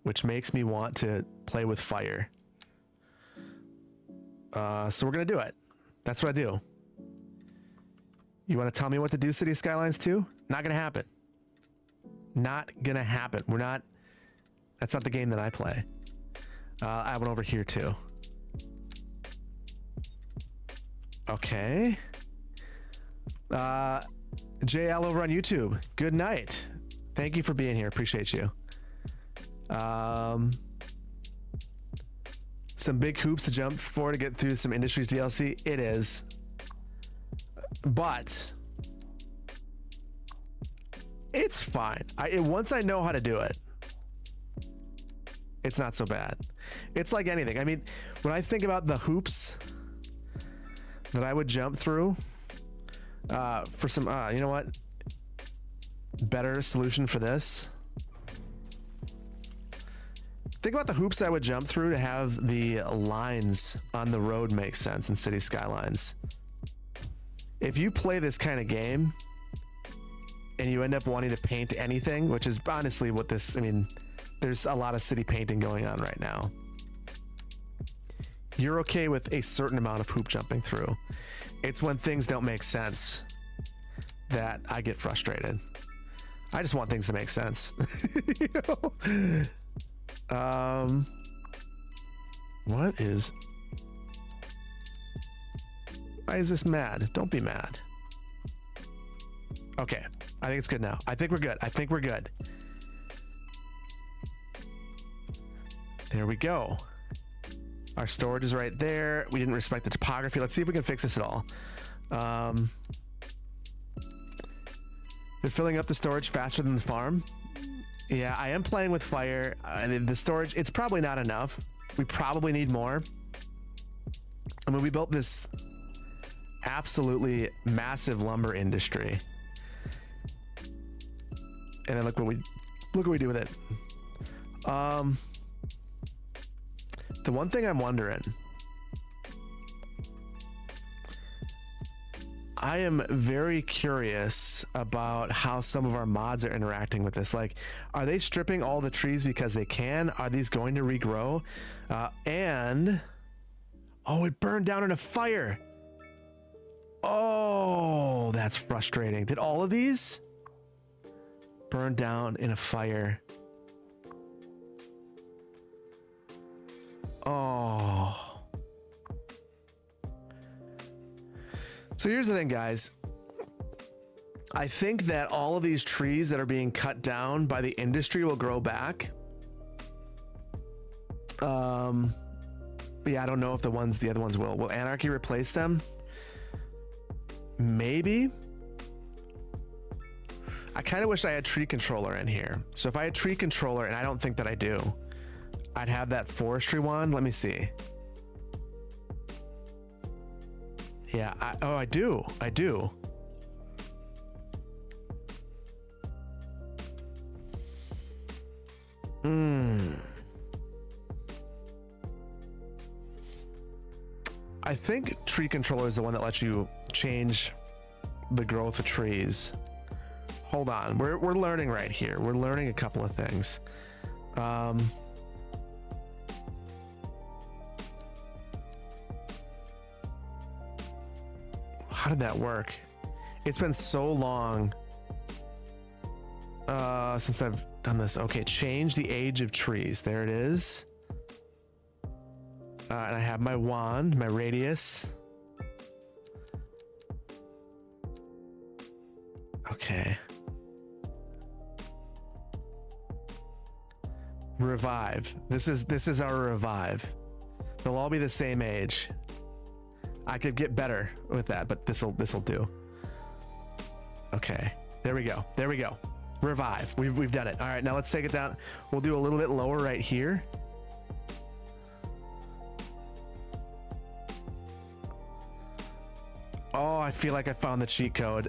which makes me want to play with fire. So we're going to do it. That's what I do. You want to tell me what to do, City Skylines 2? Not going to happen. Not going to happen. We're not... That's not the game that I play. I have one over here, too. Okay. JL over on YouTube. Good night. Thank you for being here. Appreciate you. Some big hoops to jump for to get through some Industries DLC. It is. But it's fine. Once I know how to do it, it's not so bad. It's like anything. I mean, when I think about the hoops that I would jump through for some, you know what? Better solution for this. Think about the hoops I would jump through to have the lines on the road make sense in City Skylines. If you play this kind of game and you end up wanting to paint anything, which is honestly what this, I mean, there's a lot of city painting going on right now. You're okay with a certain amount of hoop jumping through. It's when things don't make sense that I get frustrated. I just want things to make sense. You know? What is... Why is this mad? Don't be mad. Okay, I think it's good now. I think we're good. I think we're good. There we go. Our storage is right there. We didn't respect the topography. Let's see if we can fix this at all. They're filling up the storage faster than the farm. Yeah, I am playing with fire. The storage, it's probably not enough. We probably need more. I mean, we built this absolutely massive lumber industry. And then look what we do with it. The one thing I'm wondering, I am very curious about how some of our mods are interacting with this. Like, are they stripping all the trees because they can? Are these going to regrow? Oh, it burned down in a fire. Oh, that's frustrating. Did all of these burn down in a fire? Oh. So here's the thing, guys. I think that all of these trees that are being cut down by the industry will grow back. Yeah, I don't know if the other ones will. Will Anarchy replace them? Maybe. I kind of wish I had tree controller in here. So if I had tree controller, and I don't think that I do, I'd have that forestry one. Let me see. Yeah, I do. I think tree controller is the one that lets you change the growth of trees. Hold on, we're learning right here. We're learning a couple of things. How did that work? It's been so long since I've done this. Okay, change the age of trees. There it is. And I have my wand, my radius. Okay. Revive. This is our revive. They'll all be the same age. I could get better with that, but this'll do. Okay. There we go. Revive. We've done it. All right, now let's take it down. We'll do a little bit lower right here. Oh, I feel like I found the cheat code.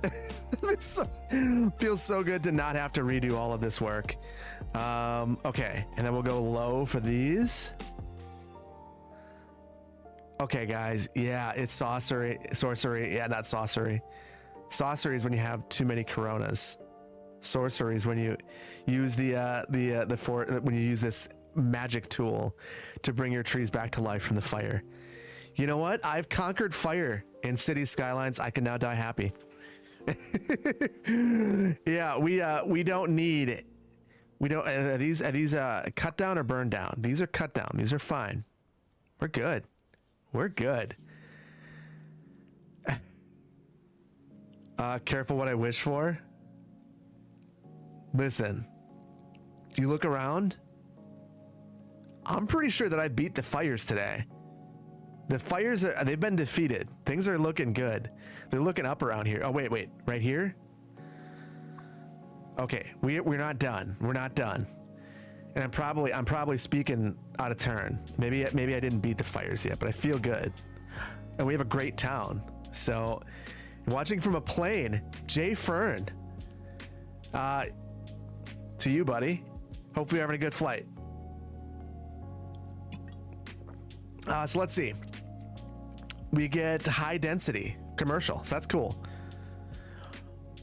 Feels so good to not have to redo all of this work. Okay, and then we'll go low for these. Okay, guys. Yeah, it's sorcery. Yeah, not sorcery. Sorcery is when you have too many coronas. Sorcery is when you use when you use this magic tool to bring your trees back to life from the fire. You know what? I've conquered fire in City Skylines. I can now die happy. Yeah, we don't need it. We don't. Are these cut down or burned down? These are cut down. These are fine. We're good. We're good. Careful what I wish for. Listen, you look around. I'm pretty sure that I beat the fires today. The fires, they've been defeated. Things are looking good. They're looking up around here. Oh, wait, right here? Okay, we're not done. We're not done. And I'm probably speaking out of turn. Maybe I didn't beat the fires yet, but I feel good. And we have a great town. So, watching from a plane, Jay Fern. To you, buddy. Hopefully you're having a good flight. So let's see. We get high density commercial, so that's cool.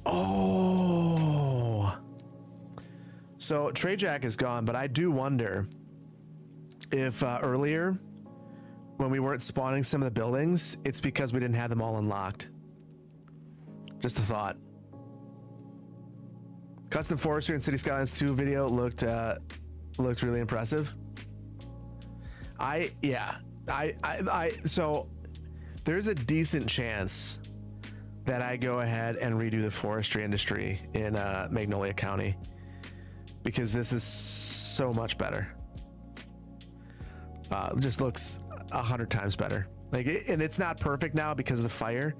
Oh, so Trade Jack is gone, but I do wonder if earlier when we weren't spawning some of the buildings, it's because we didn't have them all unlocked. Just a thought. Custom Forestry and City Skylines 2 video looked really impressive. So there's a decent chance that I go ahead and redo the forestry industry in Magnolia County because this is so much better. Just looks 100 times better. Like, and it's not perfect now because of the fire,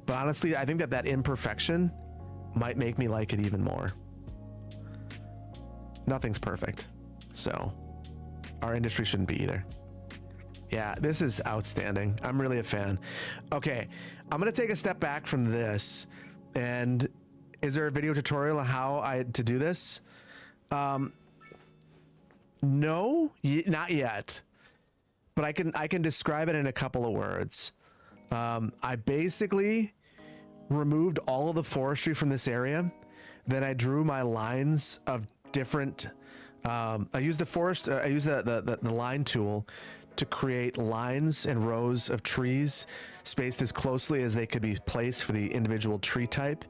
but honestly, I think that imperfection might make me like it even more. Nothing's perfect, so our industry shouldn't be either. Yeah, this is outstanding. I'm really a fan. Okay, I'm gonna take a step back from this. And is there a video tutorial on how to do this? No, not yet. But I can describe it in a couple of words. I basically removed all of the forestry from this area. Then I drew my lines of different. I used the line tool to create lines and rows of trees spaced as closely as they could be placed for the individual tree type.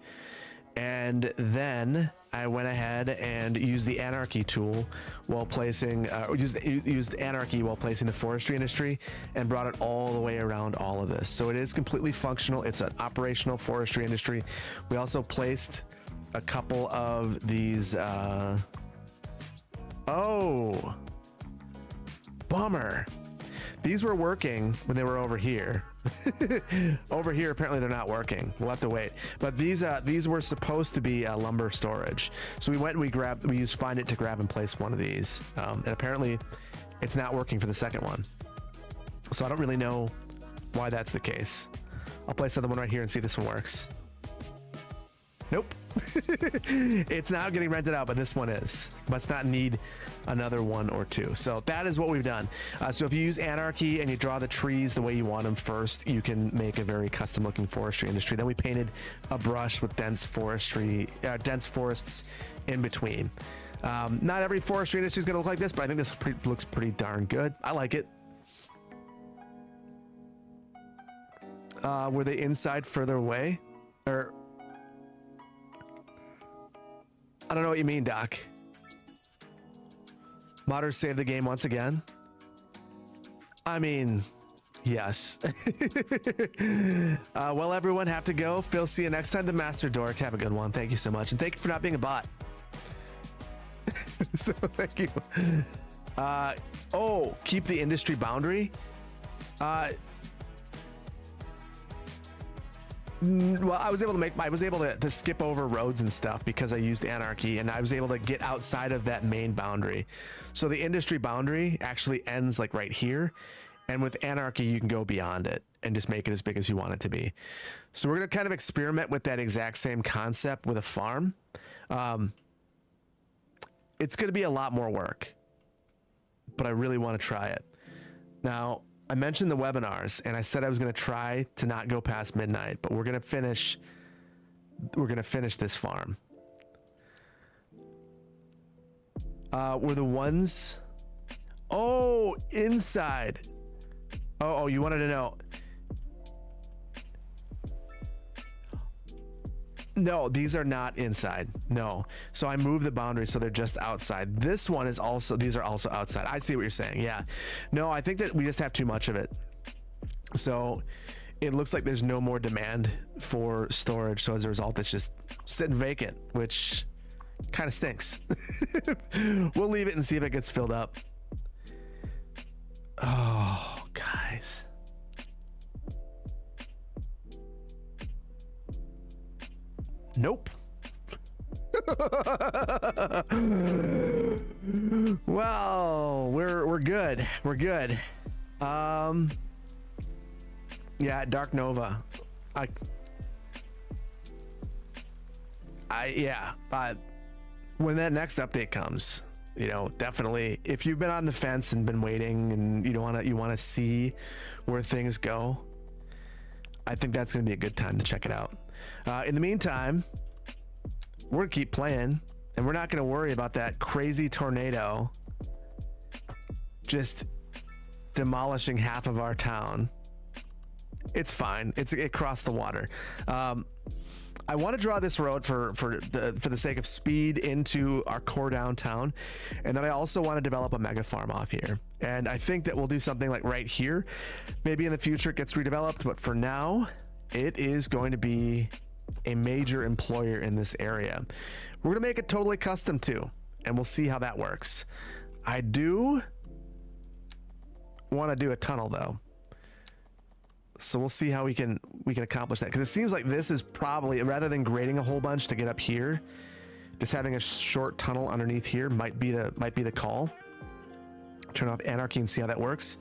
And then I went ahead and used the anarchy tool while placing, used anarchy while placing the forestry industry and brought it all the way around all of this. So it is completely functional. It's an operational forestry industry. We also placed a couple of these, oh, bummer. These were working when they were over here. Over here, apparently they're not working. We'll have to wait. But these were supposed to be lumber storage. So we went and we used Find It to grab and place one of these. And apparently it's not working for the second one. So I don't really know why that's the case. I'll place another one right here and see if this one works. Nope. It's now getting rented out, but this one is. Must not need another one or two. So that is what we've done. So if you use anarchy and you draw the trees the way you want them first, you can make a very custom looking forestry industry. Then we painted a brush with dense forests in between. Not every forestry industry is going to look like this, but I think this looks pretty darn good. I like it. Were they inside further away? Or I don't know what you mean, Doc. Modders saved the game once again. I mean, yes. Well, everyone, have to go. Phil, see you next time. The Master Dork, have a good one. Thank you so much. And thank you for not being a bot. So, thank you. Oh, keep the industry boundary. Well, I was able to skip over roads and stuff because I used anarchy, and I was able to get outside of that main boundary. So the industry boundary actually ends like right here, and with anarchy you can go beyond it and just make it as big as you want it to be. So we're going to kind of experiment with that exact same concept with a farm. It's going to be a lot more work, but I really want to try it. Now, I mentioned the webinars, and I said I was going to try to not go past midnight, but we're going to finish this farm. Were the ones, oh, inside. Oh, you wanted to know. No, these are not inside. No. So I moved the boundaries so they're just outside. This one is also, these are also outside. I see what you're saying. Yeah. No, I think that we just have too much of it. So it looks like there's no more demand for storage. So as a result, it's just sitting vacant, which kind of stinks. We'll leave it and see if it gets filled up. Oh, guys. Nope. Well, we're good. We're good. Yeah, Dark Nova. When that next update comes, you know, definitely if you've been on the fence and been waiting and you want to see where things go, I think that's going to be a good time to check it out. In the meantime, we're going to keep playing, and we're not going to worry about that crazy tornado just demolishing half of our town. It's fine. It crossed the water. I want to draw this road for the sake of speed into our core downtown, and then I also want to develop a mega farm off here. And I think that we'll do something like right here. Maybe in the future it gets redeveloped, but for now, it is going to be a major employer in this area. We're gonna make it totally custom too, and we'll see how that works. I do want to do a tunnel though. So we'll see how we can accomplish that, because it seems like this is probably, rather than grading a whole bunch to get up here, just having a short tunnel underneath here might be the call. Turn off anarchy and see how that works.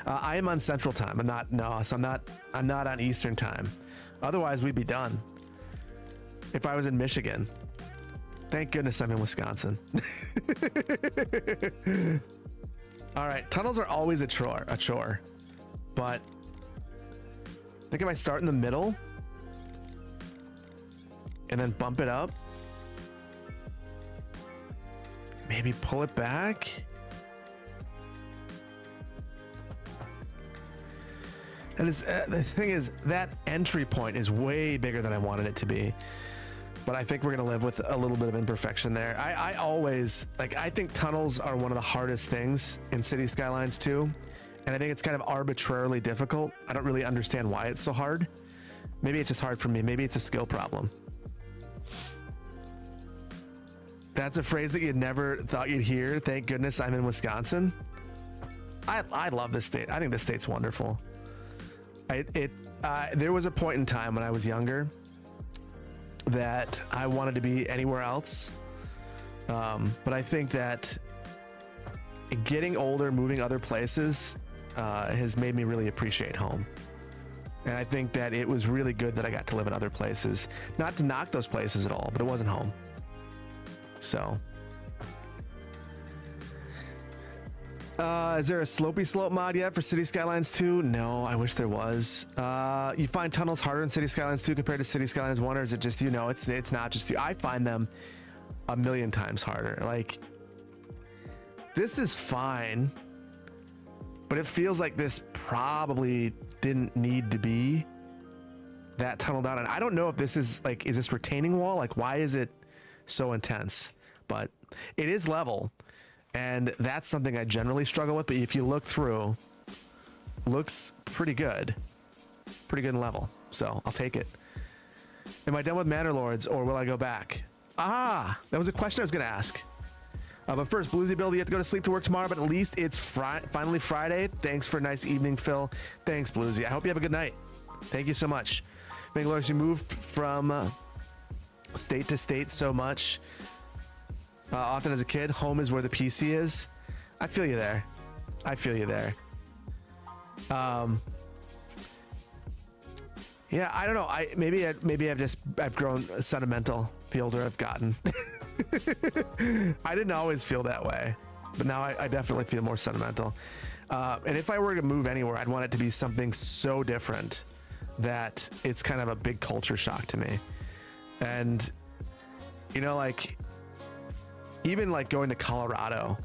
I am on Central Time. I'm not on Eastern Time. Otherwise, we'd be done. If I was in Michigan. Thank goodness I'm in Wisconsin. All right, tunnels are always a chore, but I think if I start in the middle and then bump it up, maybe pull it back. And the thing is, that entry point is way bigger than I wanted it to be. But I think we're going to live with a little bit of imperfection there. I always, I think tunnels are one of the hardest things in City Skylines 2. And I think it's kind of arbitrarily difficult. I don't really understand why it's so hard. Maybe it's just hard for me. Maybe it's a skill problem. That's a phrase that you never thought you'd hear. Thank goodness I'm in Wisconsin. I love this state. I think this state's wonderful. There was a point in time when I was younger that I wanted to be anywhere else. But I think that getting older, moving other places, has made me really appreciate home. And I think that it was really good that I got to live in other places. Not to knock those places at all, but it wasn't home. So. Is there a slopey slope mod yet for City Skylines 2? No, I wish there was. You find tunnels harder in City Skylines 2 compared to City Skylines 1, or is it just, it's not just you? I find them a million times harder. Like, this is fine, but it feels like this probably didn't need to be that tunneled out. And I don't know if this is is this retaining wall? Like, why is it so intense? But it is level. And that's something I generally struggle with, but if you look through, looks pretty good. Pretty good in level. So I'll take it. Am I done with Manor Lords, or will I go back? That was a question I was going to ask. But first, Bluesy Bill, you have to go to sleep to work tomorrow, but at least it's finally Friday. Thanks for a nice evening, Phil. Thanks, Bluesy. I hope you have a good night. Thank you so much. Mangalore, you moved from state to state so much. Often as a kid, home is where the PC is. I feel you there. Yeah, I don't know. Maybe I've grown sentimental the older I've gotten. I didn't always feel that way, but now I definitely feel more sentimental. And if I were to move anywhere, I'd want it to be something so different that it's kind of a big culture shock to me. And even going to Colorado,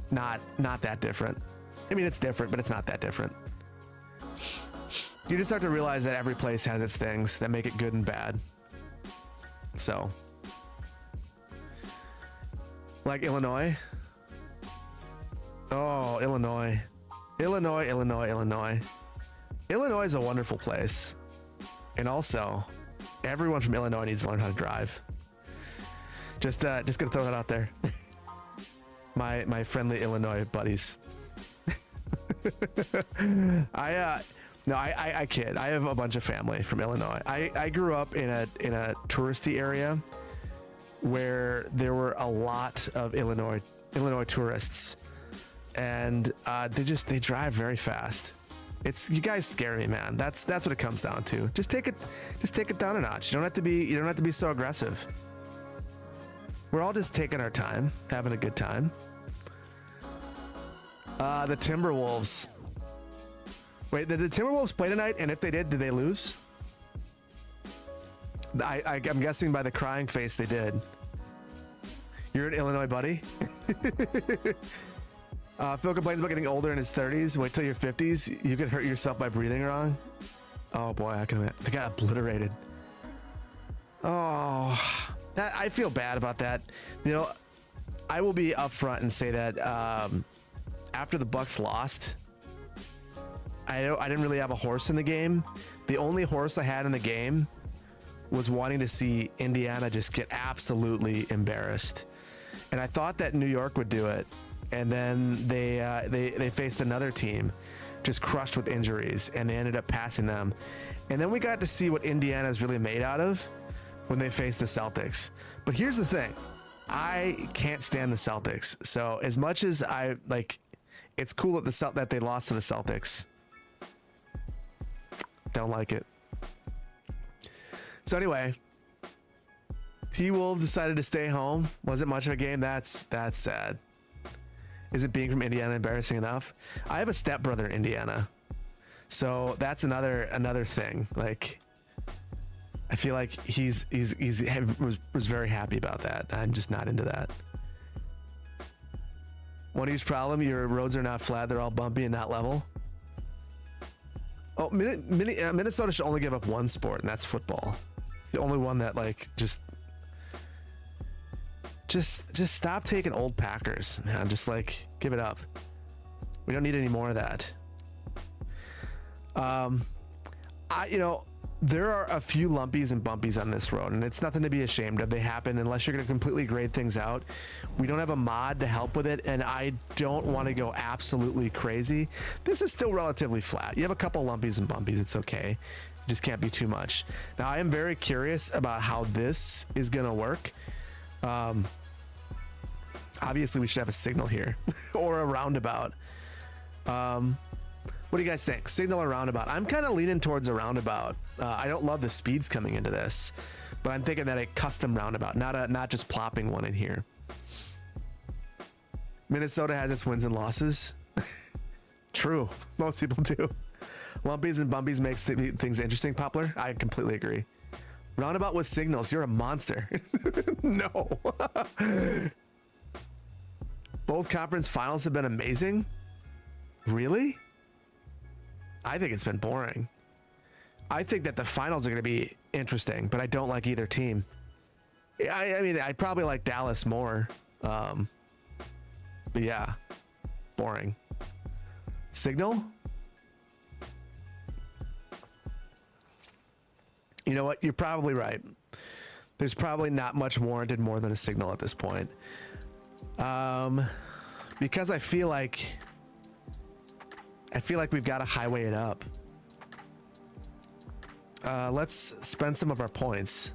not that different. I mean, it's different, but it's not that different. You just start to realize that every place has its things that make it good and bad. So, like Illinois. Oh, Illinois. Illinois is a wonderful place. And also, everyone from Illinois needs to learn how to drive. Just gonna throw that out there. My friendly Illinois buddies. I kid. I have a bunch of family from Illinois. I grew up in a touristy area where there were a lot of Illinois tourists, and they drive very fast. You guys scare me, man. That's what it comes down to. Just take it down a notch. You don't have to be so aggressive. We're all just taking our time, having a good time. The Timberwolves. Wait, did the Timberwolves play tonight? And if they did they lose? I'm guessing by the crying face they did. You're an Illinois buddy? Phil complains about getting older in his 30s. Wait till your 50s. You could hurt yourself by breathing wrong. Oh boy, they got obliterated. Oh, I feel bad about that. I will be upfront and say that after the Bucks lost, I didn't really have a horse in the game. The only horse I had in the game was wanting to see Indiana just get absolutely embarrassed. And I thought that New York would do it. and then they faced another team just crushed with injuries, and they ended up passing them. And then we got to see what Indiana is really made out of when they faced the Celtics. But here's the thing, I can't stand the Celtics. So as much as I like, it's cool that they lost to the Celtics. Don't like it. So anyway, T-Wolves decided to stay home. Wasn't much of a game. That's sad. Isn't being from Indiana embarrassing enough? I have a stepbrother in Indiana, so that's another thing. Like, I feel like he was very happy about that. I'm just not into that. One huge problem: your roads are not flat; they're all bumpy and not level. Oh, Minnesota should only give up one sport, and that's football. It's the only one that like just stop taking old Packers, man. Just like give it up. We don't need any more of that. There are a few lumpies and bumpies on this road, and it's nothing to be ashamed of. They happen unless you're going to completely grade things out. We don't have a mod to help with it, and I don't want to go absolutely crazy. This is still relatively flat. You have a couple lumpies and bumpies. It's okay. Just can't be too much. Now, I am very curious about how this is going to work. Obviously, we should have a signal here or a roundabout. What do you guys think? Signal or roundabout? I'm kind of leaning towards a roundabout. I don't love the speeds coming into this, but I'm thinking that a custom roundabout, not just plopping one in here. Minnesota has its wins and losses. True. Most people do. Lumpies and bumpies makes things interesting, Poplar. I completely agree. Roundabout with signals. You're a monster. No. Both conference finals have been amazing. Really? I think it's been boring. I think that the finals are going to be interesting, but I don't like either team. I mean, I probably like Dallas more. But yeah, boring. Signal? You know what? You're probably right. There's probably not much warranted more than a signal at this point. Because I feel like we've got to highway it up. Let's spend some of our points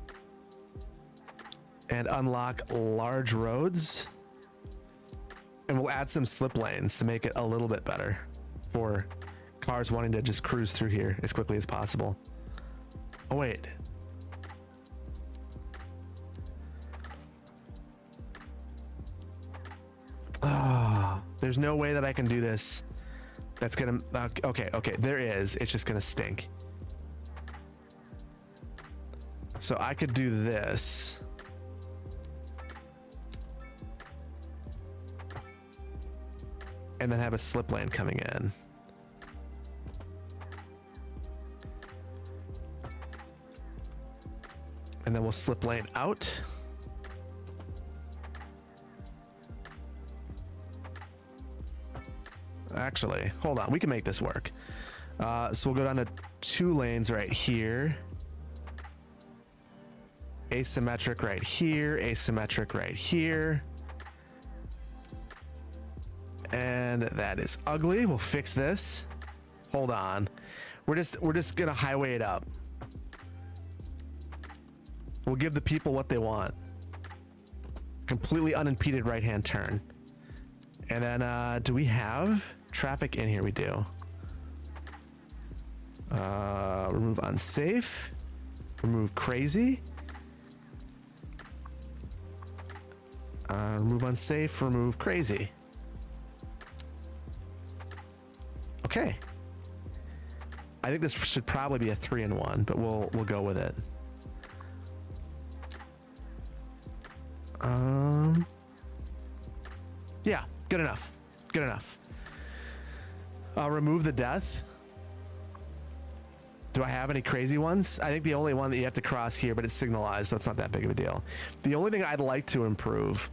and unlock large roads, and we'll add some slip lanes to make it a little bit better for cars wanting to just cruise through here as quickly as possible. Oh wait. Oh, there's no way that I can do this. That's gonna, okay, there is. It's just gonna stink. So I could do this. And then have a slip lane coming in. And then we'll slip lane out. Actually, hold on. We can make this work. So we'll go down to 2 lanes right here. Asymmetric right here. Asymmetric right here. And that is ugly. We'll fix this. Hold on. We're just gonna highway it up. We'll give the people what they want. Completely unimpeded right-hand turn. And then, do we have traffic in here? We do. Remove unsafe. Remove crazy. Remove unsafe. Remove crazy. Okay. I think this should probably be a 3-in-1, but we'll go with it. Yeah, good enough. Good enough. Remove the death. Do I have any crazy ones? I think the only one that you have to cross here, but it's signalized, so it's not that big of a deal. The only thing I'd like to improve,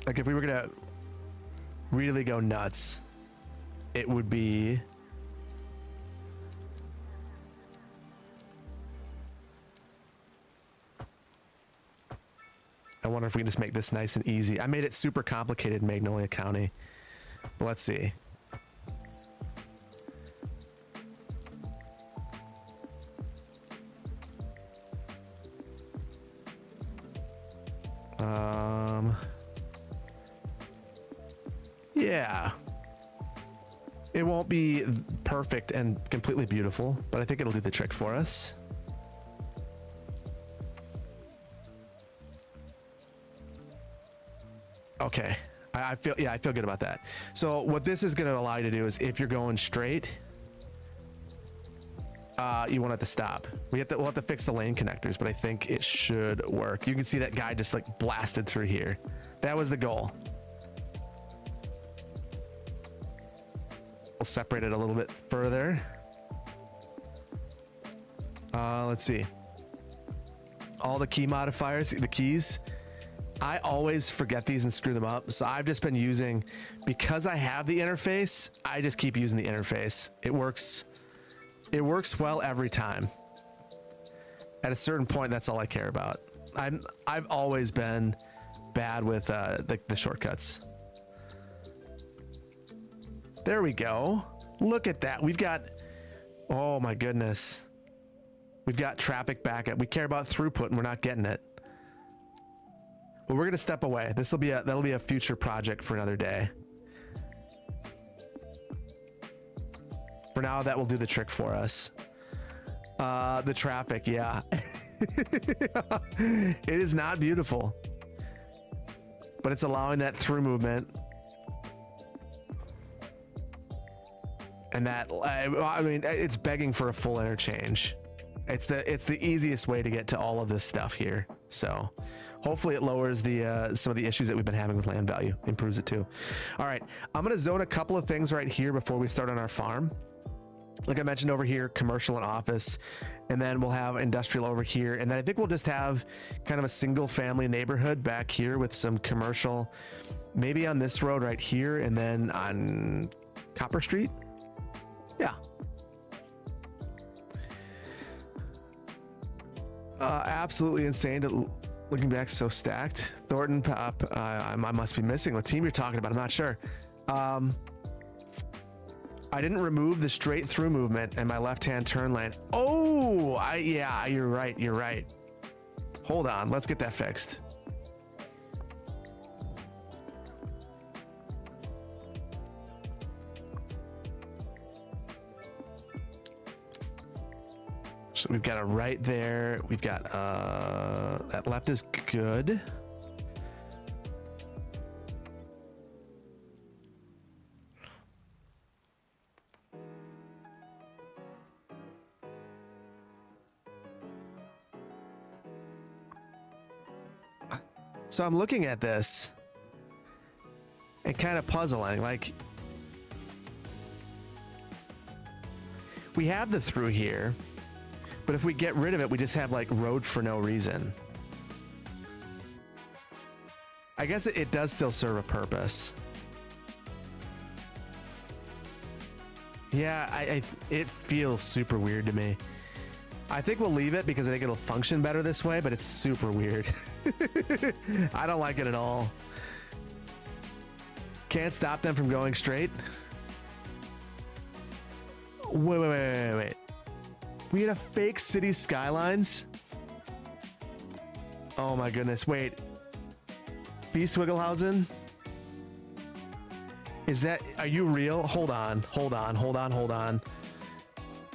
like if we were gonna really go nuts, it would be I wonder if we can just make this nice and easy. I made it super complicated, Magnolia County. But let's see. Yeah. It won't be perfect and completely beautiful, but I think it'll do the trick for us. Okay. I feel good about that. So what this is going to allow you to do is if you're going straight, you won't have to stop. We'll have to fix the lane connectors, but I think it should work. You can see that guy just like blasted through here. That was the goal. We'll separate it a little bit further. Let's see. All the key modifiers, the keys. I always forget these and screw them up. So I've just been using, because I have the interface, I just keep using the interface. It works well every time. At a certain point, that's all I care about. I've always been bad with the shortcuts. There we go. Look at that. We've got, oh my goodness. We've got traffic backup. We care about throughput and we're not getting it. Well, we're going to step away. That'll be a future project for another day. For now, that will do the trick for us. The traffic, yeah. It is not beautiful, but it's allowing that through movement. And that, I mean, it's begging for a full interchange. It's the easiest way to get to all of this stuff here. So hopefully it lowers the some of the issues that we've been having with land value, improves it too. All right, I'm gonna zone a couple of things right here before we start on our farm. Like I mentioned over here, commercial and office, and then we'll have industrial over here. And then I think we'll just have kind of a single family neighborhood back here with some commercial, maybe on this road right here, and then on Copper Street. Yeah. Absolutely insane to looking back, so stacked. Thornton Pop, I must be missing what team you're talking about. I'm not sure. I didn't remove the straight through movement and my left-hand turn lane. Oh, yeah, you're right. You're right. Hold on. Let's get that fixed. So we've got a right there. We've got that left is good. So I'm looking at this and kind of puzzling, like we have the through here, but if we get rid of it, we just have like road for no reason. I guess it does still serve a purpose. Yeah, it feels super weird to me. I think we'll leave it because I think it'll function better this way, but it's super weird. I don't like it at all. Can't stop them from going straight. Wait. We had a fake city Skylines. Oh my goodness. Wait. B. Swigglehausen? Is that, are you real? Hold on.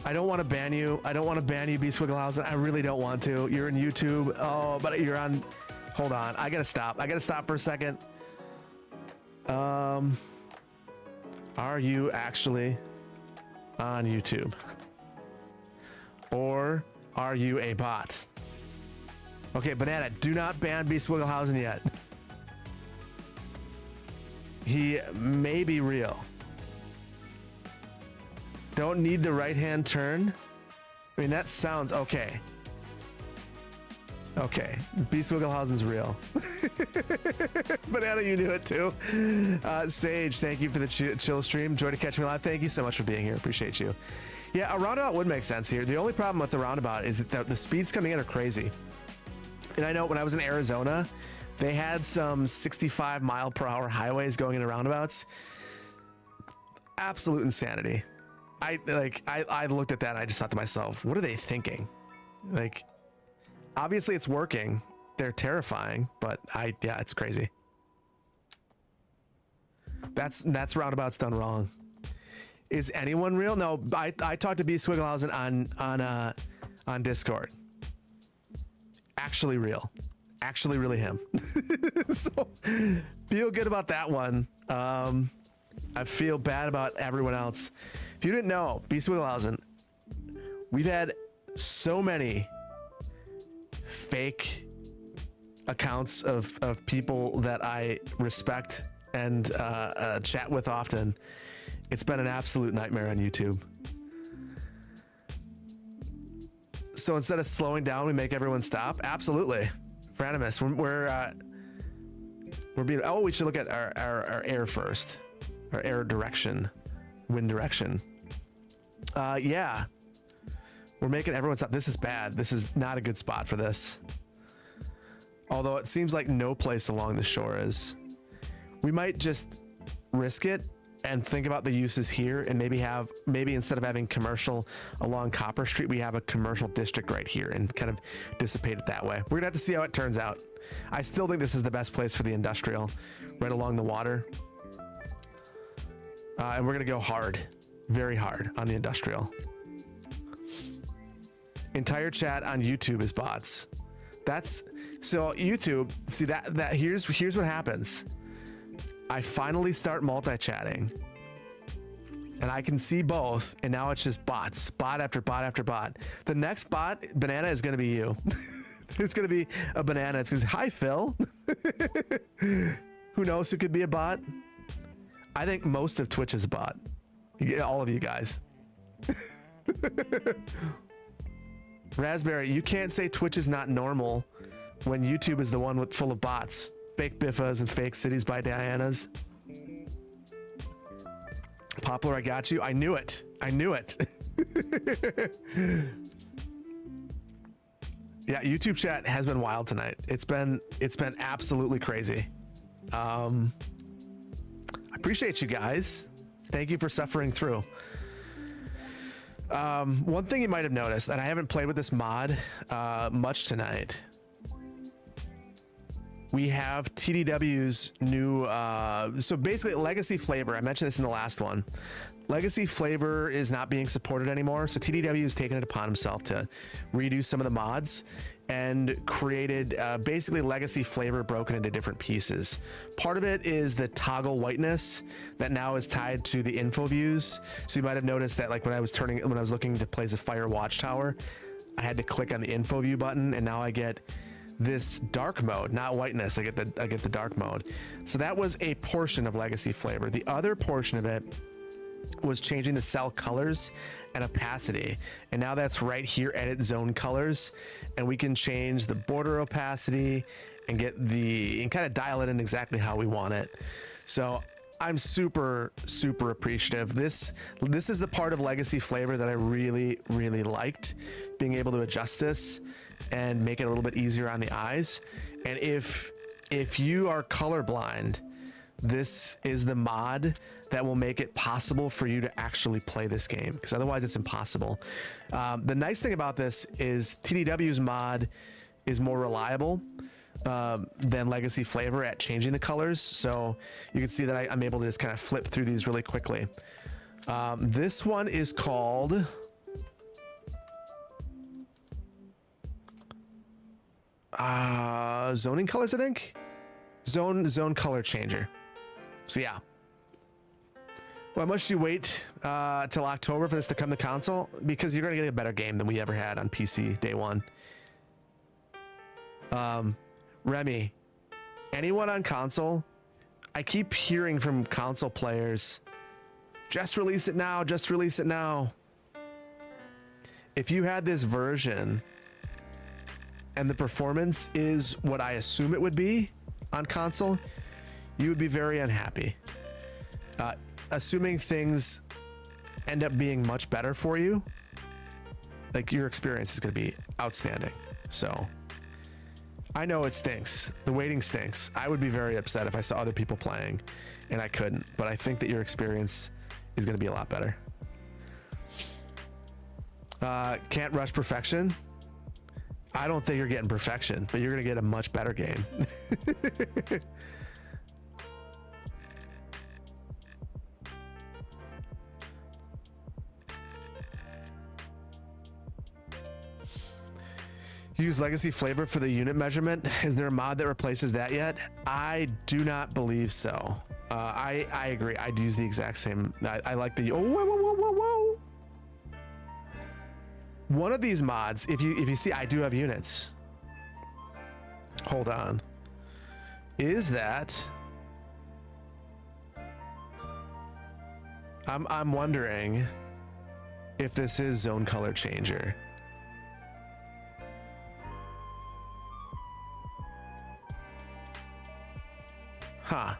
I don't want to ban you. I don't want to ban you, B. Swigglehausen. I really don't want to. You're in YouTube. Oh, but you're on. Hold on. I gotta stop. For a second. Are you actually on YouTube? Or are you a bot? Okay, Banana, do not ban B. Swigglehausen yet. He may be real. Don't need the right-hand turn. I mean, that sounds okay. Okay, B. Swigglehausen's real. Banana, you knew it too. Sage, thank you for the chill stream. Joy to catch me live. Thank you so much for being here. Appreciate you. Yeah, a roundabout would make sense here. The only problem with the roundabout is that the speeds coming in are crazy. And I know when I was in Arizona, They had some 65-mile-per-hour highways going into roundabouts. Absolute insanity. I looked at that and I just thought to myself, what are they thinking? Like, obviously it's working. They're terrifying, but yeah, it's crazy. That's roundabouts done wrong. Is anyone real? No, I talked to B Swigglehouse on Discord. Actually real. Actually really him. So feel good about that one. I feel bad about everyone else. If you didn't know, B Swigglehouse, we've had so many fake accounts of people that I respect and chat with often. It's been an absolute nightmare on YouTube. So instead of slowing down, we make everyone stop. Absolutely. Franimus, we're being, oh, we should look at our air first. Our air direction, wind direction. Yeah. We're making everyone stop. This is bad. This is not a good spot for this. Although it seems like no place along the shore is. We might just risk it and think about the uses here, and maybe instead of having commercial along Copper Street, we have a commercial district right here and kind of dissipate it that way. We're gonna have to see how it turns out. I still think this is the best place for the industrial, right along the water. And we're gonna go hard, very hard on the industrial. Entire chat on YouTube is bots. That's so YouTube. See that here's what happens. I finally start multi-chatting and I can see both, and now it's just bots, bot after bot after bot. The next bot, Banana, is going to be you. It's going to be a Banana. It's going to say, hi, Phil. Who knows who could be a bot? I think most of Twitch is a bot. All of you guys. Raspberry, you can't say Twitch is not normal when YouTube is the one full of bots. Fake Biffas and fake cities by Diana's. Poplar, I got you. I knew it. I knew it. Yeah, YouTube chat has been wild tonight. It's been absolutely crazy. I appreciate you guys. Thank you for suffering through. One thing you might have noticed, and I haven't played with this mod much tonight. We have TDW's new, so basically Legacy Flavor. I mentioned this in the last one. Legacy Flavor is not being supported anymore. So TDW has taken it upon himself to redo some of the mods and created basically Legacy Flavor broken into different pieces. Part of it is the toggle whiteness that now is tied to the info views. So you might have noticed that, like when I was looking to play as a Fire Watchtower, I had to click on the info view button, and now I get this dark mode, not whiteness. I get the dark mode. So that was a portion of Legacy Flavor. The other portion of it was changing the cell colors and opacity, and now that's right here, edit zone colors, and we can change the border opacity and kind of dial it in exactly how we want it. So I'm super appreciative. This is the part of Legacy Flavor that I really liked, being able to adjust this and make it a little bit easier on the eyes. And if you are colorblind, this is the mod that will make it possible for you to actually play this game, because otherwise it's impossible. The nice thing about this is TDW's mod is more reliable than Legacy Flavor at changing the colors. So you can see that I'm able to just kind of flip through these really quickly. This one is called zoning colors, I think. Zone color changer. So yeah. Well, must you wait till October for this to come to console? Because you're gonna get a better game than we ever had on PC day one. Remy, anyone on console? I keep hearing from console players, just release it now, just release it now. If you had this version and the performance is what I assume it would be on console, you would be very unhappy. Assuming things end up being much better for you, like your experience is going to be outstanding. So I know it stinks. The waiting stinks. I would be very upset if I saw other people playing and I couldn't, but I think that your experience is going to be a lot better. Can't rush perfection. I don't think you're getting perfection, but you're going to get a much better game. Use legacy flavor for the unit measurement. Is there a mod that replaces that yet? I do not believe so. I agree. I'd use the exact same. I like the, oh, whoa, whoa, whoa, whoa. One of these mods, if you see, I do have units. Hold on. Is that, I'm wondering if this is zone color changer. Huh.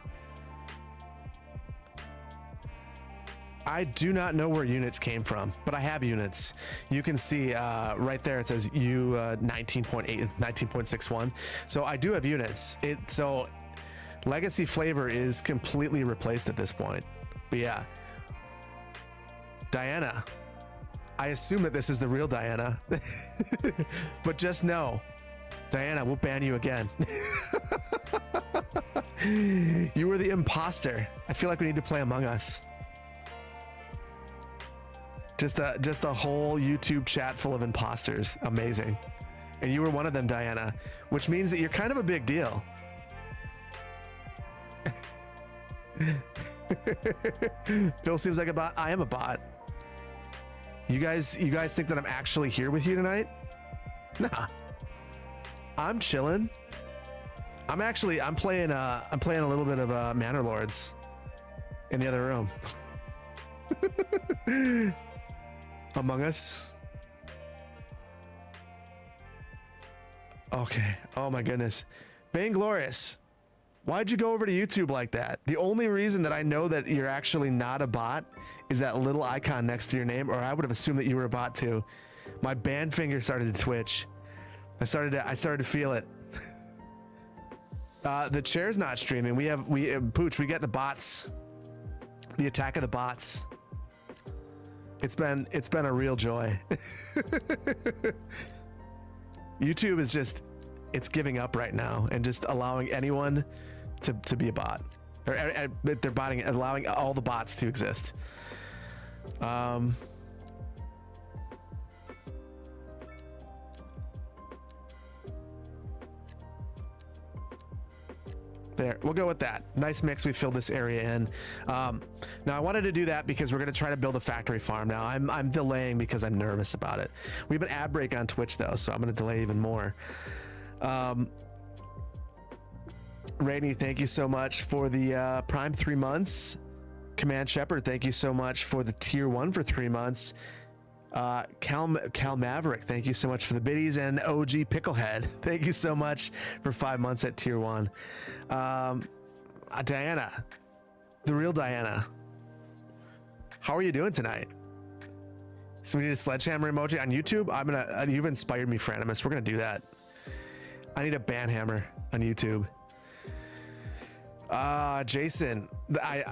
I do not know where units came from, but I have units. You can see right there, it says U 19.8, 19.61. So I do have units. So legacy flavor is completely replaced at this point. But yeah. Diana. I assume that this is the real Diana. But just know, Diana, we'll ban you again. You were the imposter. I feel like we need to play Among Us. Just a whole YouTube chat full of imposters. Amazing. And you were one of them, Diana, which means that you're kind of a big deal. Phil seems like a bot. I am a bot. You guys think that I'm actually here with you tonight? Nah. I'm chilling. I'm playing a little bit of Manor Lords in the other room. Among Us. Okay. Oh my goodness. Vainglorious. Why'd you go over to YouTube like that? The only reason that I know that you're actually not a bot is that little icon next to your name, or I would have assumed that you were a bot too. My band finger started to twitch. I started to feel it. The chair's not streaming. Pooch, we get the bots. The attack of the bots. It's been a real joy. YouTube is just, it's giving up right now and just allowing anyone to be a bot. Or they're botting, allowing all the bots to exist. There, we'll go with that. Nice mix. We filled this area in. Now I wanted to do that because we're going to try to build a factory farm. Now I'm delaying because I'm nervous about it. We have an ad break on Twitch though, so I'm going to delay even more. Rainey, thank you so much for the Prime 3 months. Command Shepherd, thank you so much for the tier 1 for 3 months. Cal Maverick, thank you so much for the biddies, and OG Picklehead, thank you so much for 5 months at tier 1. Diana, the real Diana, how are you doing tonight? So we need a sledgehammer emoji on YouTube. You've inspired me for Animus. We're gonna do that. I need a banhammer on YouTube. Jason, I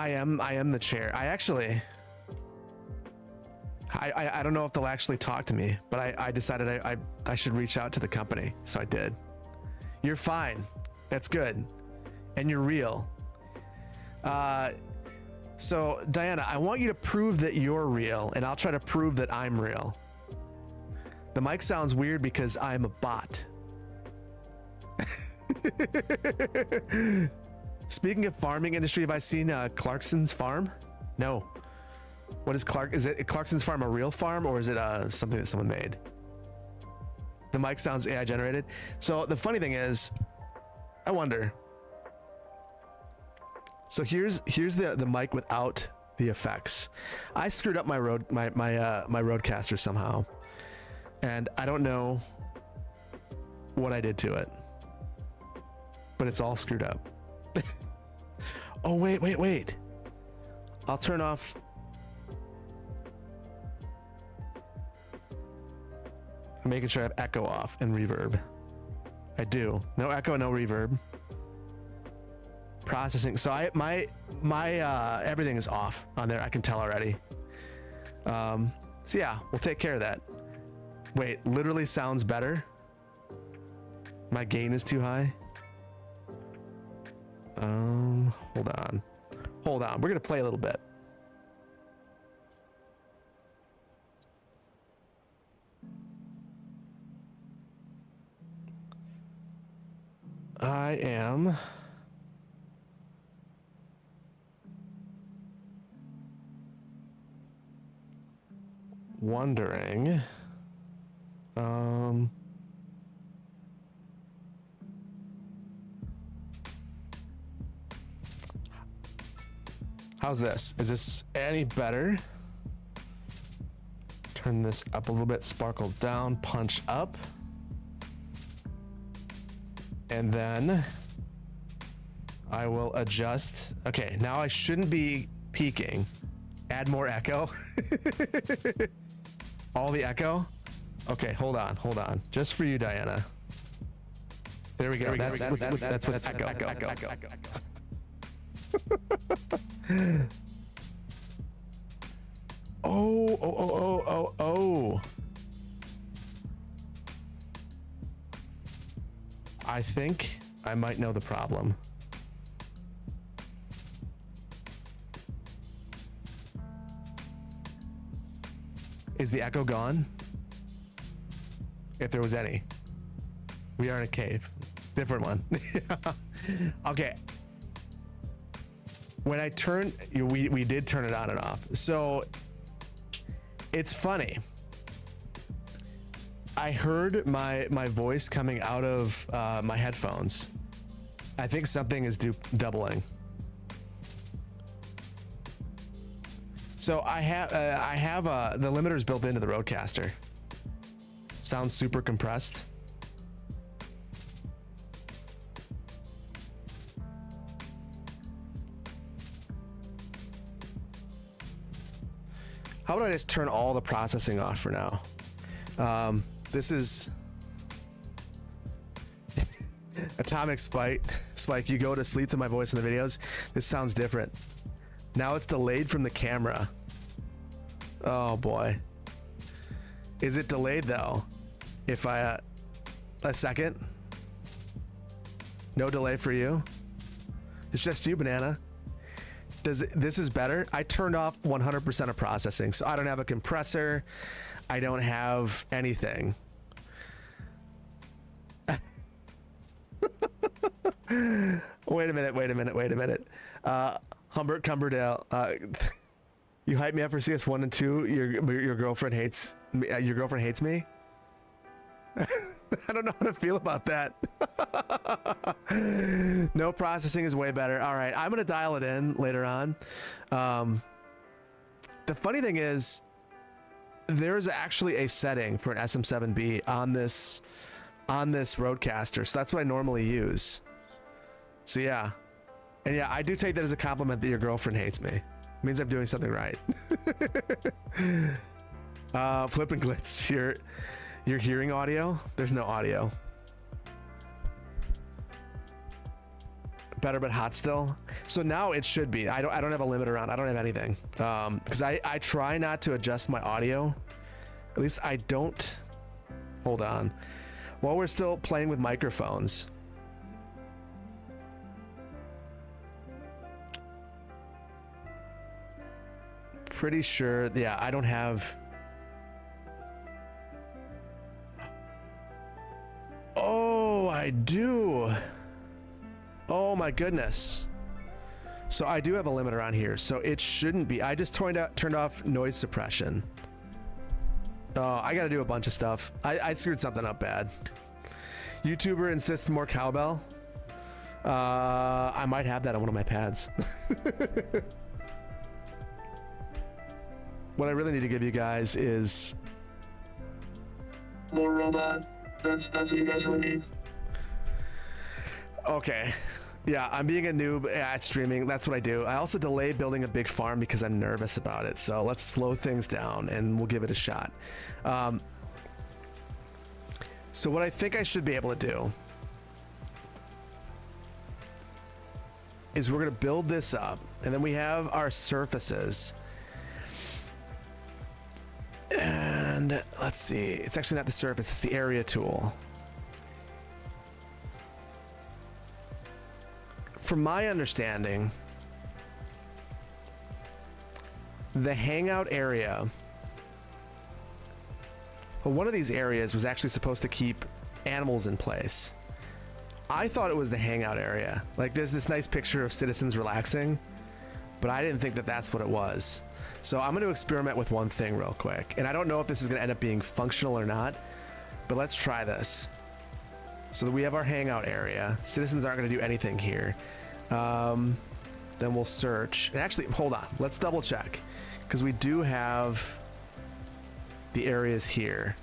am the chair. I don't know if they'll actually talk to me, but I decided I should reach out to the company, so I did. You're fine. That's good. And you're real. So Diana, I want you to prove that you're real, and I'll try to prove that I'm real. The mic sounds weird because I'm a bot. Speaking of farming industry, have I seen Clarkson's farm? No. What is is it Clarkson's farm a real farm, or is it something that someone made? The mic sounds AI generated. So the funny thing is, I wonder. So here's the mic without the effects. I screwed up my Rodecaster somehow, and I don't know what I did to it, but it's all screwed up. Oh wait. I'll turn off. I'm making sure I have echo off and reverb. I do. No echo, no reverb. Processing. So my everything is off on there. I can tell already. So yeah, we'll take care of that. Wait, literally sounds better. My gain is too high. Hold on. Hold on. We're gonna play a little bit. I am wondering, how's this? Is this any better? Turn this up a little bit, sparkle down, punch up. And then I will adjust. Okay, now I shouldn't be peaking. Add more echo. All the echo. Okay, hold on. Just for you, Diana. There we go. That's what echo. Oh. I think I might know the problem. Is the echo gone? If there was any. We are in a cave. Different one. Okay. When I turned, we did turn it on and off. So it's funny. I heard my voice coming out of my headphones. I think something is doubling. So I have the limiters built into the Rodecaster. Sounds super compressed. How about I just turn all the processing off for now? This is Atomic Spike, you go to sleep to my voice in the videos. This sounds different. Now it's delayed from the camera. Oh boy. Is it delayed though? If I, a second? No delay for you? It's just you, Banana. This is better? I turned off 100% of processing, so I don't have a compressor. I don't have anything. Wait a minute. Humbert Cumberdale, you hyped me up for CS1 and 2. Your girlfriend hates me. Your girlfriend hates me? I don't know how to feel about that. No processing is way better. All right, I'm gonna dial it in later on. The funny thing is, there's actually a setting for an SM7B on this Rodecaster, so that's what I normally use. So yeah, and yeah, I do take that as a compliment that your girlfriend hates me. It means I'm doing something right. Flip and glitz. You're hearing audio? There's no audio. Better but hot still. So now it should be. I don't have a limiter on. I don't have anything. Because I try not to adjust my audio. At least I don't. Hold on. While we're still playing with microphones. Pretty sure, yeah, I don't have. Oh, I do. Oh my goodness. So I do have a limiter on here, so it shouldn't be. I just turned off noise suppression. Oh, I gotta do a bunch of stuff. I screwed something up bad. YouTuber insists more cowbell. I might have that on one of my pads. What I really need to give you guys is more robot. That's what you guys really need. Okay. Yeah, I'm being a noob at streaming. That's what I do. I also delay building a big farm because I'm nervous about it. So let's slow things down and we'll give it a shot. So what I think I should be able to do is we're going to build this up, and then we have our surfaces. And let's see, it's actually not the surface, it's the area tool. From my understanding, the hangout area, well, one of these areas was actually supposed to keep animals in place. I thought it was the hangout area. Like, there's this nice picture of citizens relaxing, but I didn't think that that's what it was. So I'm going to experiment with one thing real quick. And I don't know if this is going to end up being functional or not, but let's try this. So that we have our hangout area. Citizens aren't going to do anything here. Then we'll search. And actually, hold on. Let's double check. Because we do have the areas here.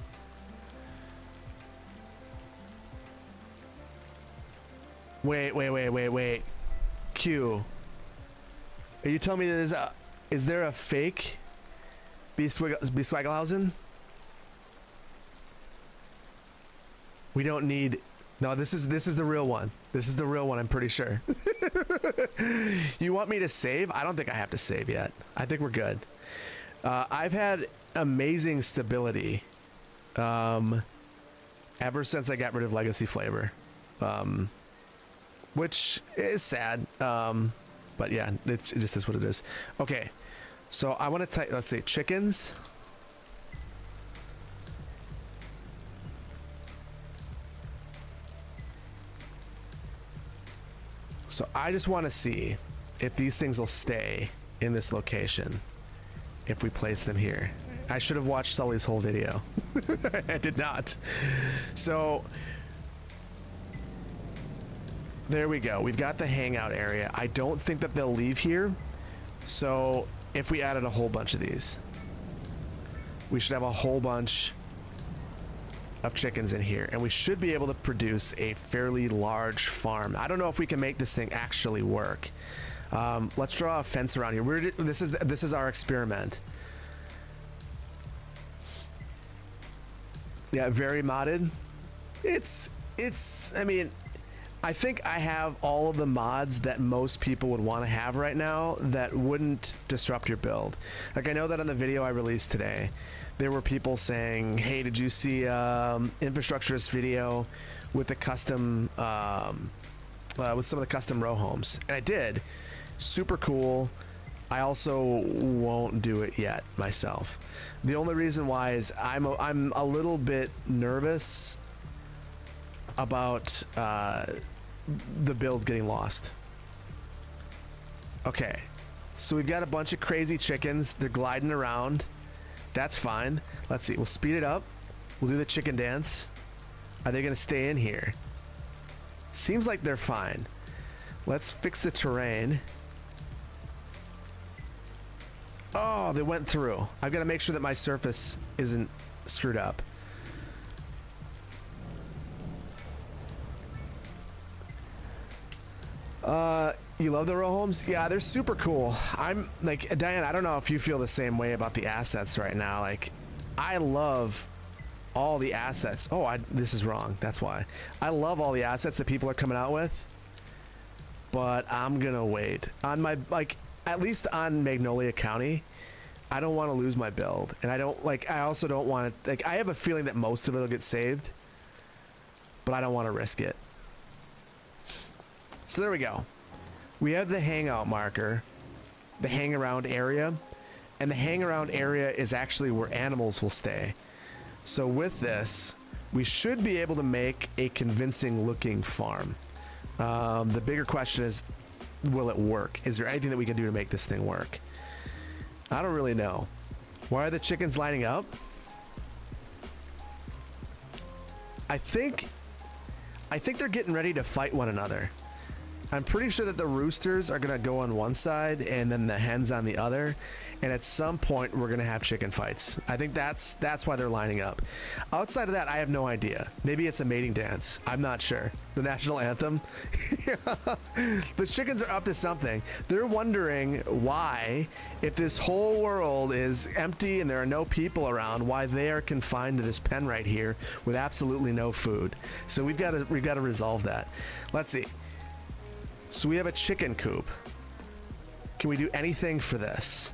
Wait. Q. Are you telling me that is there a fake Beswaggelhausen? We don't need... No, this is the real one. This is the real one, I'm pretty sure. You want me to save? I don't think I have to save yet. I think we're good. I've had amazing stability ever since I got rid of legacy flavor. Which is sad. But yeah, it just is what it is. Okay, so I want to type, let's say chickens. So I just want to see if these things will stay in this location if we place them here. I should have watched Sully's whole video. I did not. So there we go. We've got the hangout area. I don't think that they'll leave here. So if we added a whole bunch of these, we should have a whole bunch of chickens in here, and we should be able to produce a fairly large farm. I don't know if we can make this thing actually work. Let's draw a fence around here. This is our experiment. Yeah, very modded. I mean, I think I have all of the mods that most people would want to have right now that wouldn't disrupt your build. Like, I know that on the video I released today, there were people saying, hey, did you see Infrastructure's video with the custom, with some of the custom row homes? And I did. Super cool. I also won't do it yet myself. The only reason why is I'm a little bit nervous about the build getting lost. Okay, so we've got a bunch of crazy chickens. They're gliding around. That's fine. Let's see. We'll speed it up. We'll do the chicken dance. Are they going to stay in here? Seems like they're fine. Let's fix the terrain. Oh, they went through. I've got to make sure that my surface isn't screwed up. You love the row homes? Yeah, they're super cool. I'm like, Diane, I don't know if you feel the same way about the assets right now. Like, I love all the assets. Oh, this is wrong. That's why. I love all the assets that people are coming out with, but I'm gonna wait on my, like, at least on Magnolia County. I don't want to lose my build, and I also don't want to, like, I have a feeling that most of it will get saved, but I don't want to risk it. So there we go. We have the hangout marker, the hang around area, and the hang around area is actually where animals will stay. So with this, we should be able to make a convincing looking farm. The bigger question is, will it work? Is there anything that we can do to make this thing work? I don't really know. Why are the chickens lining up? I think they're getting ready to fight one another. I'm pretty sure that the roosters are gonna go on one side and then the hens on the other, and at some point we're gonna have chicken fights. I think that's why they're lining up. Outside of that, I have no idea. Maybe it's a mating dance. I'm not sure. The national anthem. The chickens are up to something. They're wondering why, if this whole world is empty and there are no people around, why they are confined to this pen right here with absolutely no food. So we've got to resolve that. Let's see. So we have a chicken coop. Can we do anything for this?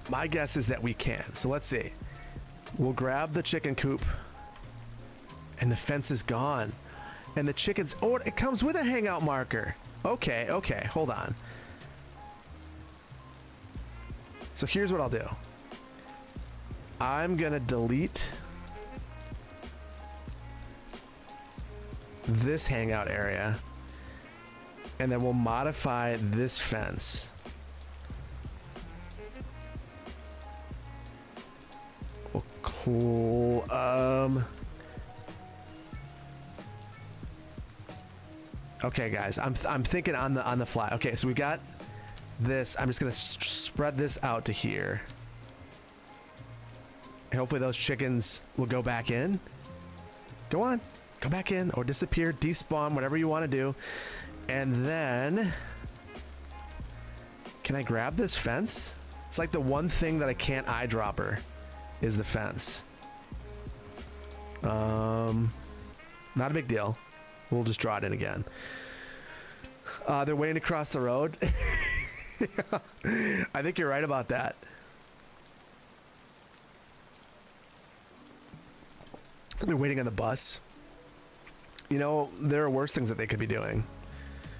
My guess is that we can. So let's see. We'll grab the chicken coop. And the fence is gone. And the chickens... Oh, it comes with a hangout marker. Okay, okay. Hold on. So here's what I'll do. I'm going to delete this hangout area. And then we'll modify this fence. Cool. Okay, guys, I'm thinking on the fly. Okay, so we got this. I'm just gonna spread this out to here, and hopefully those chickens will go back in. Go on, go back in or disappear, despawn, whatever you want to do, and then can I grab this fence? It's like the one thing that I can't eyedropper. Is the fence. Not a big deal. We'll just draw it in again. They're waiting to cross the road. I think you're right about that. They're waiting on the bus. You know, there are worse things that they could be doing.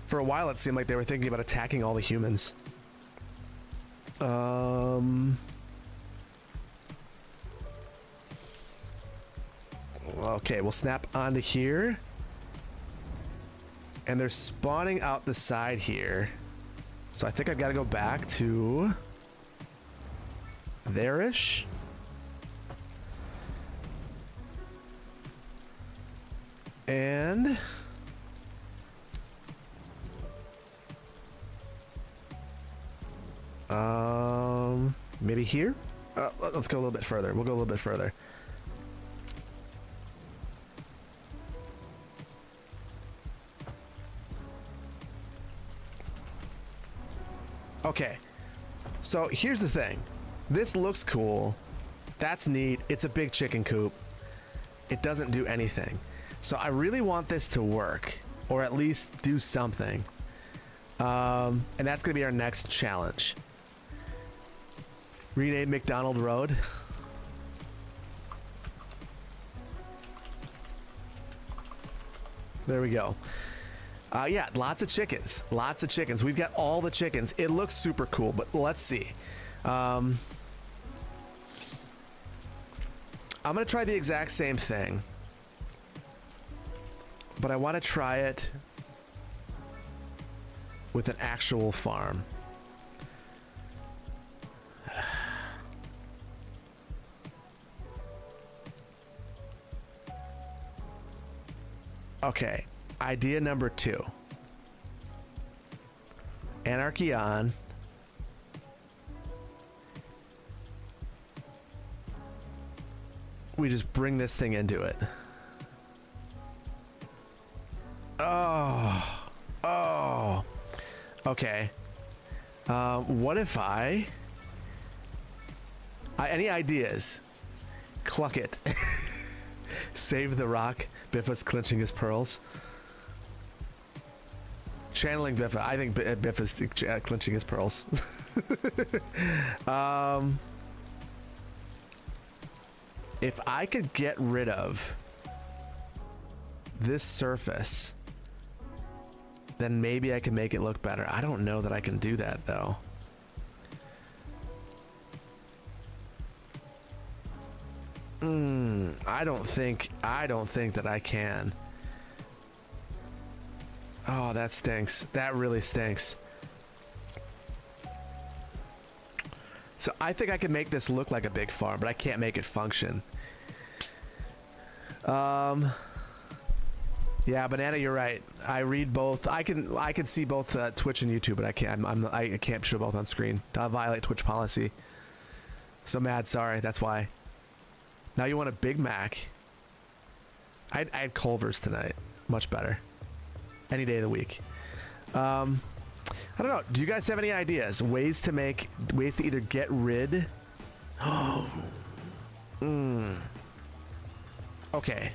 For a while, it seemed like they were thinking about attacking all the humans. Okay, we'll snap onto here. And they're spawning out the side here. So I think I've got to go back to there-ish. And maybe here? Let's go a little bit further. We'll go a little bit further. Okay, so here's the thing. This looks cool. That's neat. It's a big chicken coop. It doesn't do anything. So I really want this to work, or at least do something. And that's going to be our next challenge. Rename McDonald Road. There we go. Yeah, lots of chickens. Lots of chickens. We've got all the chickens. It looks super cool, but let's see. I'm going to try the exact same thing. But I want to try it with an actual farm. Okay, idea number 2. Anarchy on. We just bring this thing into it. Oh. Okay. What if any ideas? Cluck it. Save the rock. Biffa's clenching his pearls. Channeling Biffa. I think Biffa's clenching his pearls. If I could get rid of this surface, then maybe I can make it look better. I don't know that I can do that though. I don't think that I can. Oh, that stinks. That really stinks. So I think I can make this look like a big farm, but I can't make it function. Yeah, Banana, you're right. I read both. I can see both Twitch and YouTube, but I can't. I can't show both on screen. I violate Twitch policy. So mad. Sorry. That's why. Now you want a Big Mac. I had Culver's tonight. Much better. Any day of the week. I don't know. Do you guys have any ideas? Ways to either get rid. Okay.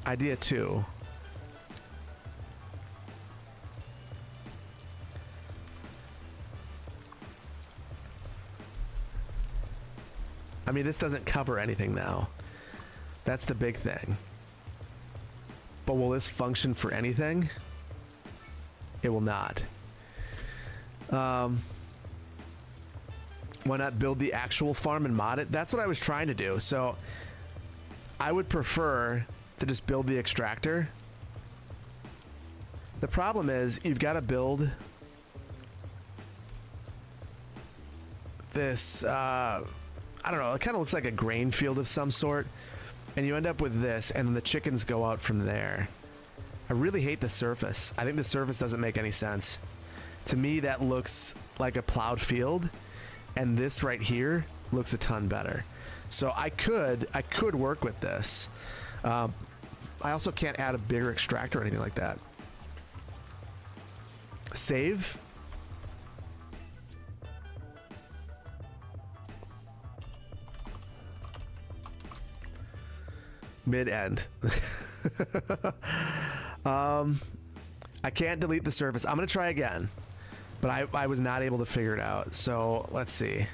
Idea 2. I mean, this doesn't cover anything now. That's the big thing. But will this function for anything? It will not. Why not build the actual farm and mod it? That's what I was trying to do. So I would prefer to just build the extractor. The problem is you've got to build this, I don't know, it kind of looks like a grain field of some sort. And you end up with this, and then the chickens go out from there. I really hate the surface. I think the surface doesn't make any sense. To me, that looks like a plowed field, and this right here looks a ton better. So I could work with this. I also can't add a bigger extractor or anything like that. Save. Mid-end. I can't delete the surface. I'm gonna try again, but I was not able to figure it out. So let's see.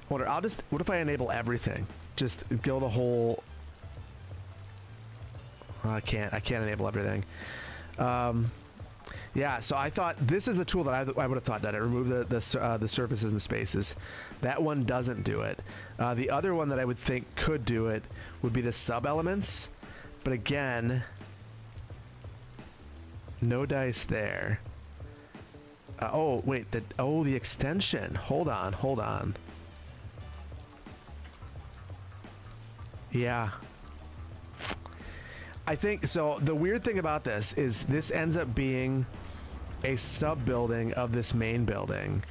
What if I enable everything? Just go the whole. I can't enable everything. Yeah, so I thought this is the tool that I would have thought done it. Remove the surfaces and spaces. That one doesn't do it. The other one that I would think could do it would be the sub elements, but again, no dice there. Oh wait, the extension. Hold on. Yeah. I think so. The weird thing about this is this ends up being a sub building of this main building.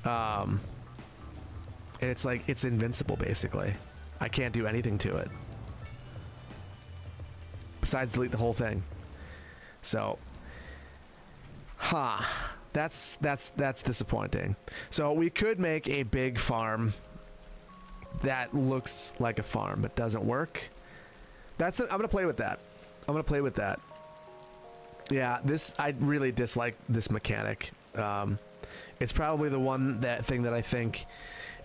And it's like it's invincible basically. I can't do anything to it besides delete the whole thing. So, that's disappointing. So we could make a big farm that looks like a farm but doesn't work. I'm gonna play with that. Yeah, I really dislike this mechanic. It's probably the thing that I think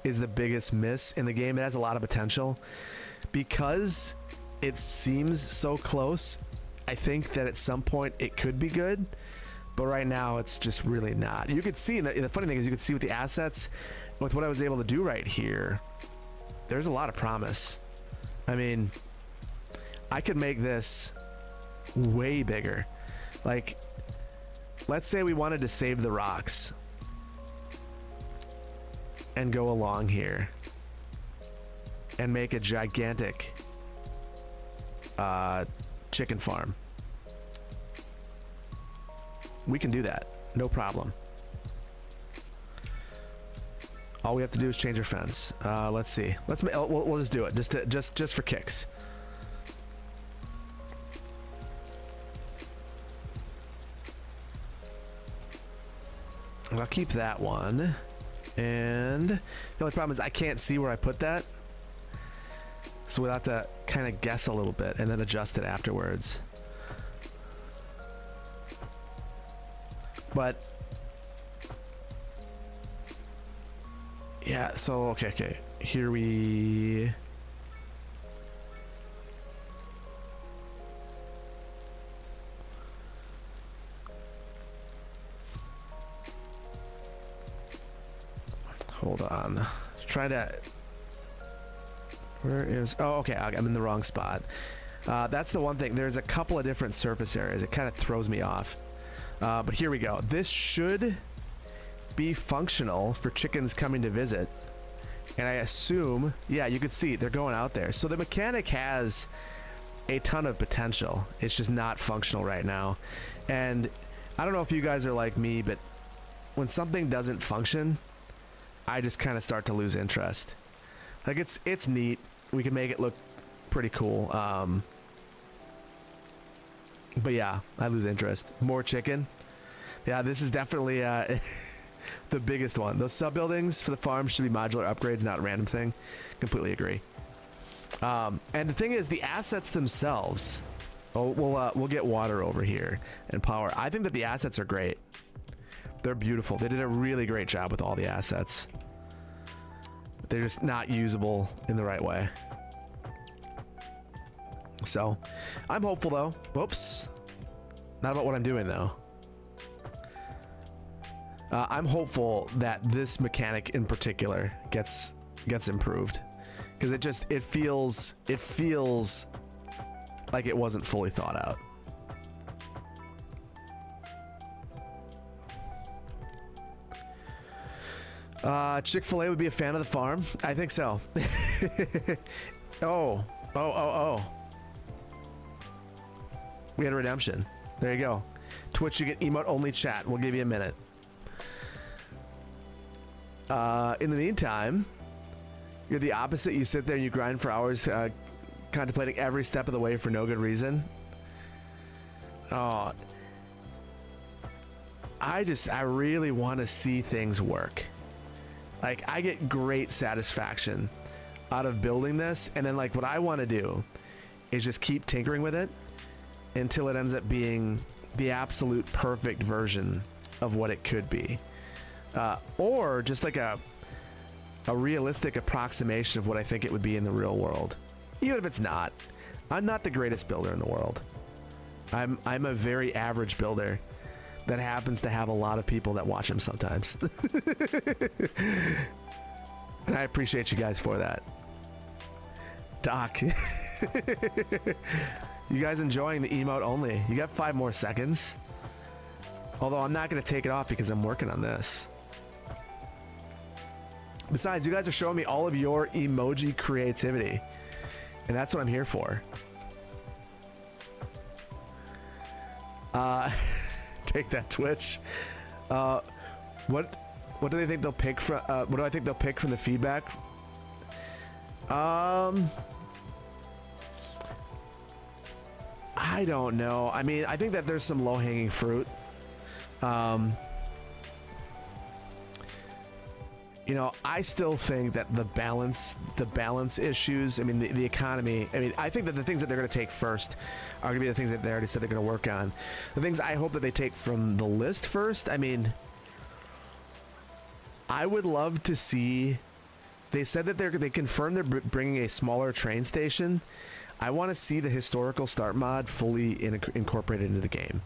is the biggest miss in the game. It has a lot of potential because it seems so close. I think that at some point it could be good, but right now it's just really not. You could see, the funny thing is you could see with the assets, with what I was able to do right here, there's a lot of promise. I mean, I could make this way bigger. Like, let's say we wanted to save the rocks and go along here and make a gigantic chicken farm. We can do that, no problem. All we have to do is change our fence. Let's see. We'll just do it, just for kicks. I'll keep that one. And the only problem is I can't see where I put that. So we'll have to kind of guess a little bit and then adjust it afterwards. But yeah, so okay. Here we hold on. Try to. Where is? Oh, okay. I'm in the wrong spot. That's the one thing. There's a couple of different surface areas. It kind of throws me off. But here we go. This should be functional for chickens coming to visit. And I assume, yeah, you could see they're going out there. So the mechanic has a ton of potential. It's just not functional right now. And I don't know if you guys are like me, but when something doesn't function, I just kind of start to lose interest. Like it's neat. We can make it look pretty cool. But yeah, I lose interest. More chicken. Yeah, this is definitely the biggest one. Those sub buildings for the farm should be modular upgrades, not a random thing. Completely agree. And the thing is, the assets themselves. Oh, we'll get water over here and power. I think that the assets are great. They're beautiful. They did a really great job with all the assets. They're just not usable in the right way. So, I'm hopeful though. Whoops. Not about what I'm doing though. I'm hopeful that this mechanic in particular gets improved, because it feels like it wasn't fully thought out. Chick-fil-A would be a fan of the farm. I think so. Oh. We had a redemption. There you go. Twitch, you get emote only chat. We'll give you a minute. In the meantime, you're the opposite. You sit there and you grind for hours, contemplating every step of the way for no good reason. Oh, I really want to see things work. Like, I get great satisfaction out of building this, and then like what I want to do is just keep tinkering with it until it ends up being the absolute perfect version of what it could be, or just like a realistic approximation of what I think it would be in the real world. Even if it's not. I'm not the greatest builder in the world. I'm a very average builder that happens to have a lot of people that watch him sometimes. And I appreciate you guys for that. Doc. You guys enjoying the emote only? You got 5 more seconds. Although I'm not going to take it off because I'm working on this. Besides, you guys are showing me all of your emoji creativity, and that's what I'm here for. Take that, Twitch. What do they think they'll pick from? What do I think they'll pick from the feedback? I don't know. I mean, I think that there's some low-hanging fruit. You know, I still think that the balance issues, I mean, the economy, I mean, I think that the things that they're going to take first are going to be the things that they already said they're going to work on. The things I hope that they take from the list first, I mean, I would love to see, they said that they confirmed they're bringing a smaller train station. I want to see the historical start mod fully incorporated into the game.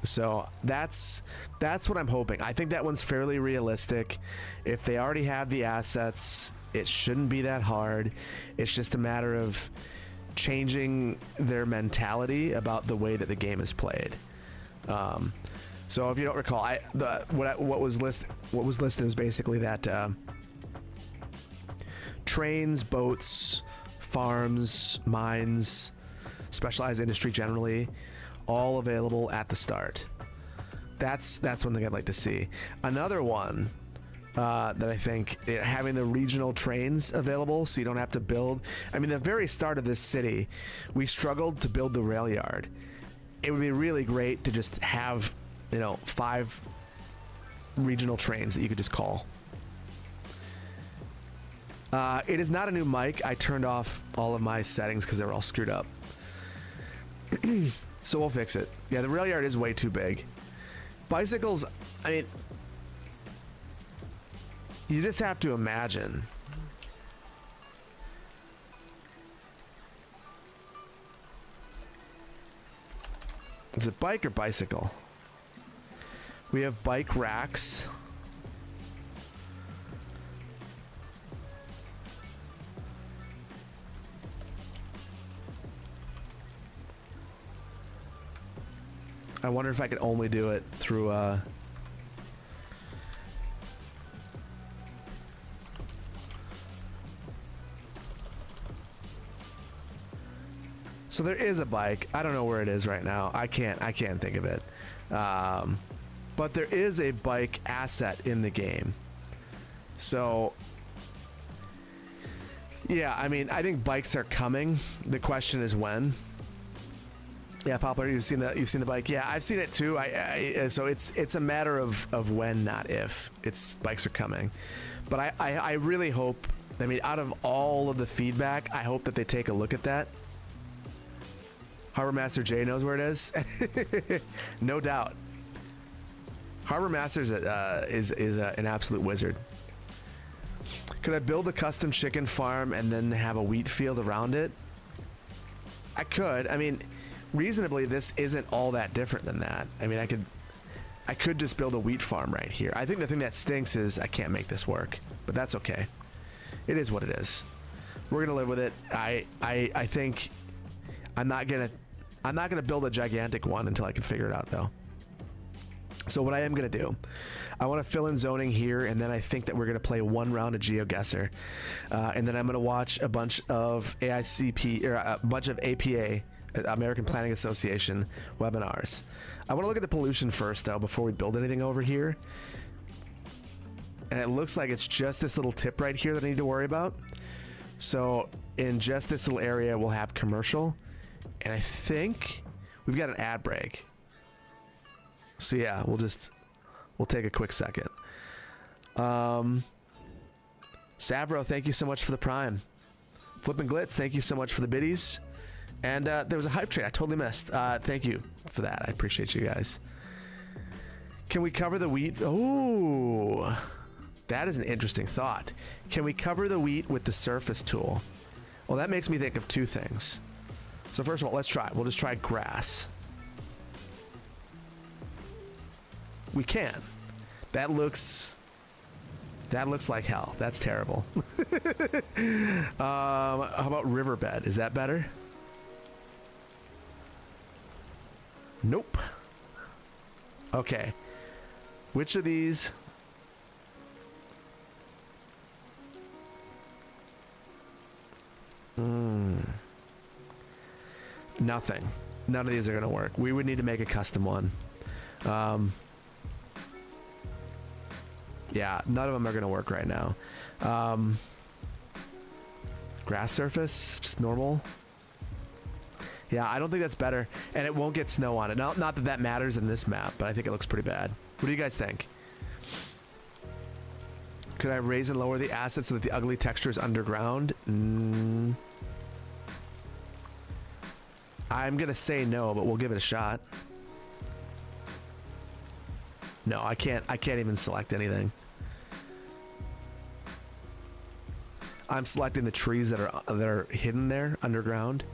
So that's what I'm hoping. I think that one's fairly realistic. If they already have the assets, it shouldn't be that hard. It's just a matter of changing their mentality about the way that the game is played. So if you don't recall, what was listed was basically that trains, boats, farms, mines, specialized industry generally, all available at the start. That's one thing I'd like to see. Another one that I think, having the regional trains available so you don't have to build. I mean, the very start of this city, we struggled to build the rail yard. It would be really great to just have, 5 regional trains that you could just call. It is not a new mic. I turned off all of my settings because they were all screwed up. So we'll fix it. Yeah, the rail yard is way too big. Bicycles, I mean, you just have to imagine. Is it bike or bicycle? We have bike racks. I wonder if I could only do it through so there is a bike. I don't know where it is right now. I can't think of it. But there is a bike asset in the game. So yeah, I mean, I think bikes are coming. The question is when. Yeah, Poplar, you've seen the bike. Yeah, I've seen it too. So it's a matter of when, not if. Bikes are coming, but I really hope I mean, out of all of the feedback, I hope that they take a look at that. Harbor Master J knows where it is. No doubt. Harbor Master is an absolute wizard. Could I build a custom chicken farm and then have a wheat field around it? I could. I mean, reasonably, this isn't all that different than that. I mean, I could just build a wheat farm right here. I think the thing that stinks is I can't make this work, but that's okay. It is what it is. We're gonna live with it. I think I'm not gonna build a gigantic one until I can figure it out, though. So what I am going to do, I want to fill in zoning here, and then I think that we're going to play one round of GeoGuessr. And then I'm going to watch a bunch of AICP, or a bunch of APA, American Planning Association webinars. I want to look at the pollution first, though, before we build anything over here. And it looks like it's just this little tip right here that I need to worry about. So in just this little area, we'll have commercial. And I think we've got an ad break. So yeah, we'll take a quick second. Savro, thank you so much for the prime. Flippin' Glitz, thank you so much for the biddies. And there was a hype train I totally missed. Thank you for that. I appreciate you guys. Can we cover the wheat? Oh, that is an interesting thought. Can we cover the wheat with the surface tool? Well, that makes me think of two things. So first of all, let's try it. We'll just try grass. We can. That looks like hell. That's terrible. How about riverbed? Is that better? Nope. Okay. Which of these? Nothing. None of these are going to work. We would need to make a custom one. Yeah, none of them are going to work right now. Grass surface, just normal. Yeah, I don't think that's better. And it won't get snow on it. Not that that matters in this map, but I think it looks pretty bad. What do you guys think? Could I raise and lower the asset so that the ugly texture is underground? I'm going to say no, but we'll give it a shot. No, I can't even select anything. I'm selecting the trees that are hidden there underground.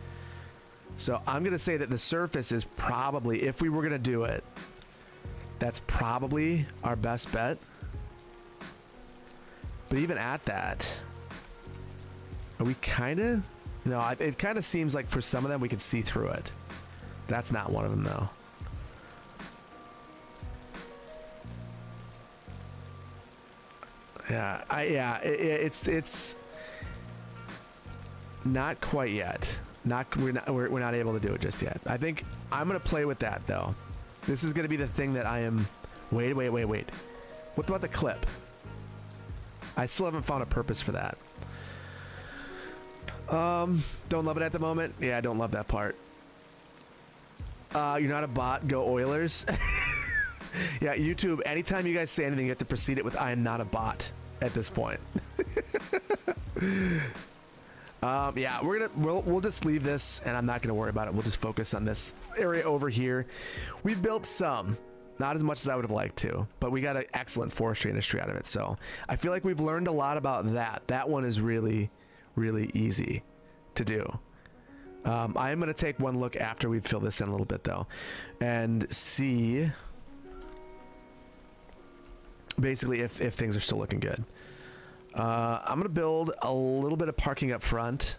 So I'm going to say that the surface is probably, if we were going to do it, that's probably our best bet. But even at that, are we kind of... No, it kind of seems like for some of them we could see through it. That's not one of them, though. Yeah, it's not quite yet. We're not able to do it just yet. I think I'm gonna play with that though. This is gonna be the thing that I am. Wait. What about the clip? I still haven't found a purpose for that. Don't love it at the moment. Yeah, I don't love that part. You're not a bot. Go Oilers. Yeah, YouTube. Anytime you guys say anything, you have to precede it with "I am not a bot" at this point. Yeah, we'll just leave this, and I'm not gonna worry about it. We'll just focus on this area over here. We've built some, not as much as I would have liked to, but we got an excellent forestry industry out of it. So I feel like we've learned a lot about that. That one is really, really easy to do. I am gonna take one look after we fill this in a little bit though, and see basically if things are still looking good. I'm gonna build a little bit of parking up front.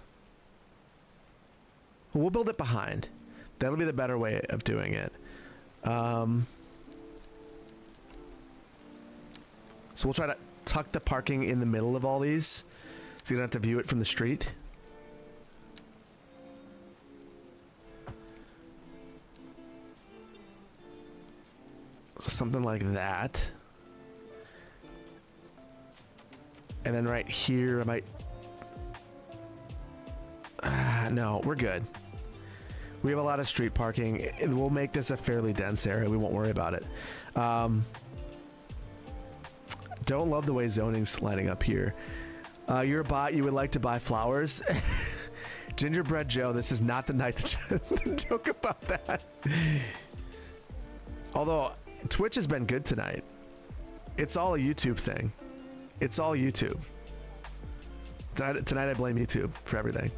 We'll build it behind. That'll be the better way of doing it. So we'll try to tuck the parking in the middle of all these, so you don't have to view it from the street. So something like that. And then right here, I might... no, we're good. We have a lot of street parking. We'll make this a fairly dense area. We won't worry about it. Don't love the way zoning's lining up here. You're a bot. You would like to buy flowers. Gingerbread Joe, this is not the night to joke about that. Although Twitch has been good tonight. It's all a YouTube thing. It's all YouTube. Tonight I blame YouTube for everything.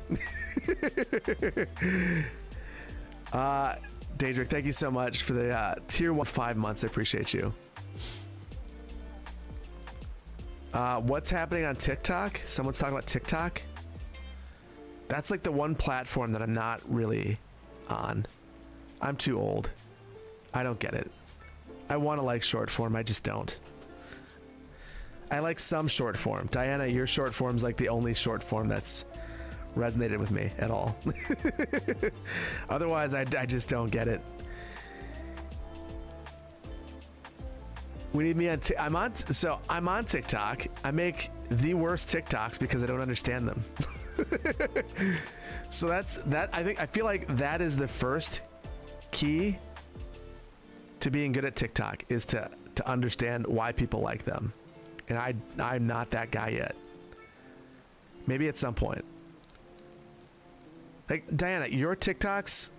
Daedric, thank you so much for the tier 1 5 months. I appreciate you. What's happening on TikTok? Someone's talking about TikTok. That's like the one platform that I'm not really on. I'm too old. I don't get it. I want to like short form. I just don't. I like some short form. Diana, your short form's like the only short form that's resonated with me at all. Otherwise, I just don't get it. We need me on. I'm on TikTok. I make the worst TikToks because I don't understand them. So that's that. I feel like that is the first key to being good at TikTok, is to understand why people like them. And I'm not that guy yet. Maybe at some point. Like, Diana, your TikToks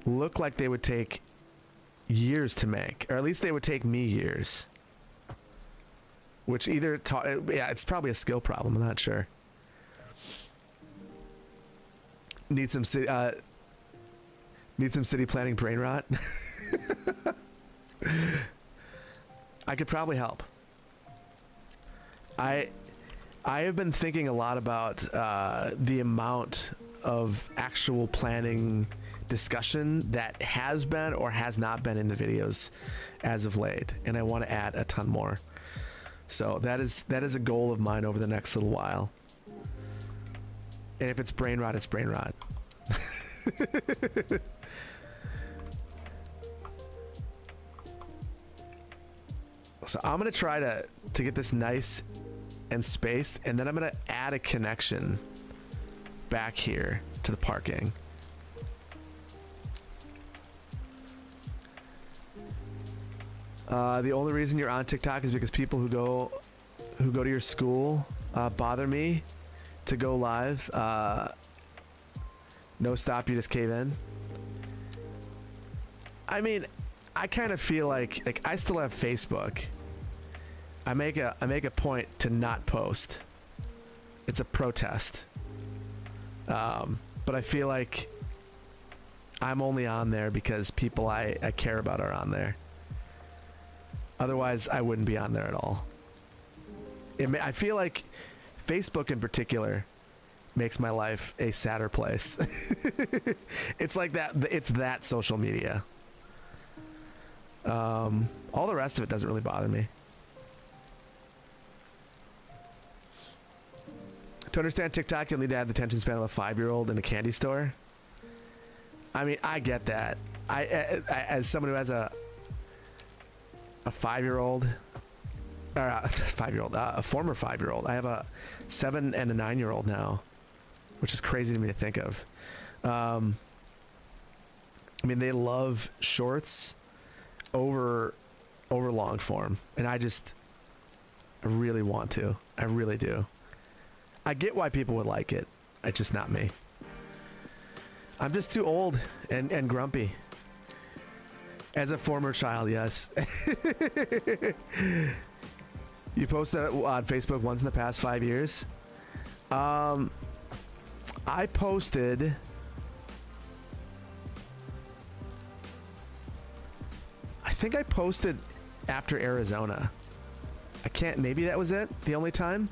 look like they would take years to make, or at least they would take me years. Which either yeah, it's probably a skill problem. I'm not sure. Need some city planning brain rot. I could probably help. I have been thinking a lot about the amount of actual planning discussion that has been or has not been in the videos as of late, and I want to add a ton more. So that is a goal of mine over the next little while. And if it's brain rot, it's brain rot. So I'm gonna try to get this nice and spaced, and then I'm gonna add a connection back here to the parking. The only reason you're on TikTok is because people who go to your school bother me to go live. No stop, you just cave in. I mean, I kind of feel like I still have Facebook. I make a point to not post. It's a protest. But I feel like I'm only on there because people I care about are on there. Otherwise, I wouldn't be on there at all. I feel like Facebook in particular makes my life a sadder place. It's like that. It's that social media. All the rest of it doesn't really bother me. To understand TikTok, you'll need to have the attention span of a 5-year-old in a candy store. I mean, I get that. I as someone who has a 5-year-old, or a 5-year-old, a former 5-year-old. I have a 7 and a 9-year-old now, which is crazy to me to think of. I mean, they love shorts over long form, and I really want to. I really do. I get why people would like it. It's just not me. I'm just too old and grumpy. As a former child, yes. You posted on Facebook once in the past 5 years. I posted. I think I posted after Arizona. Maybe that was it. The only time.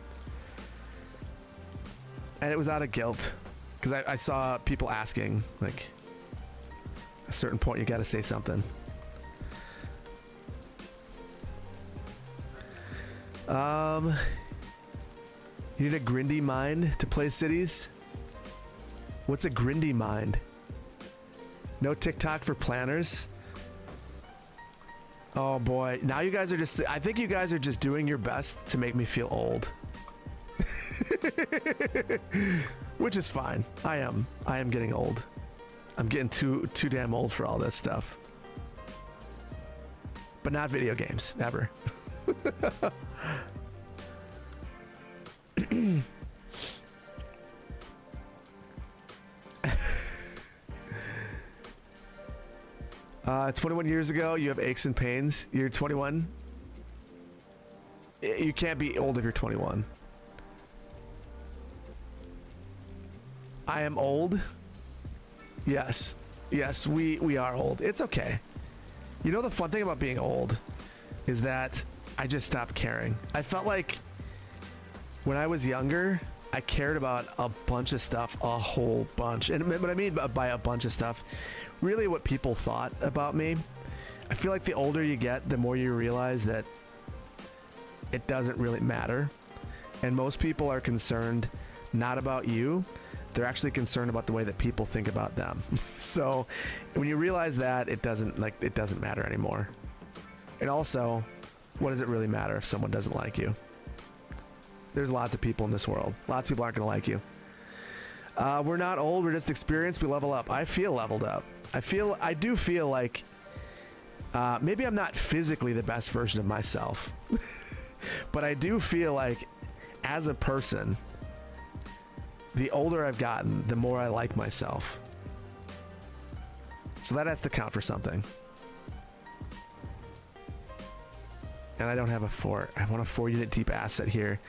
And it was out of guilt, because I saw people asking, like, at a certain point you got to say something. You need a grindy mind to play cities? What's a grindy mind? No TikTok for planners? Oh boy, now you guys are I think you guys are just doing your best to make me feel old. Which is fine. I am getting old. I'm getting too damn old for all this stuff. But not video games, never. 21 years ago, you have aches and pains. You're 21. You can't be old if you're 21. I am old. Yes. Yes, we are old. It's okay. You know, the fun thing about being old is that I just stopped caring. I felt like when I was younger, I cared about a bunch of stuff, a whole bunch. And what I mean by a bunch of stuff, really what people thought about me. I feel like the older you get, the more you realize that it doesn't really matter. And most people are concerned not about you. They're actually concerned about the way that people think about them. So when you realize that, it doesn't matter anymore. And also, what does it really matter if someone doesn't like you? There's lots of people in this world. Lots of people aren't going to like you. We're not old. We're just experienced. We level up. I feel leveled up. I do feel like maybe I'm not physically the best version of myself, but I do feel like as a person, the older I've gotten, the more I like myself. So that has to count for something. And I don't have a 4. I want a 4-unit deep asset here.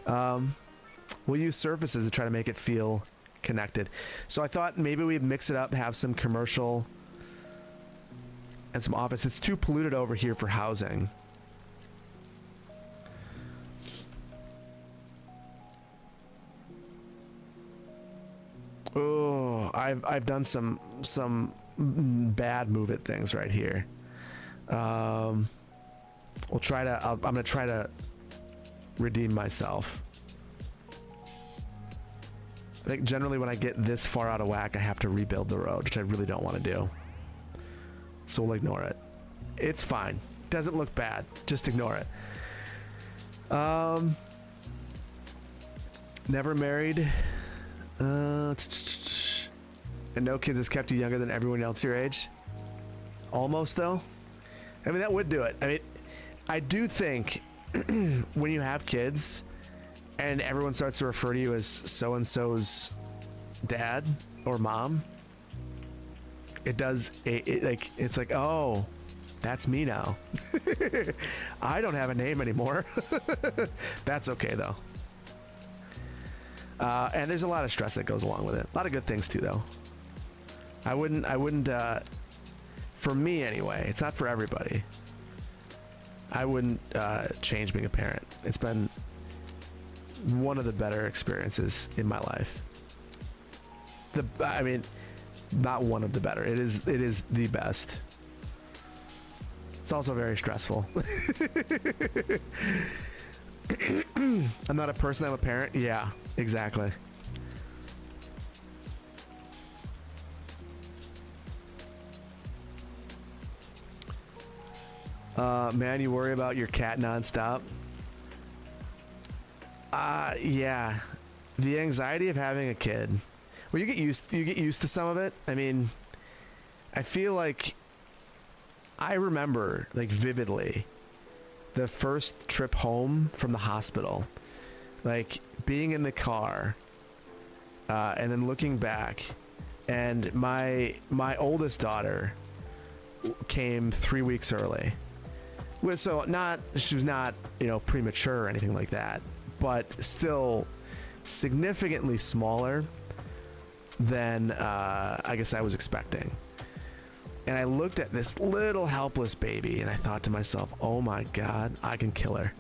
We'll use surfaces to try to make it feel connected. So I thought maybe we'd mix it up, have some commercial and some office. It's too polluted over here for housing. Oh, I've done some bad move it things right here. I'm gonna try to redeem myself. I think generally when I get this far out of whack, I have to rebuild the road, which I really don't want to do. So we'll ignore it. It's fine. Doesn't look bad. Just ignore it. Never married. And no kids has kept you younger than everyone else your age. Almost though. I mean, that would do it. I mean, I do think when you have kids and everyone starts to refer to you as so-and-so's dad or mom, it does, it's like, oh, that's me now. I don't have a name anymore. That's okay though. And there's a lot of stress that goes along with it. A lot of good things too though. I wouldn't, for me anyway, it's not for everybody. I wouldn't change being a parent. It's been one of the better experiences in my life. I mean, not one of the better. It is the best. It's also very stressful. I'm not a person, I'm a parent. Yeah, exactly. Man, you worry about your cat nonstop. Yeah. The anxiety of having a kid. Well, you get used to some of it. I mean, I feel like I remember like vividly the first trip home from the hospital, like being in the car, and then looking back, and my oldest daughter came 3 weeks early. So she was not, premature or anything like that, but still significantly smaller than I guess I was expecting. And I looked at this little helpless baby and I thought to myself, oh my God, I can kill her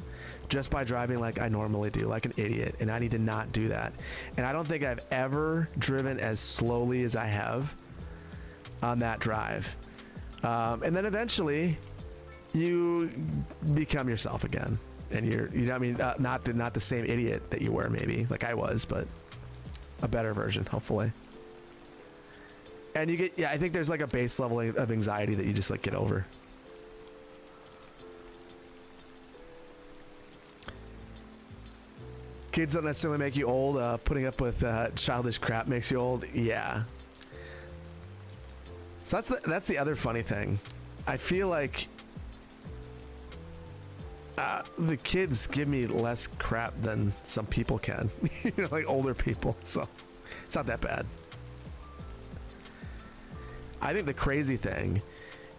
just by driving like I normally do, like an idiot. And I need to not do that. And I don't think I've ever driven as slowly as I have on that drive. And then eventually you become yourself again. And not the same idiot that you were maybe, like I was, but a better version, hopefully. And I think there's like a base level of anxiety that you just like get over. Kids don't necessarily make you old. Putting up with childish crap makes you old. Yeah. So that's the other funny thing. I feel like The kids give me less crap than some people can, like older people. So it's not that bad. I think the crazy thing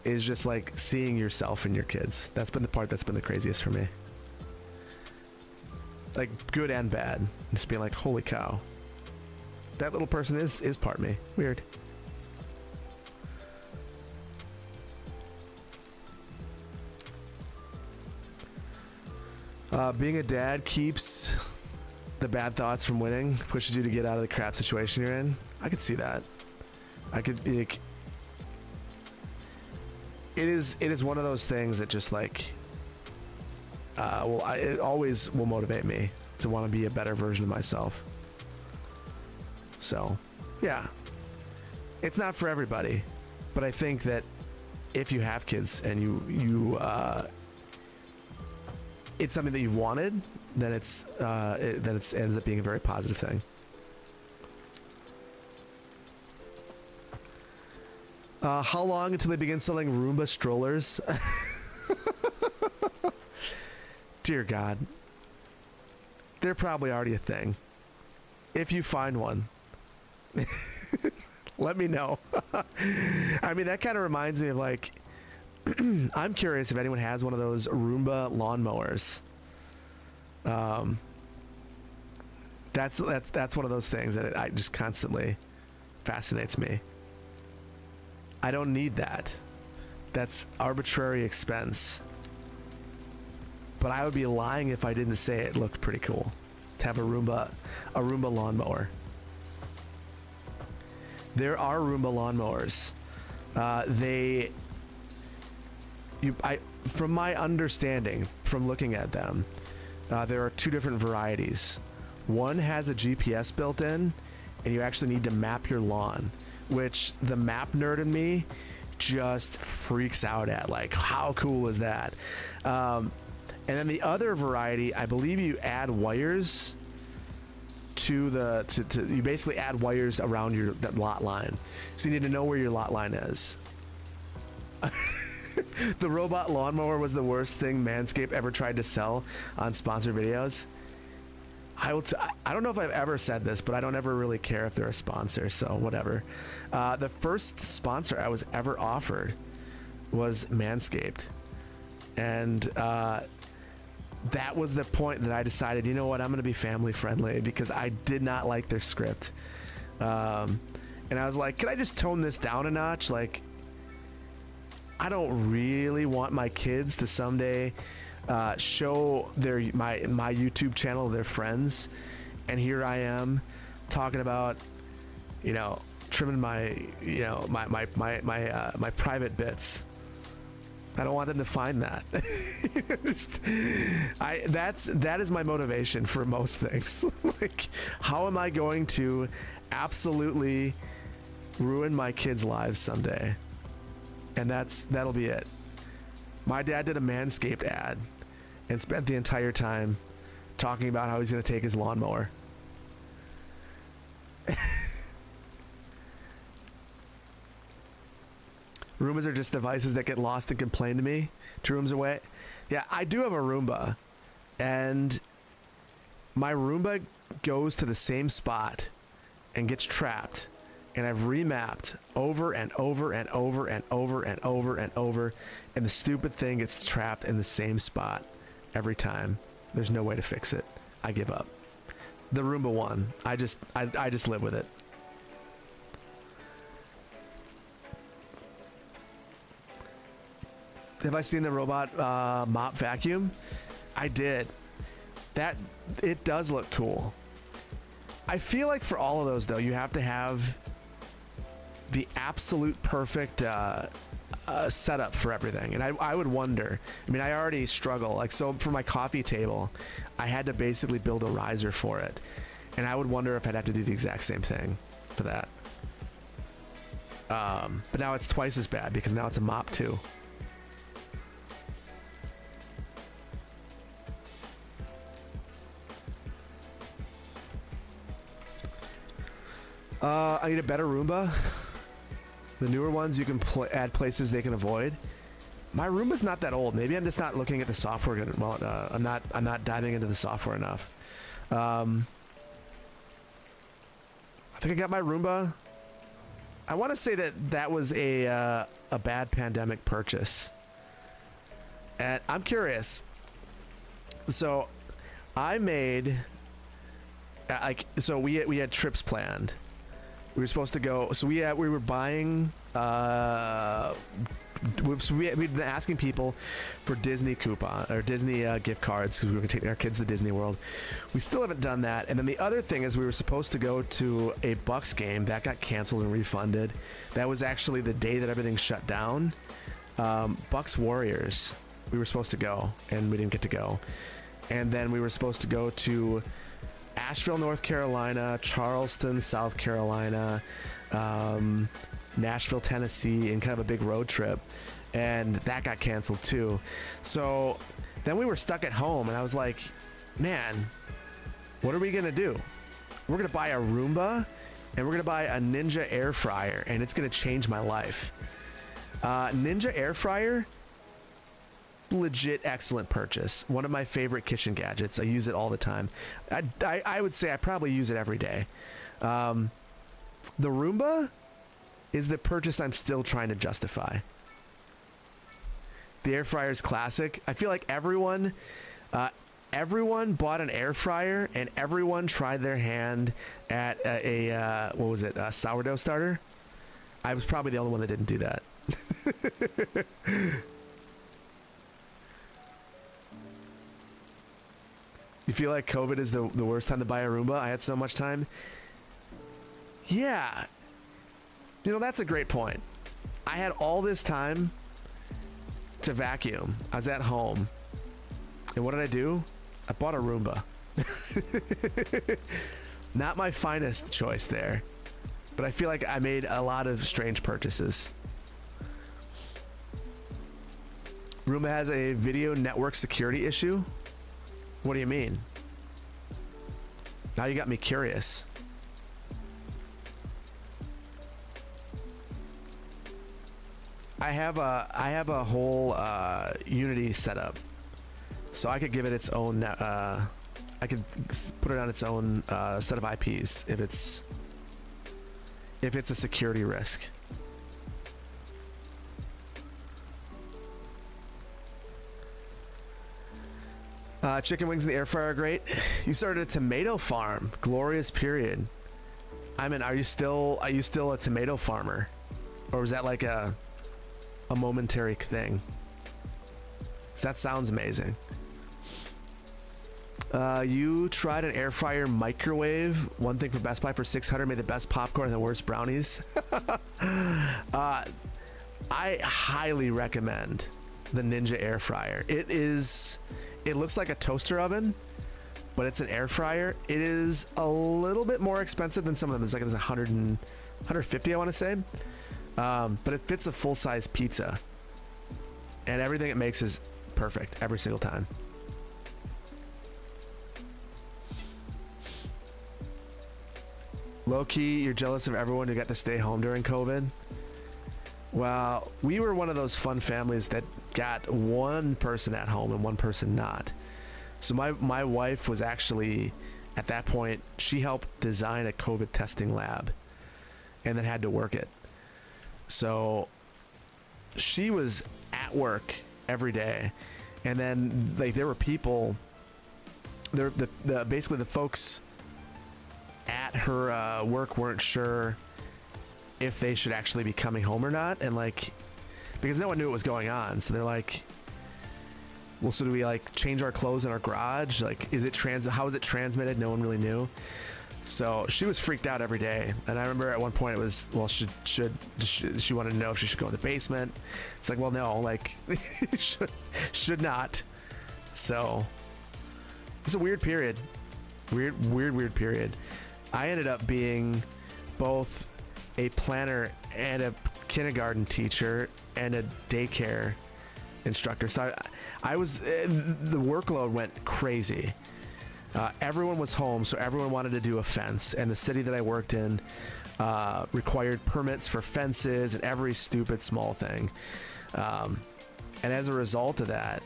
is just like seeing yourself in your kids. That's been the part that's been the craziest for me. Like good and bad. Just being like, holy cow. That little person is part of me. Weird. Being a dad keeps the bad thoughts from winning, pushes you to get out of the crap situation you're in. I could see that. I could like, it is one of those things that just like it always will motivate me to want to be a better version of myself. So yeah, it's not for everybody, but I think that if you have kids and you it's something that you've wanted, then it ends up being a very positive thing. How long until they begin selling Roomba strollers? Dear God. They're probably already a thing. If you find one, let me know. I mean, that kind of reminds me of like, I'm curious if anyone has one of those Roomba lawnmowers. That's one of those things that I just constantly fascinates me. I don't need that. That's arbitrary expense. But I would be lying if I didn't say it looked pretty cool to have a Roomba lawnmower. There are Roomba lawnmowers. From my understanding, from looking at them, there are two different varieties. One has a GPS built in, and you actually need to map your lawn, which the map nerd in me just freaks out at. Like, how cool is that? And then the other variety, I believe you add wires to you basically add wires around that lot line. So you need to know where your lot line is. The robot lawnmower was the worst thing Manscaped ever tried to sell on sponsored videos. I don't know if I've ever said this, but I don't ever really care if they're a sponsor, so whatever. The first sponsor I was ever offered was Manscaped. And that was the point that I decided, you know what, I'm going to be family friendly because I did not like their script. And I was like, can I just tone this down a notch? Like, I don't really want my kids to someday show my YouTube channel to their friends, and here I am talking about, trimming my private bits. I don't want them to find that. That is my motivation for most things. Like, how am I going to absolutely ruin my kids' lives someday? And that'll be it. My dad did a Manscaped ad and spent the entire time talking about how he's going to take his lawnmower. Roombas are just devices that get lost and complain to me 2 rooms away. Yeah, I do have a Roomba, and my Roomba goes to the same spot and gets trapped. And I've remapped over and over and over and over and over and over, and the stupid thing gets trapped in the same spot every time. There's no way to fix it. I give up. The Roomba won. I just live with it. Have I seen the robot mop vacuum? I did. It does look cool. I feel like for all of those though, you have to have the absolute perfect setup for everything. And I would wonder, I mean, I already struggle. Like, so for my coffee table, I had to basically build a riser for it. And I would wonder if I'd have to do the exact same thing for that. But now it's twice as bad because now it's a mop too. I need a better Roomba. The newer ones, you can add places they can avoid. My Roomba's not that old. Maybe I'm just not looking at the software good. Well, I'm not diving into the software enough. I think I got my Roomba. I want to say that was a bad pandemic purchase. And I'm curious. So I made we had trips planned. We were supposed to go. So we were buying. We'd been asking people for Disney coupon or Disney gift cards because we were going to take our kids to Disney World. We still haven't done that. And then the other thing is we were supposed to go to a Bucks game that got canceled and refunded. That was actually the day that everything shut down. Bucks Warriors. We were supposed to go and we didn't get to go. And then we were supposed to go to Asheville, North Carolina, Charleston, South Carolina, Nashville, Tennessee, in kind of a big road trip, and that got canceled too. So then we were stuck at home, and I was like, man, what are we gonna do? We're gonna buy a Roomba, and we're gonna buy a Ninja air fryer, and it's gonna change my life. Ninja air fryer, legit excellent purchase. One of my favorite kitchen gadgets. I use it all the time. I would say I probably use it every day. The Roomba is the purchase I'm still trying to justify. The air fryer is classic. I feel like everyone bought an air fryer and everyone tried their hand at a sourdough starter. I was probably the only one that didn't do that. You feel like COVID is the worst time to buy a Roomba? I had so much time. Yeah. You know, that's a great point. I had all this time to vacuum. I was at home. And what did I do? I bought a Roomba. Not my finest choice there. But I feel like I made a lot of strange purchases. Roomba has a video network security issue? What do you mean? Now you got me curious. I have a whole Unity setup, so I could give it its own. I could put it on its own set of IPs if it's a security risk. Chicken wings in the air fryer are great. You started a tomato farm. Glorious period. I mean, are you still a tomato farmer, or was that like a momentary thing? 'Cause that sounds amazing. You tried an air fryer microwave. One thing for Best Buy for $600 made the best popcorn and the worst brownies. I highly recommend the Ninja air fryer. It looks like a toaster oven, but it's an air fryer. It is a little bit more expensive than some of them. It's 150, I want to say. But it fits a full-size pizza, and everything it makes is perfect every single time. Low-key, you're jealous of everyone who got to stay home during COVID. Well, we were one of those fun families that got one person at home and one person not. So my wife was actually, at that point, she helped design a COVID testing lab and then had to work it. So she was at work every day, and then like there were people there, basically the folks at her work weren't sure if they should actually be coming home or not, and like because no one knew what was going on, so they're like, well, so do we like change our clothes in our garage? Like, how is it transmitted? No one really knew. So she was freaked out every day. And I remember at one point it was, well, she wanted to know if she should go in the basement. It's like, well, no, like should not. So it's a weird period. Weird period. I ended up being both a planner and a kindergarten teacher and a daycare instructor. So I was, the workload went crazy. Everyone was home, so everyone wanted to do a fence, and the city that I worked in required permits for fences and every stupid small thing. And as a result of that,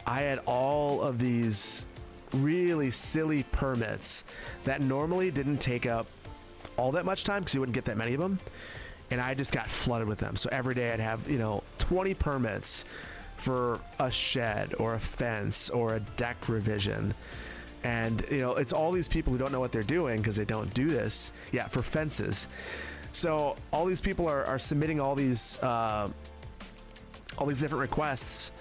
I had all of these really silly permits that normally didn't take up all that much time because you wouldn't get that many of them. And I just got flooded with them. So every day I'd have, 20 permits for a shed or a fence or a deck revision. And, it's all these people who don't know what they're doing because they don't do this. Yeah, for fences. So all these people are submitting all these different requests,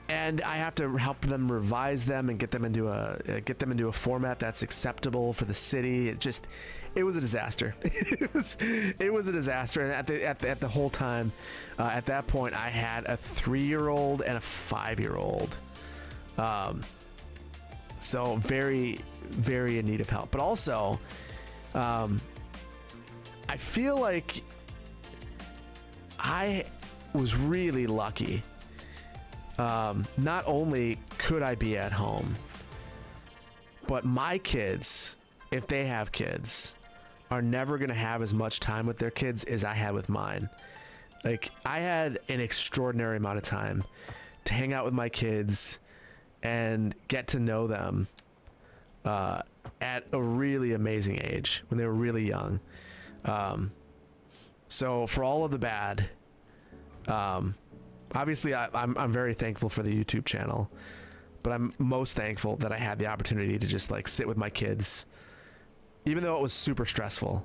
and I have to help them revise them and get them into a format that's acceptable for the city. It was a disaster. it was a disaster. And at the whole time, at that point, I had a 3-year-old and a 5-year-old. So very, very in need of help. But also, I feel like I was really lucky. Not only could I be at home, but my kids, if they have kids, are never going to have as much time with their kids as I had with mine. Like, I had an extraordinary amount of time to hang out with my kids and get to know them at a really amazing age when they were really young. So for all of the bad, obviously I'm very thankful for the YouTube channel, but I'm most thankful that I had the opportunity to just like sit with my kids, even though it was super stressful.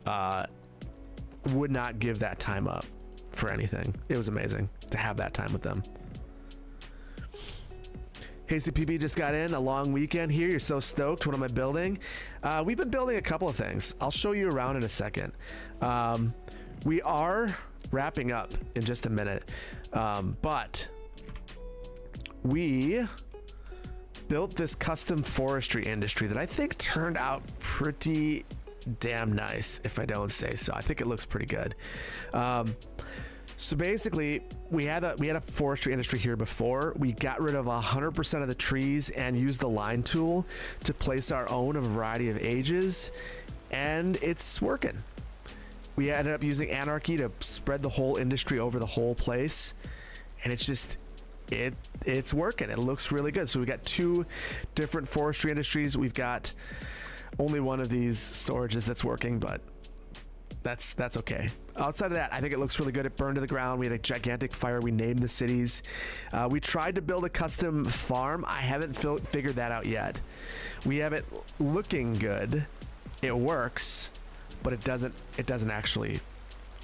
Would not give that time up for anything. It was amazing to have that time with them. Hey, CPB just got in. A long weekend here. You're so stoked. What am I building? We've been building a couple of things. I'll show you around in a second. We are wrapping up in just a minute. But we built this custom forestry industry that I think turned out pretty damn nice, if I don't say so. I think it looks pretty good. So basically, we had a forestry industry here before. We got rid of 100% of the trees and used the line tool to place our own of a variety of ages, and it's working. We ended up using Anarchy to spread the whole industry over the whole place, and it's working. It looks really good. So we got 2 different forestry industries. We've got only one of these storages that's working, but that's okay. Outside of that, I think it looks really good. It burned to the ground. We had a gigantic fire. We named the cities. We tried to build a custom farm. I haven't figured that out yet. We have it looking good. It works, but it doesn't actually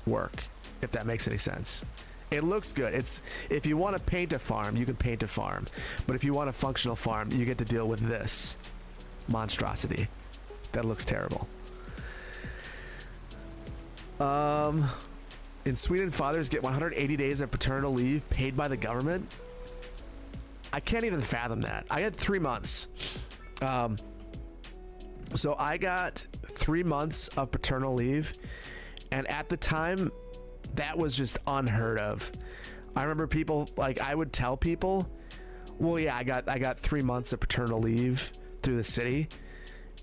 work, if that makes any sense. It looks good. If you want to paint a farm, you can paint a farm. But if you want a functional farm, you get to deal with this monstrosity. That looks terrible. In Sweden, fathers get 180 days of paternal leave paid by the government. I can't even fathom that. I had 3 months. So I got 3 months of paternal leave, and at the time, that was just unheard of. I remember people, like, I would tell people, well, yeah, I got 3 months of paternal leave through the city,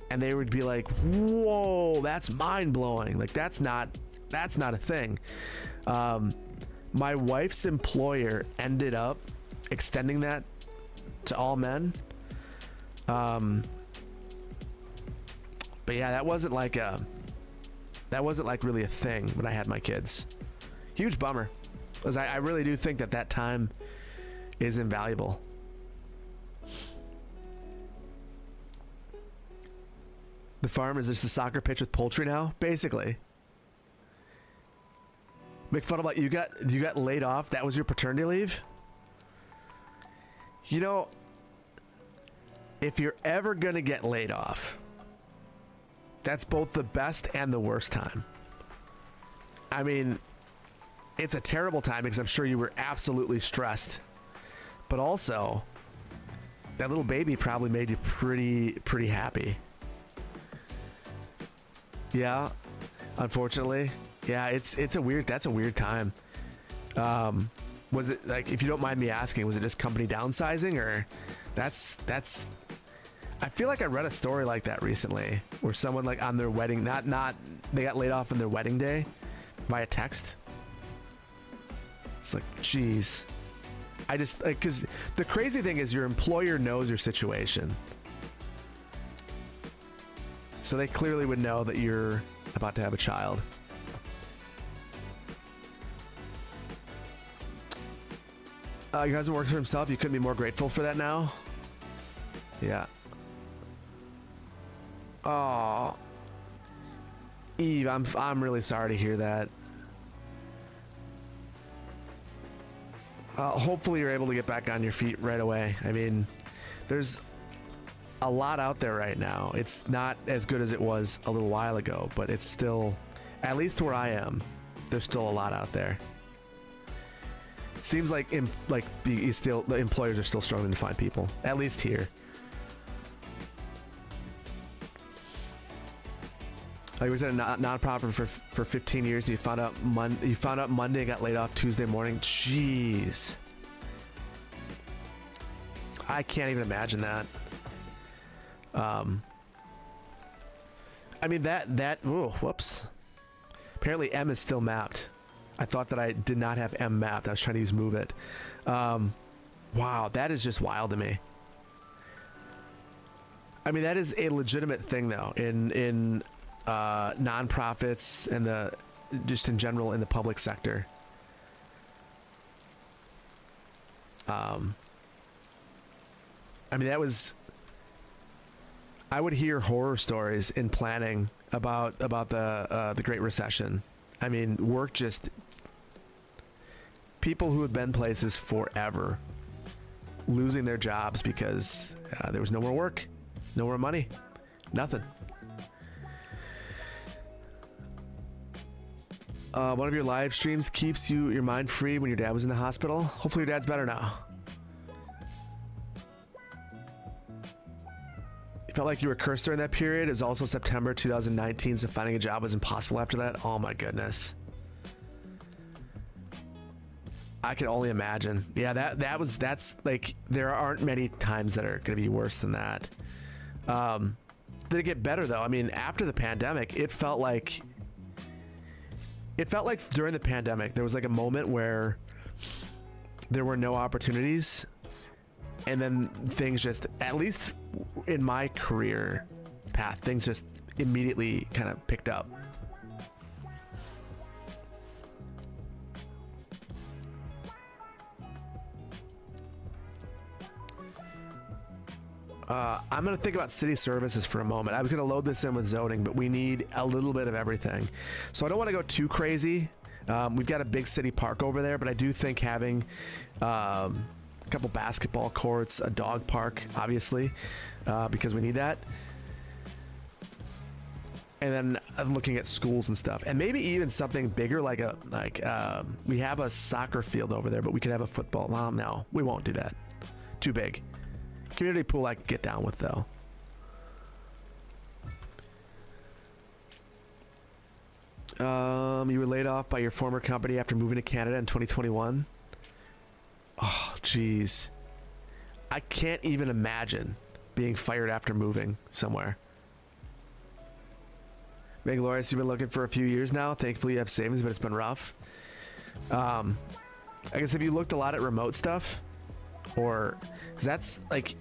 and they would be like, whoa, that's mind-blowing. Like, that's not a thing. My wife's employer ended up extending that to all men. But yeah, that wasn't like really a thing when I had my kids. Huge bummer, because I really do think that time is invaluable. The farm is just a soccer pitch with poultry now, basically. Make fun about you got laid off. That was your paternity leave. You know, if you're ever gonna get laid off, that's both the best and the worst time. I mean, it's a terrible time because I'm sure you were absolutely stressed, but also that little baby probably made you pretty happy. Yeah, unfortunately. Yeah, that's a weird time. Was it, like, if you don't mind me asking, was it just company downsizing, or that's I feel like I read a story like that recently where someone, like, on their wedding, not they got laid off on their wedding day via text. It's like, geez. I just, like, because the crazy thing is your employer knows your situation. So they clearly would know that you're about to have a child. Your husband works for himself. You couldn't be more grateful for that now. Yeah. Oh, Eve, I'm really sorry to hear that. Hopefully you're able to get back on your feet right away. I mean, there's a lot out there right now. It's not as good as it was a little while ago, but it's still, at least where I am, there's still a lot out there. Seems like the employers are still struggling to find people, at least here. You was at a nonprofit for 15 years, and you found out Monday and got laid off Tuesday morning. Jeez, I can't even imagine that. I mean that. Oh, whoops. Apparently M is still mapped. I thought that I did not have M mapped. I was trying to use Move It. Wow, that is just wild to me. I mean, that is a legitimate thing, though, in nonprofits and just in general in the public sector. I mean, I would hear horror stories in planning about the Great Recession. I mean, people who have been places forever losing their jobs because there was no more work, no more money, nothing. One of your live streams keeps your mind free when your dad was in the hospital. Hopefully your dad's better now. You felt like you were cursed during that period. It was also September 2019, so finding a job was impossible after that. Oh my goodness. I can only imagine. Yeah, that's like, there aren't many times that are going to be worse than that. Did it get better though? I mean, after the pandemic, it felt like during the pandemic, there was like a moment where there were no opportunities, and then things just, at least in my career path, things just immediately kind of picked up. I'm going to think about city services for a moment. I was going to load this in with zoning, but we need a little bit of everything. So I don't want to go too crazy. We've got a big city park over there, but I do think having a couple basketball courts, a dog park, obviously, because we need that. And then I'm looking at schools and stuff, and maybe even something bigger, like we have a soccer field over there, but we could have a football. Well, no, we won't do that. Too big. Community pool I can get down with, though. You were laid off by your former company after moving to Canada in 2021. Oh, jeez. I can't even imagine being fired after moving somewhere. Glorious, you've been looking for a few years now. Thankfully, you have savings, but it's been rough. I guess, have you looked a lot at remote stuff? Or, 'cause that's like,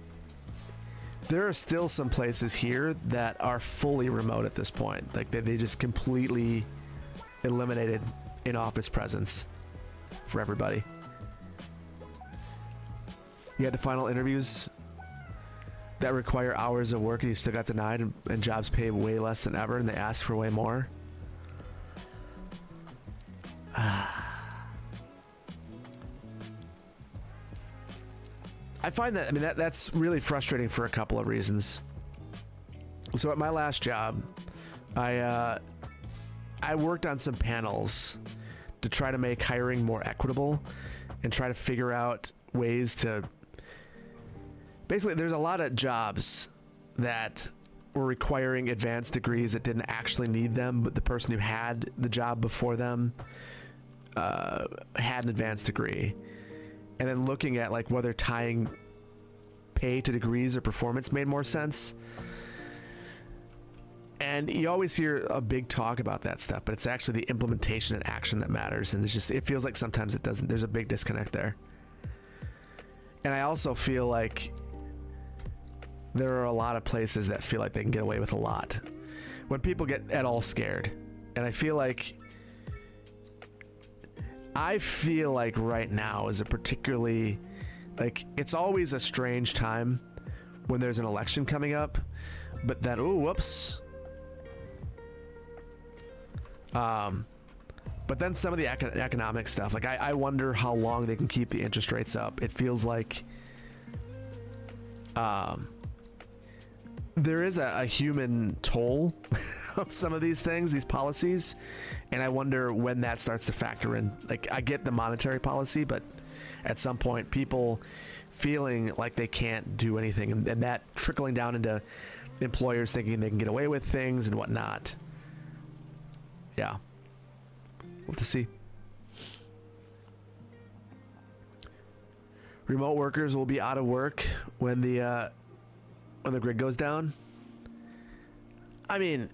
there are still some places here that are fully remote at this point. Like they just completely eliminated in-office presence for everybody. You had the final interviews that require hours of work and you still got denied, and jobs pay way less than ever and they ask for way more. I find that, I mean, that's really frustrating for a couple of reasons. So at my last job, I worked on some panels to try to make hiring more equitable and try to figure out ways to, basically, there's a lot of jobs that were requiring advanced degrees that didn't actually need them, but the person who had the job before them had an advanced degree. And then looking at like whether tying pay to degrees or performance made more sense. And And you always hear a big talk about that stuff, but it's actually the implementation and action that matters. And it feels like sometimes it doesn't. There's a big disconnect there. And I also feel like there are a lot of places that feel like they can get away with a lot when people get at all scared. And I feel like right now is a particularly, like, it's always a strange time when there's an election coming up, but then, oh, whoops. But then some of the economic stuff, like I wonder how long they can keep the interest rates up. It feels like there is a human toll of some of these things, these policies, and I wonder when that starts to factor in. Like, I get the monetary policy, but at some point people feeling like they can't do anything, and that trickling down into employers thinking they can get away with things and whatnot. Yeah, we'll have to see. Remote workers will be out of work when the grid goes down. I mean,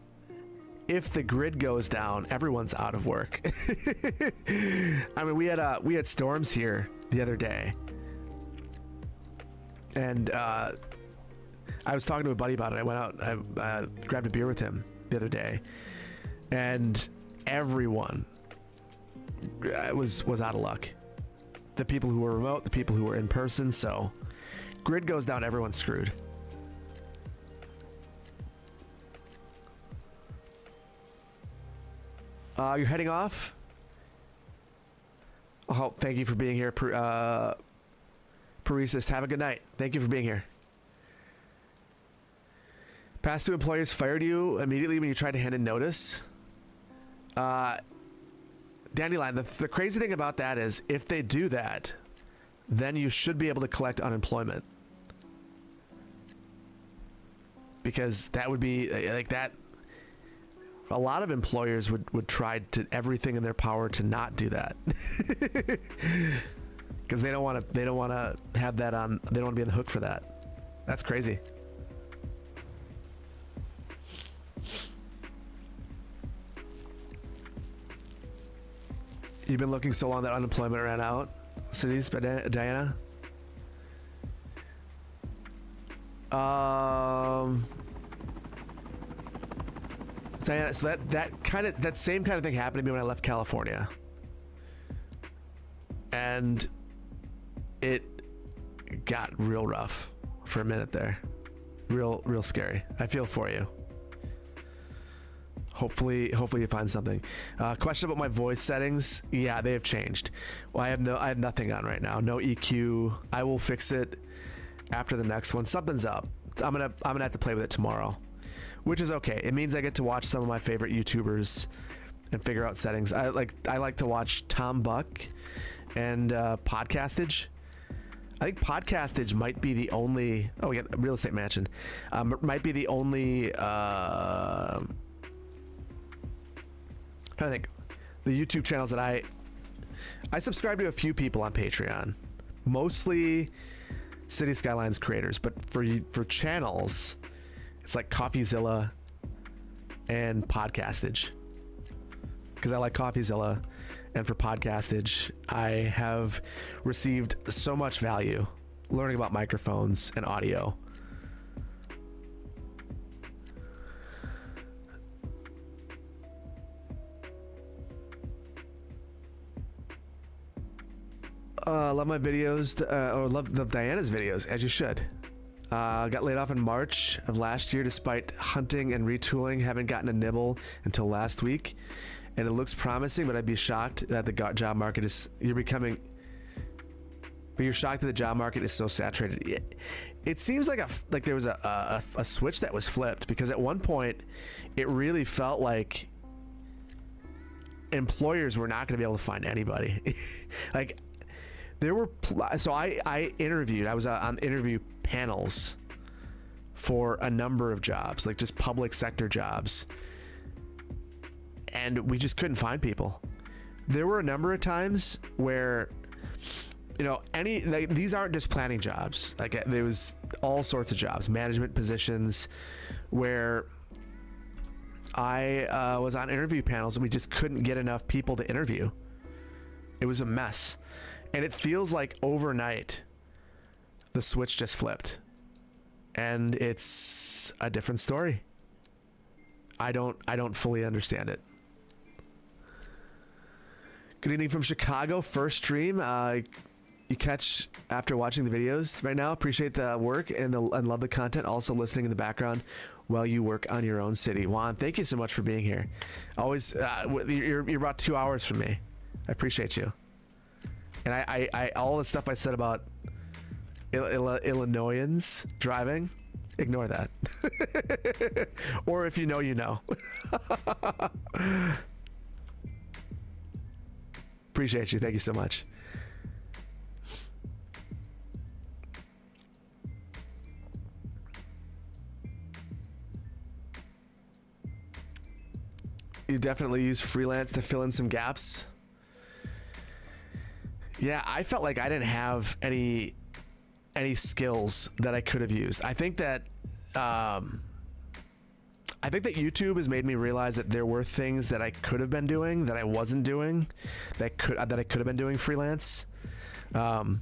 if the grid goes down, everyone's out of work. I mean, we had storms here the other day, and I was talking to a buddy about it. I went out, I grabbed a beer with him the other day, and everyone was out of luck. The people who were remote, the people who were in person. So, grid goes down, everyone's screwed. You're heading off? Oh, thank you for being here, Parisist. Have a good night. Thank you for being here. Past two employers fired you immediately when you tried to hand in notice. Dandelion, the crazy thing about that is if they do that, then you should be able to collect unemployment. Because that would be like that. A lot of employers would try to everything in their power to not do that. Because they don't want to have that on, they don't want to be on the hook for that. That's crazy. You've been looking so long that unemployment ran out. Cities by Diana. Diana, so that same kind of thing happened to me when I left California, and it got real rough for a minute there. Real scary. I feel for you. Hopefully you find something. Question about my voice settings. Yeah, they have changed. Well, I have nothing on right now. No EQ. I will fix it after the next one. Something's up. I'm gonna have to play with it tomorrow, which is okay. It means I get to watch some of my favorite YouTubers and figure out settings. I like to watch Tom Buck and Podcastage. I think Podcastage might be the only. Oh, we got Real Estate Mansion. Might be the only. I think the YouTube channels that I subscribe to a few people on Patreon, mostly City Skylines creators, but for channels, it's like CoffeeZilla and Podcastage, because I like CoffeeZilla, and for Podcastage, I have received so much value learning about microphones and audio. Love my videos, or love Diana's videos, as you should. Got laid off in March of last year despite hunting and retooling. Haven't gotten a nibble until last week, and it looks promising, but I'd be shocked that the job market is. You're shocked that the job market is so saturated. It seems like there was a switch that was flipped, because at one point it really felt like employers were not going to be able to find anybody. Like, there were, so I interviewed, I was on interview panels for a number of jobs, like just public sector jobs, and we just couldn't find people. There were a number of times where, these aren't just planning jobs. Like, there was all sorts of jobs, management positions, where I was on interview panels and we just couldn't get enough people to interview. It was a mess. And it feels like overnight the switch just flipped. And it's a different story. I don't fully understand it. Good evening from Chicago. First stream you catch after watching the videos right now. Appreciate the work and love the content. Also listening in the background while you work on your own city. Juan, thank you so much for being here. Always, you're about 2 hours from me. I appreciate you. And I all the stuff I said about Illinoisans driving, ignore that. Or if you know, you know. Appreciate you. Thank you so much. You definitely use freelance to fill in some gaps. Yeah, I felt like I didn't have any skills that I could have used. I think that YouTube has made me realize that there were things that I could have been doing that I wasn't doing, that I could have been doing freelance. But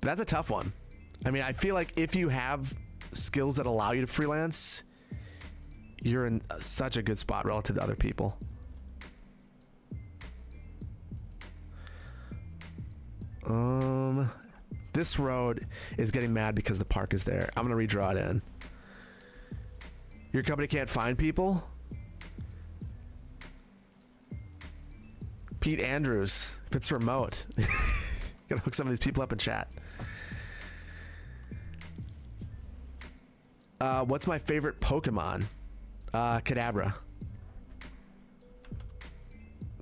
that's a tough one. I mean, I feel like if you have skills that allow you to freelance, you're in such a good spot relative to other people. This road is getting mad because the park is there. I'm gonna redraw it in. Your company can't find people? Pete Andrews, if it's remote. Gotta hook some of these people up in chat. What's my favorite Pokemon? Kadabra.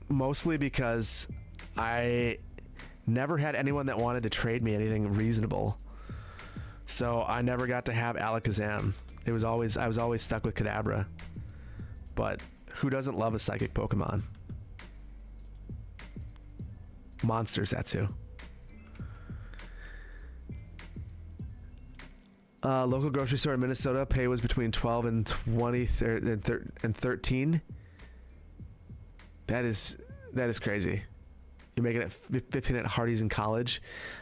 Mostly because I never had anyone that wanted to trade me anything reasonable. So I never got to have Alakazam. I was always stuck with Kadabra. But who doesn't love a psychic Pokemon? Monsters, that's who. Local grocery store in Minnesota, pay was between 12 and 20 and 13. That is crazy. You're making it 15 at Hardee's in college.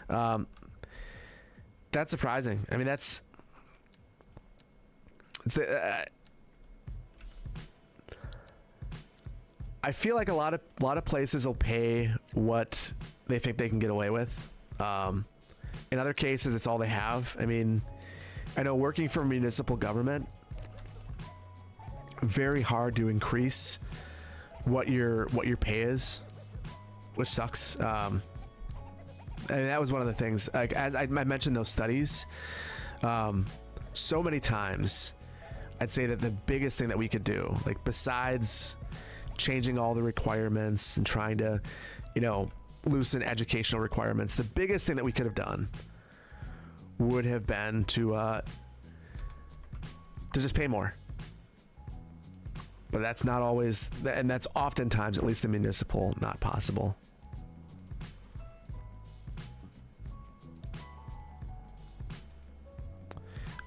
That's surprising. I mean, I feel like a lot of places will pay what they think they can get away with. In other cases, it's all they have. I mean, I know working for municipal government, very hard to increase what your pay is, which sucks. And that was one of the things, like, as I mentioned those studies, so many times, I'd say that the biggest thing that we could do, like besides changing all the requirements and trying to, loosen educational requirements, the biggest thing that we could have done would have been to just pay more. But that's not always, and that's oftentimes, at least in municipal, not possible.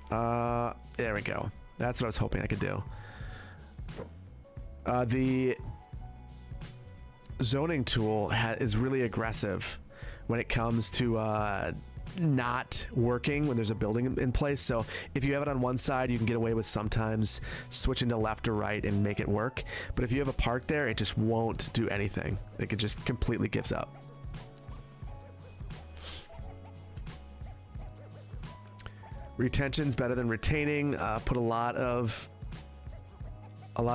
There we go. That's what I was hoping I could do. The zoning tool is really aggressive when it comes to not working when there's a building in place. So if you have it on one side, you can get away with sometimes switching to left or right and make it work. But if you have a park there, it just won't do anything. Like, it just completely gives up. Retention's better than retaining. Put a lot of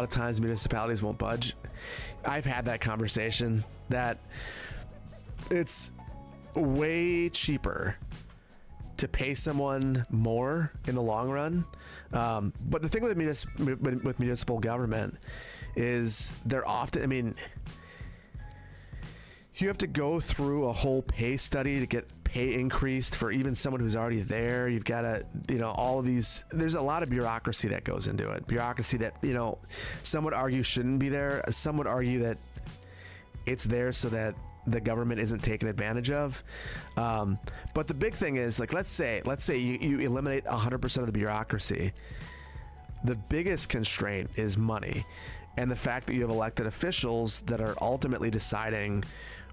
times municipalities won't budge. I've had that conversation that it's way cheaper to pay someone more in the long run. But the thing with municipal government is they're often, I mean, you have to go through a whole pay study to get pay increased for even someone who's already there. You've got to, all of these, there's a lot of bureaucracy that goes into it. Bureaucracy that, some would argue shouldn't be there. Some would argue that it's there so that the government isn't taken advantage of. But the big thing is, like, let's say you eliminate 100% of the bureaucracy. The biggest constraint is money, and the fact that you have elected officials that are ultimately deciding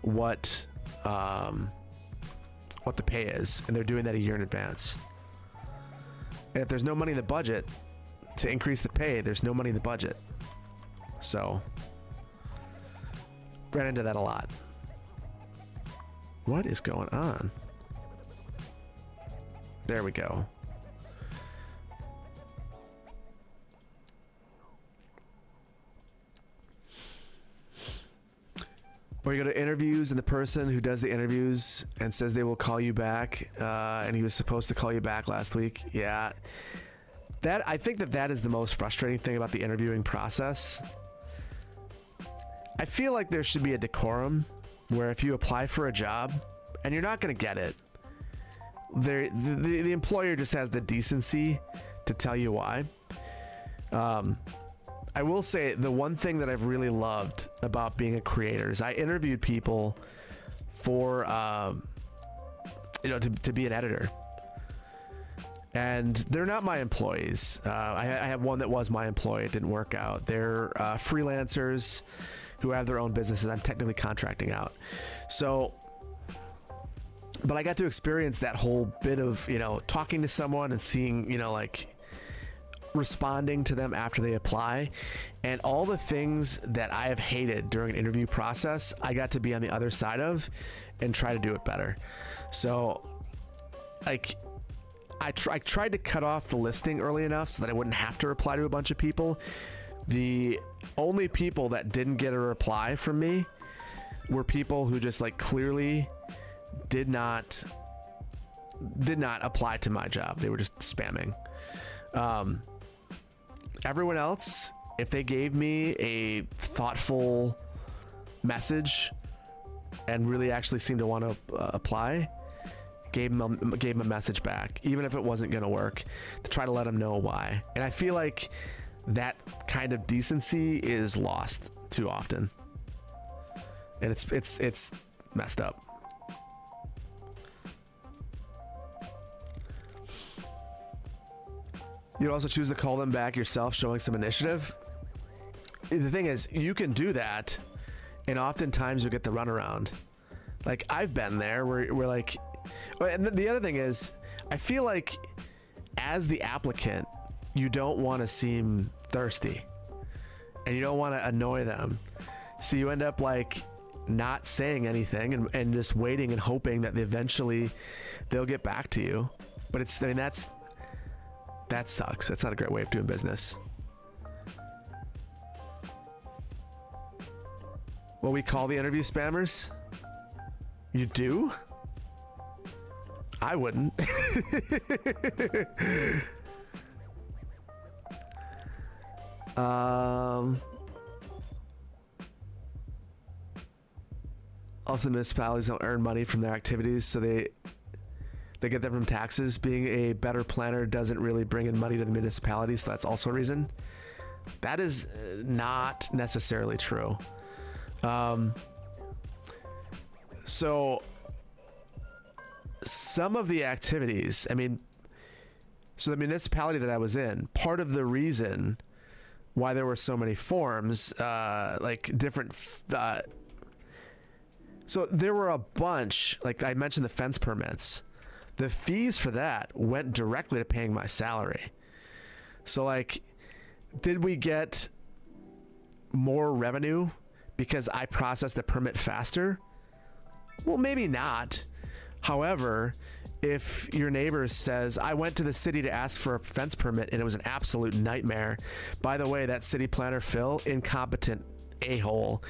what the pay is, and they're doing that a year in advance. And if there's no money in the budget to increase the pay, there's no money in the budget. So, ran into that a lot. What is going on? There we go. Or you go to interviews and the person who does the interviews and says they will call you back, and he was supposed to call you back last week. Yeah. I think that is the most frustrating thing about the interviewing process. I feel like there should be a decorum where if you apply for a job and you're not going to get it, the employer just has the decency to tell you why. I will say the one thing that I've really loved about being a creator is I interviewed people for, to be an editor. And they're not my employees. I have one that was my employee. It didn't work out. They're freelancers who have their own businesses. I'm technically contracting out. So, but I got to experience that whole bit of, talking to someone and seeing, responding to them after they apply, and all the things that I have hated during an interview process, I got to be on the other side of and try to do it better. So like I tried to cut off the listing early enough so that I wouldn't have to reply to a bunch of people. The only people that didn't get a reply from me were people who just clearly did not apply to my job. They were just spamming. Everyone else, if they gave me a thoughtful message and really actually seemed to want to apply, gave them a message back, even if it wasn't going to work, to try to let them know why. And I feel like that kind of decency is lost too often, and it's messed up. You also choose to call them back yourself, showing some initiative. The thing is, you can do that, and oftentimes you'll get the runaround. I've been there where we're and the other thing is, I feel like as the applicant, you don't want to seem thirsty, and you don't want to annoy them. So you end up not saying anything and just waiting and hoping that eventually they'll get back to you. But that sucks. That's not a great way of doing business. Well, we call the interview spammers? You do? I wouldn't. Also, municipalities don't earn money from their activities, so they get them from taxes. Being a better planner doesn't really bring in money to the municipality, so that's also a reason. That is not necessarily true. So some of the activities, so the municipality that I was in, part of the reason why there were so many forms, different, so there were a bunch, I mentioned the fence permits. The fees for that went directly to paying my salary. So did we get more revenue because I processed the permit faster? Well, maybe not. However, if your neighbor says, I went to the city to ask for a fence permit and it was an absolute nightmare. By the way, that city planner, Phil, incompetent a-hole,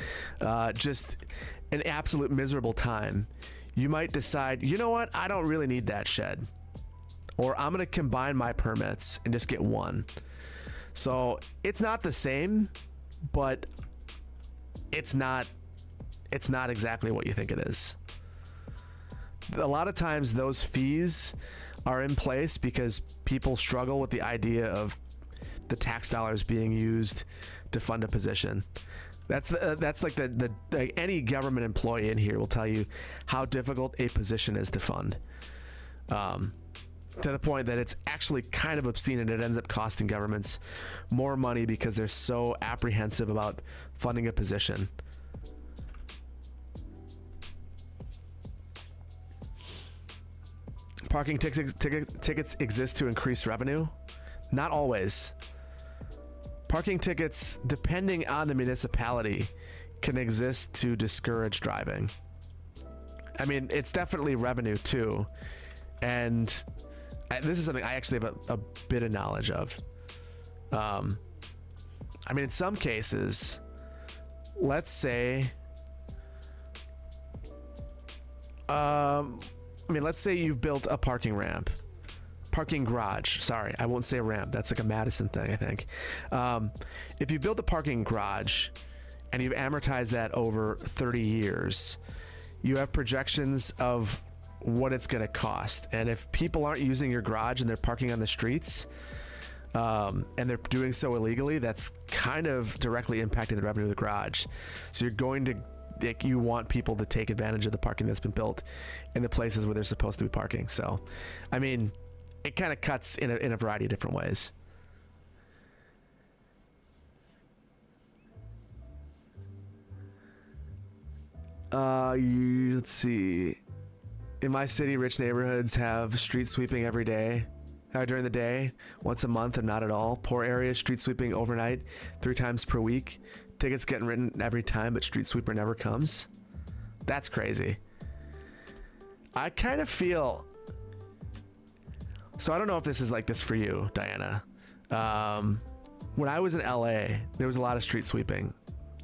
just an absolute miserable time. You might decide, you know what? I don't really need that shed. Or I'm going to combine my permits and just get one. So it's not the same, but it's not exactly what you think it is. A lot of times those fees are in place because people struggle with the idea of the tax dollars being used to fund a position. That's any government employee in here will tell you how difficult a position is to fund. to the point that it's actually kind of obscene, and it ends up costing governments more money because they're so apprehensive about funding a position. Parking tickets exist to increase revenue. Not always. Parking tickets, depending on the municipality, can exist to discourage driving. I mean, it's definitely revenue too. And this is something I actually have a bit of knowledge of. I mean, in some cases, let's say, let's say you've built a parking garage. Sorry, I won't say ramp. That's like a Madison thing, I think. If you build a parking garage and you've amortized that over 30 years, you have projections of what it's going to cost. And if people aren't using your garage and they're parking on the streets, and they're doing so illegally, that's kind of directly impacting the revenue of the garage. So you're going to, you want people to take advantage of the parking that's been built in the places where they're supposed to be parking. So, I mean, it kind of cuts in a variety of different ways. Let's see. In my city, rich neighborhoods have street sweeping every day. During the day, once a month, and not at all. Poor areas, street sweeping overnight, 3 times per week. Tickets getting written every time, but street sweeper never comes. That's crazy. I kind of feel... So I don't know if this is like this for you, Diana. When I was in LA, there was a lot of street sweeping.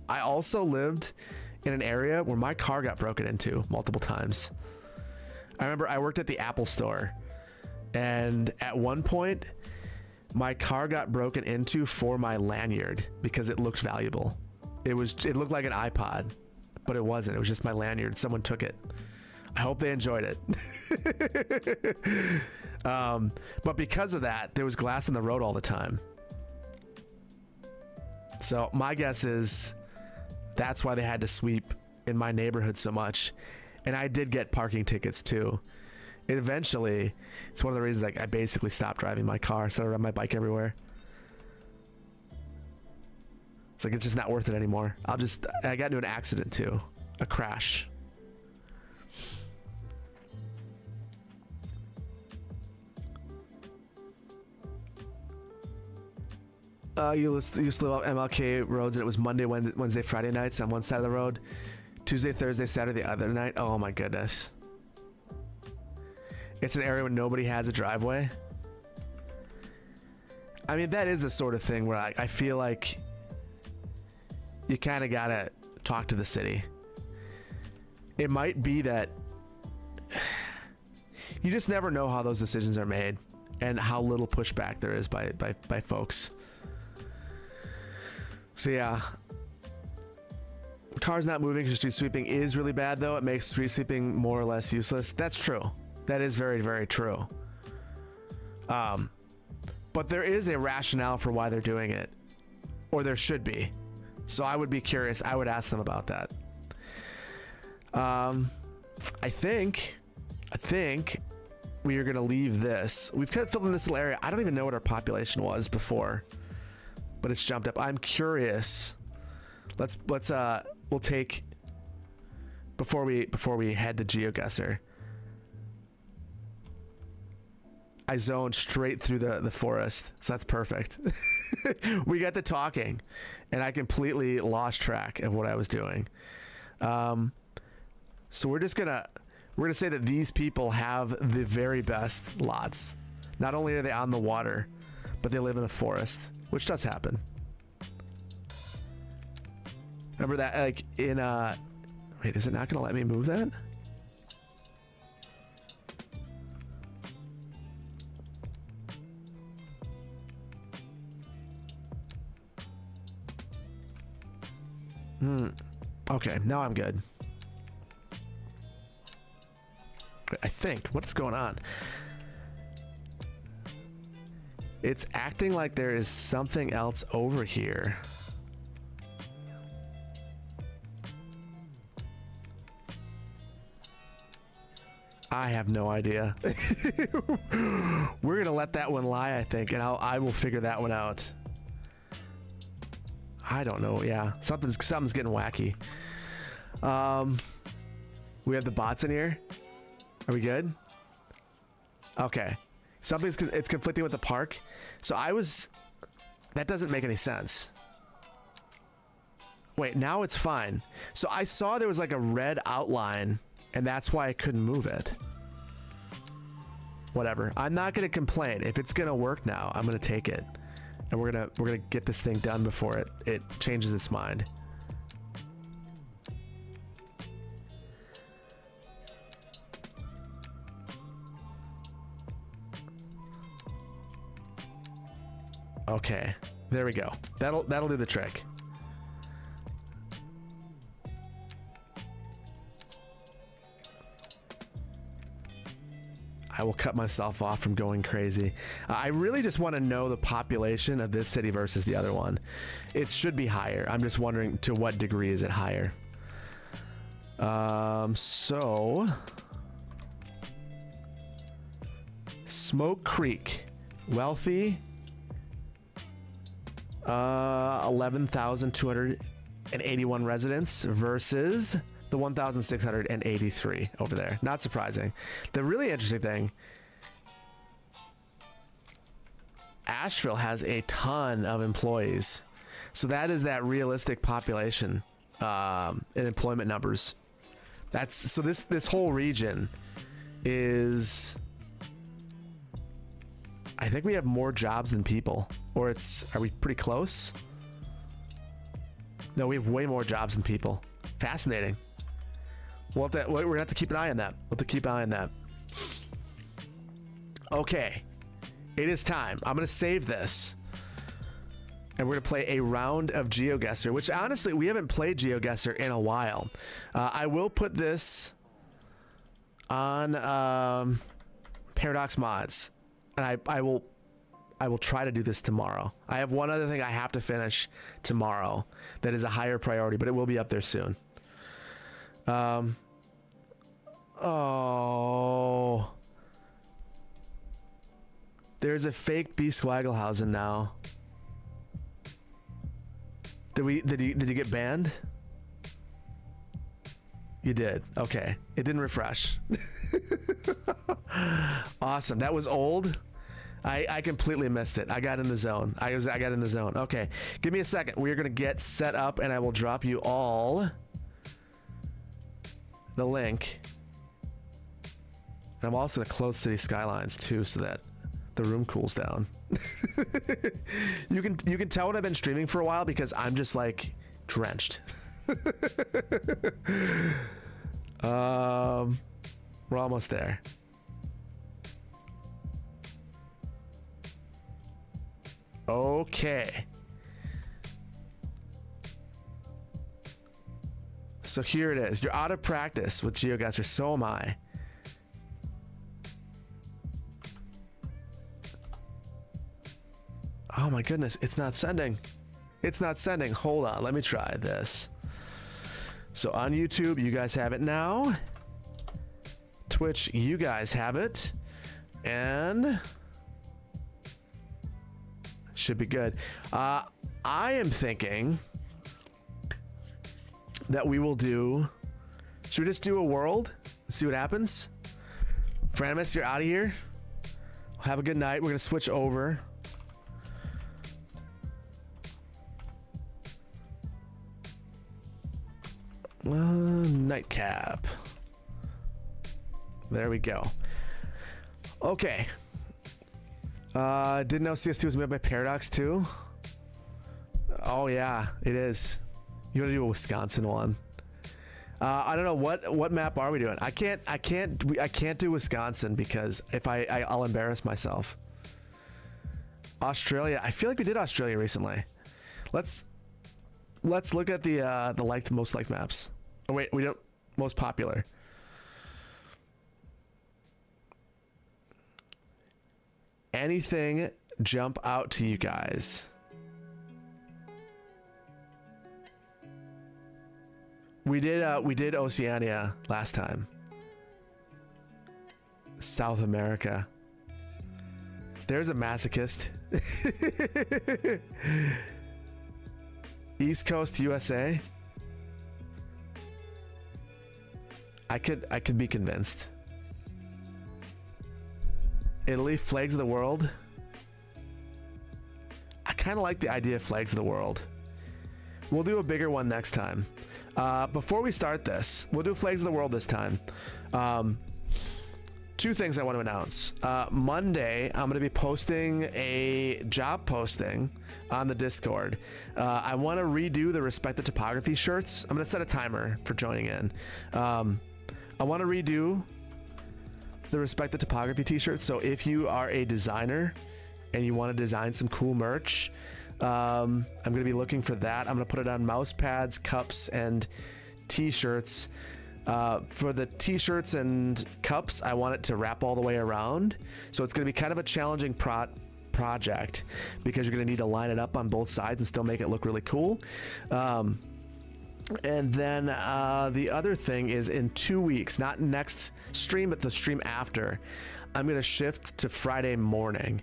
I also lived in an area where my car got broken into multiple times. I remember I worked at the Apple store, and at one point my car got broken into for my lanyard because it looked valuable. It looked like an iPod, but it wasn't. It was just my lanyard. Someone took it. I hope they enjoyed it. But because of that, there was glass in the road all the time. So my guess is that's why they had to sweep in my neighborhood so much. And I did get parking tickets too. Eventually, it's one of the reasons I basically stopped driving my car, started riding my bike everywhere. It's like, it's just not worth it anymore. I got into an accident too, a crash. You used to live off MLK roads, and it was Monday, Wednesday, Friday nights on one side of the road, Tuesday, Thursday, Saturday the other night. Oh my goodness. It's an area where nobody has a driveway. I mean, that is the sort of thing where I feel like you kind of gotta talk to the city. It might be that you just never know how those decisions are made and how little pushback there is by folks. So yeah, cars not moving because street sweeping is really bad, though. It makes street sweeping more or less useless. That's true. That is very, very true. But there is a rationale for why they're doing it, or there should be. So I would be curious. I would ask them about that. I think we are gonna leave this. We've kind of filled in this little area. I don't even know what our population was before, but it's jumped up. I'm curious. We'll take before we head to GeoGuessr. I zoned straight through the forest, so that's perfect. We got to talking, and I completely lost track of what I was doing. So we're gonna say that these people have the very best lots. Not only are they on the water, but they live in a forest, which does happen. Remember that, like in wait, is it not gonna let me move that? Okay, now I'm good. I think. What's going on? It's acting like there is something else over here. I have no idea. We're gonna let that one lie, I think, and I will figure that one out. I don't know. Yeah, something's getting wacky. We have the bots in here. Are we good? Okay. It's conflicting with the park. So that doesn't make any sense. Wait, now it's fine. So I saw there was like a red outline, and that's why I couldn't move it. Whatever. I'm not gonna complain. If it's gonna work now, I'm gonna take it, and we're gonna get this thing done before it changes its mind. Okay, there we go. That'll do the trick. I will cut myself off from going crazy. I really just want to know the population of this city versus the other one. It should be higher. I'm just wondering to what degree is it higher. So Smoke Creek, wealthy, 11,281 residents versus the 1,683 over there. Not surprising. The really interesting thing, Asheville has a ton of employees. So that is that realistic population in employment numbers. So this whole region is, I think we have more jobs than people. Or are we pretty close? No, we have way more jobs than people. Fascinating. We're gonna have to keep an eye on that. Okay, it is time. I'm gonna save this, and we're gonna play a round of GeoGuessr, which honestly we haven't played GeoGuessr in a while. I will put this on Paradox Mods, and I will try to do this tomorrow. I have one other thing I have to finish tomorrow that is a higher priority, but it will be up there soon. Oh, there's a fake B Swagelhausen now. Did you get banned? You did. Okay, it didn't refresh. Awesome. That was old. I completely missed it. I got in the zone. I got in the zone. Okay, give me a second. We are gonna get set up, and I will drop you all the link. And I'm also gonna close City Skylines too, so that the room cools down. You can tell when I've been streaming for a while because I'm just like drenched. We're almost there. Okay. So here it is. You're out of practice with GeoGuessr, so am I. Oh my goodness, it's not sending. It's not sending. Hold on, let me try this. So on YouTube, you guys have it now. Twitch, you guys have it. And should be good. I am thinking that we will do, should we just do a world and see what happens? Franimus, you're out of here. Have a good night. We're gonna switch over. Nightcap. There we go. Okay. Didn't know CS2 was made by Paradox too. Oh yeah, it is. You want to do a Wisconsin one? I don't know what map are we doing. I can't do Wisconsin because if I'll embarrass myself. Australia. I feel like we did Australia recently. Let's look at the most liked maps. Oh wait, we don't. Most popular. Anything jump out to you guys? We did Oceania last time. South America. There's a masochist. East Coast USA. I could be convinced. Italy, flags of the world. I kind of like the idea of flags of the world. We'll do a bigger one next time. Before we start this, we'll do flags of the world this time. Two things I want to announce. Monday, I'm going to be posting a job posting on the Discord. I want to redo the Respect the Topography shirts. I'm going to set a timer for joining in. I want to redo the Respect the Topography t-shirts. So if you are a designer and you want to design some cool merch, I'm going to be looking for that. I'm going to put it on mouse pads, cups, and t-shirts. For the t-shirts and cups, I want it to wrap all the way around. So it's going to be kind of a challenging project because you're going to need to line it up on both sides and still make it look really cool. And then the other thing is in 2 weeks, not next stream, but the stream after, I'm going to shift to Friday morning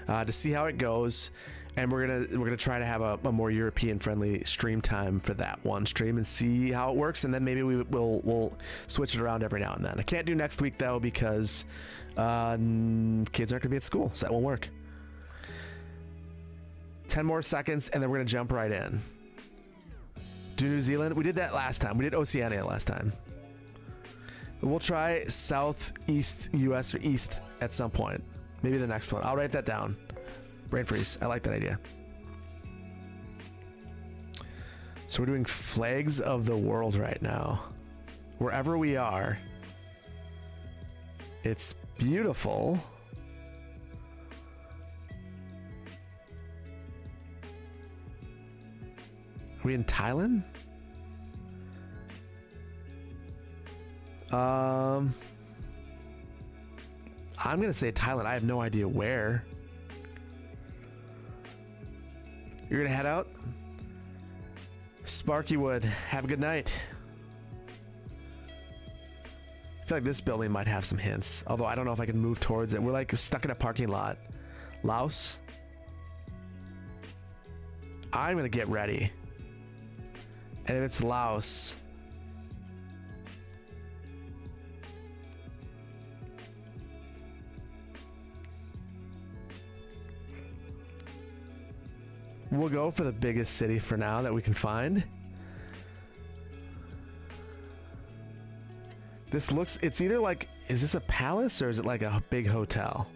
to see how it goes. And we're gonna try to have a more European friendly stream time for that one stream and see how it works, and then maybe we'll switch it around every now and then. I can't do next week though because kids aren't gonna be at school, so that won't work. 10 more seconds and then we're gonna jump right in. Do New Zealand? We did that last time. We did Oceania last time. We'll try Southeast US or East at some point. Maybe the next one. I'll write that down. Brain freeze. I like that idea. So we're doing flags of the world right now. Wherever we are, it's beautiful. Are we in Thailand? I'm gonna say Thailand. I have no idea where. You're gonna head out? Sparkywood, have a good night. I feel like this building might have some hints, although I don't know if I can move towards it. We're like stuck in a parking lot. Laos? I'm gonna get ready. And if it's Laos, we'll go for the biggest city for now that we can find. This looks, it's either like, is this a palace or is it like a big hotel?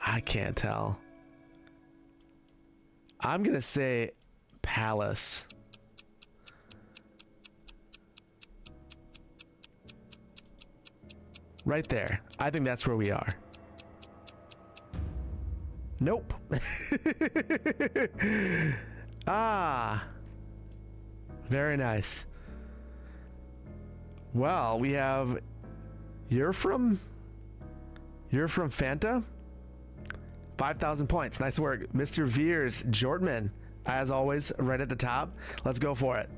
I can't tell. I'm gonna say palace. Right there. I think that's where we are. Nope. Ah. Very nice. Well, we have... You're from Fanta? 5,000 points. Nice work. Mr. Veers Jortman, as always, right at the top. Let's go for it.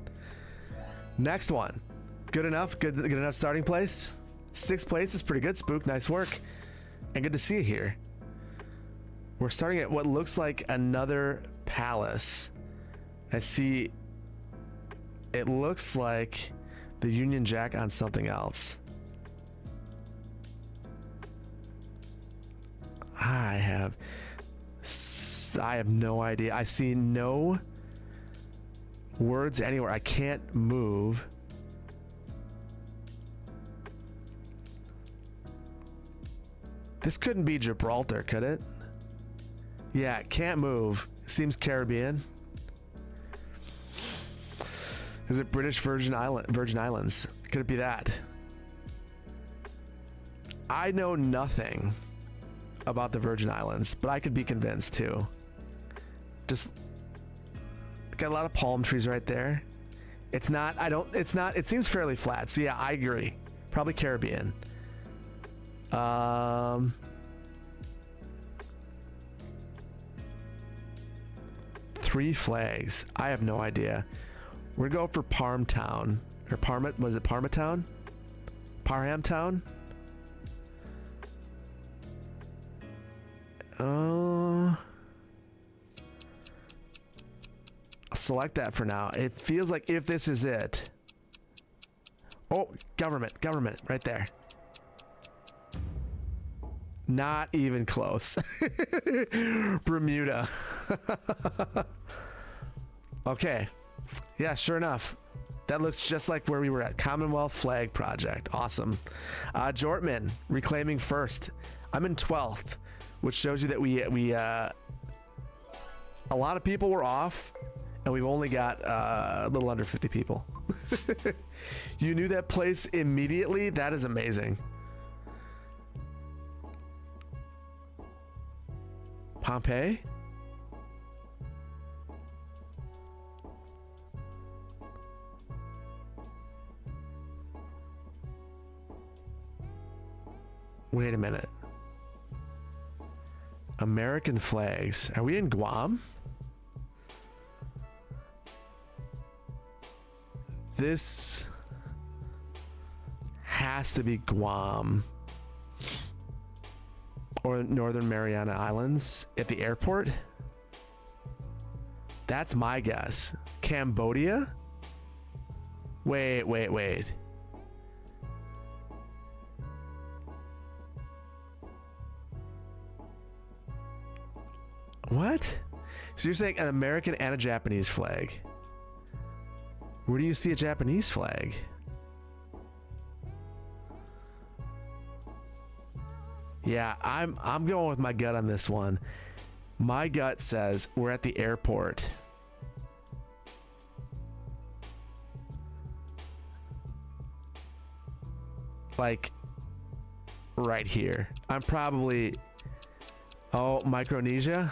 Next one. Good enough? Good enough starting place? 6th place is pretty good, Spook. Nice work. And good to see you here. We're starting at what looks like another palace. I see it looks like the Union Jack on something else. I have no idea. I see no words anywhere. I can't move. This couldn't be Gibraltar, could it? Yeah, can't move. Seems Caribbean. Is it British Virgin Islands? Could it be that? I know nothing about the Virgin Islands, but I could be convinced too. Just got a lot of palm trees right there. It's not, it seems fairly flat. So yeah, I agree. Probably Caribbean. Three flags. I have no idea. We're going to go for Parmtown. Or was it Parmatown? Parham Town. I'll select that for now. It feels like if this is it. Oh, government, right there. Not even close. Bermuda. Okay. Yeah, sure enough. That looks just like where we were at. Commonwealth Flag Project. Awesome. Jortman, reclaiming first. I'm in 12th, which shows you that we a lot of people were off, and we've only got a little under 50 people. You knew that place immediately? That is amazing. Pompeii? Wait a minute. American flags. Are we in Guam? This has to be Guam or Northern Mariana Islands at the airport. That's my guess. Cambodia? Wait. What? So you're saying an American and a Japanese flag? Where do you see a Japanese flag? Yeah, I'm going with my gut on this one. My gut says we're at the airport. Like right here. I'm probably... Oh, Micronesia?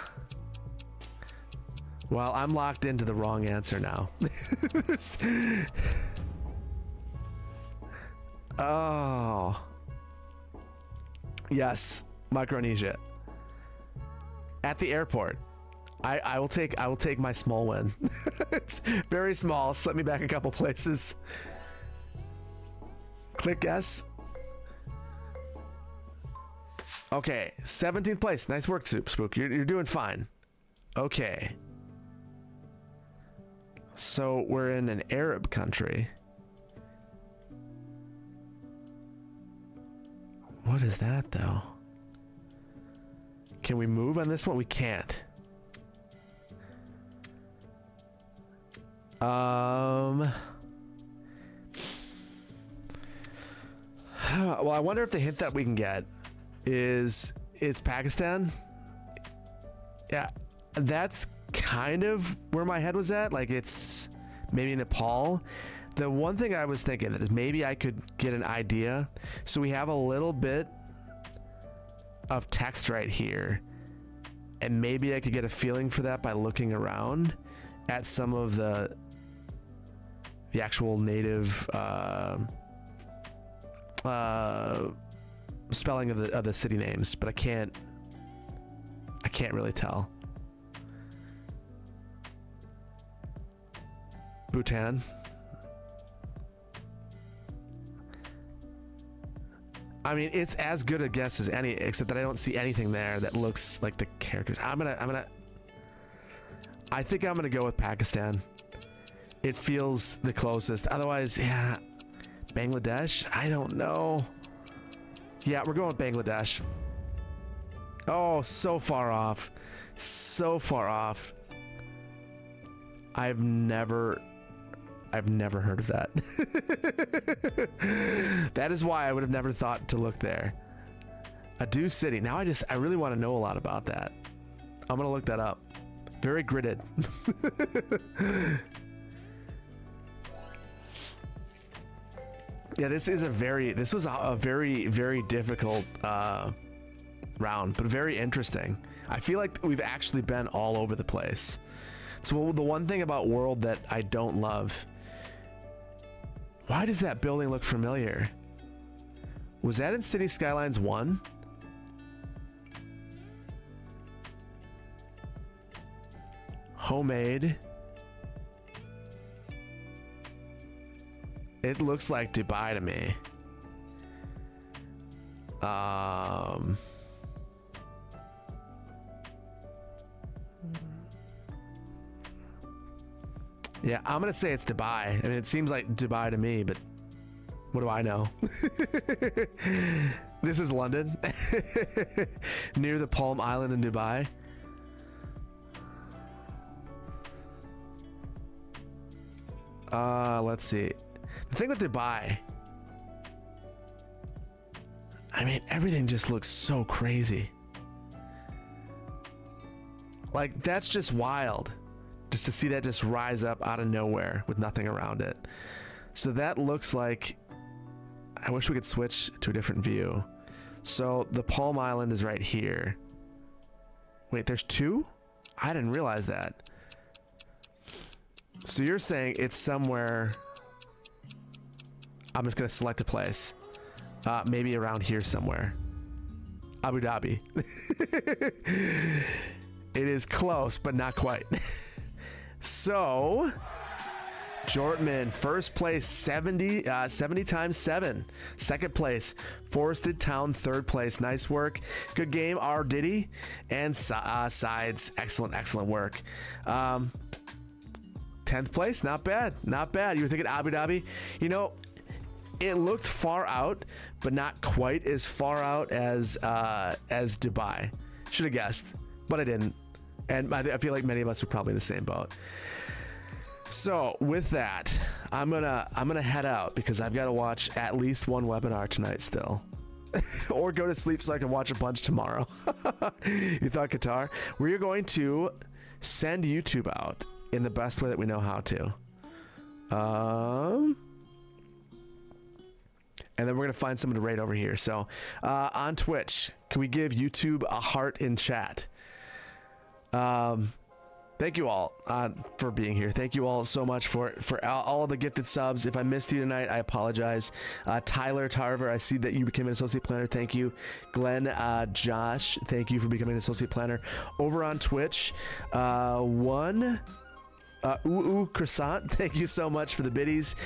Well, I'm locked into the wrong answer now. Oh. Yes, Micronesia. At the airport. I will take my small win. It's very small. Slip me back a couple places. Click yes. Okay, 17th place. Nice work, Spook. You're doing fine. Okay. So we're in an Arab country. What is that, though? Can we move on this one? We can't. Well, I wonder if the hint that we can get is it's Pakistan. Yeah, that's kind of where my head was at. Like, it's maybe Nepal. The one thing I was thinking is maybe I could get an idea. So we have a little bit of text right here, and maybe I could get a feeling for that by looking around at some of the actual native spelling of the city names, but I can't really tell. Bhutan. I mean, it's as good a guess as any, except that I don't see anything there that looks like the characters. I think I'm gonna go with Pakistan. It feels the closest. Otherwise, yeah, Bangladesh? I don't know. Yeah, we're going with Bangladesh. Oh, so far off. So far off. I've never heard of that. That is why I would have never thought to look there. Adu City. Now I really want to know a lot about that. I'm gonna look that up. Very gridded. Yeah, this was a very, very difficult round, but very interesting. I feel like we've actually been all over the place. So the one thing about World that I don't love, why does that building look familiar? Was that in City Skylines 1? Homemade. It looks like Dubai to me. Yeah, I'm gonna say it's Dubai. I mean, it seems like Dubai to me, but what do I know? This is London, near the Palm Island in Dubai. Let's see. The thing with Dubai, I mean, everything just looks so crazy. Like, that's just wild. Just to see that just rise up out of nowhere with nothing around it. So that looks like, I wish we could switch to a different view. So the Palm Island is right here. Wait, there's two? I didn't realize that. So you're saying it's somewhere, I'm just gonna select a place. Maybe around here somewhere. Abu Dhabi. It is close, but not quite. So, Jortman, first place, 70 times 7. Second place, Forested Town, third place. Nice work. Good game, R. Diddy. And Sides, excellent work. 10th place, not bad. Not bad. You were thinking Abu Dhabi? You know, it looked far out, but not quite as far out as Dubai. Should have guessed, but I didn't. And I feel like many of us are probably in the same boat. So with that, I'm gonna head out because I've got to watch at least one webinar tonight still. Or go to sleep so I can watch a bunch tomorrow. You thought Qatar? We're going to send YouTube out in the best way that we know how to. And then we're going to find someone to rate over here. So on Twitch, can we give YouTube a heart in chat? Thank you all for being here. Thank you all so much for all the gifted subs. If I missed you tonight, I apologize. Tyler Tarver, I see that you became an associate planner. Thank you. Glenn, Josh, thank you for becoming an associate planner. Over on Twitch, Croissant, thank you so much for the biddies.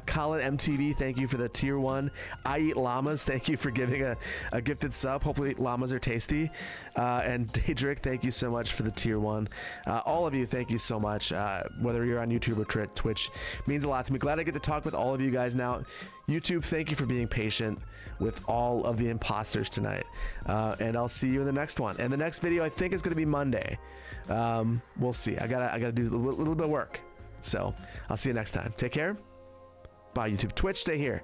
Colin MTV, thank you for the tier 1. I Eat Llamas, thank you for giving a gifted sub. Hopefully llamas are tasty. And Daedric, thank you so much for the tier 1. All of you, thank you so much. Whether you're on YouTube or Twitch, means a lot to me. Glad I get to talk with all of you guys now. YouTube, thank you for being patient with all of the imposters tonight. And I'll see you in the next one. And the next video I think is going to be Monday. We'll see. I gotta do a little bit of work. So I'll see you next time. Take care. Bye, YouTube. Twitch, stay here.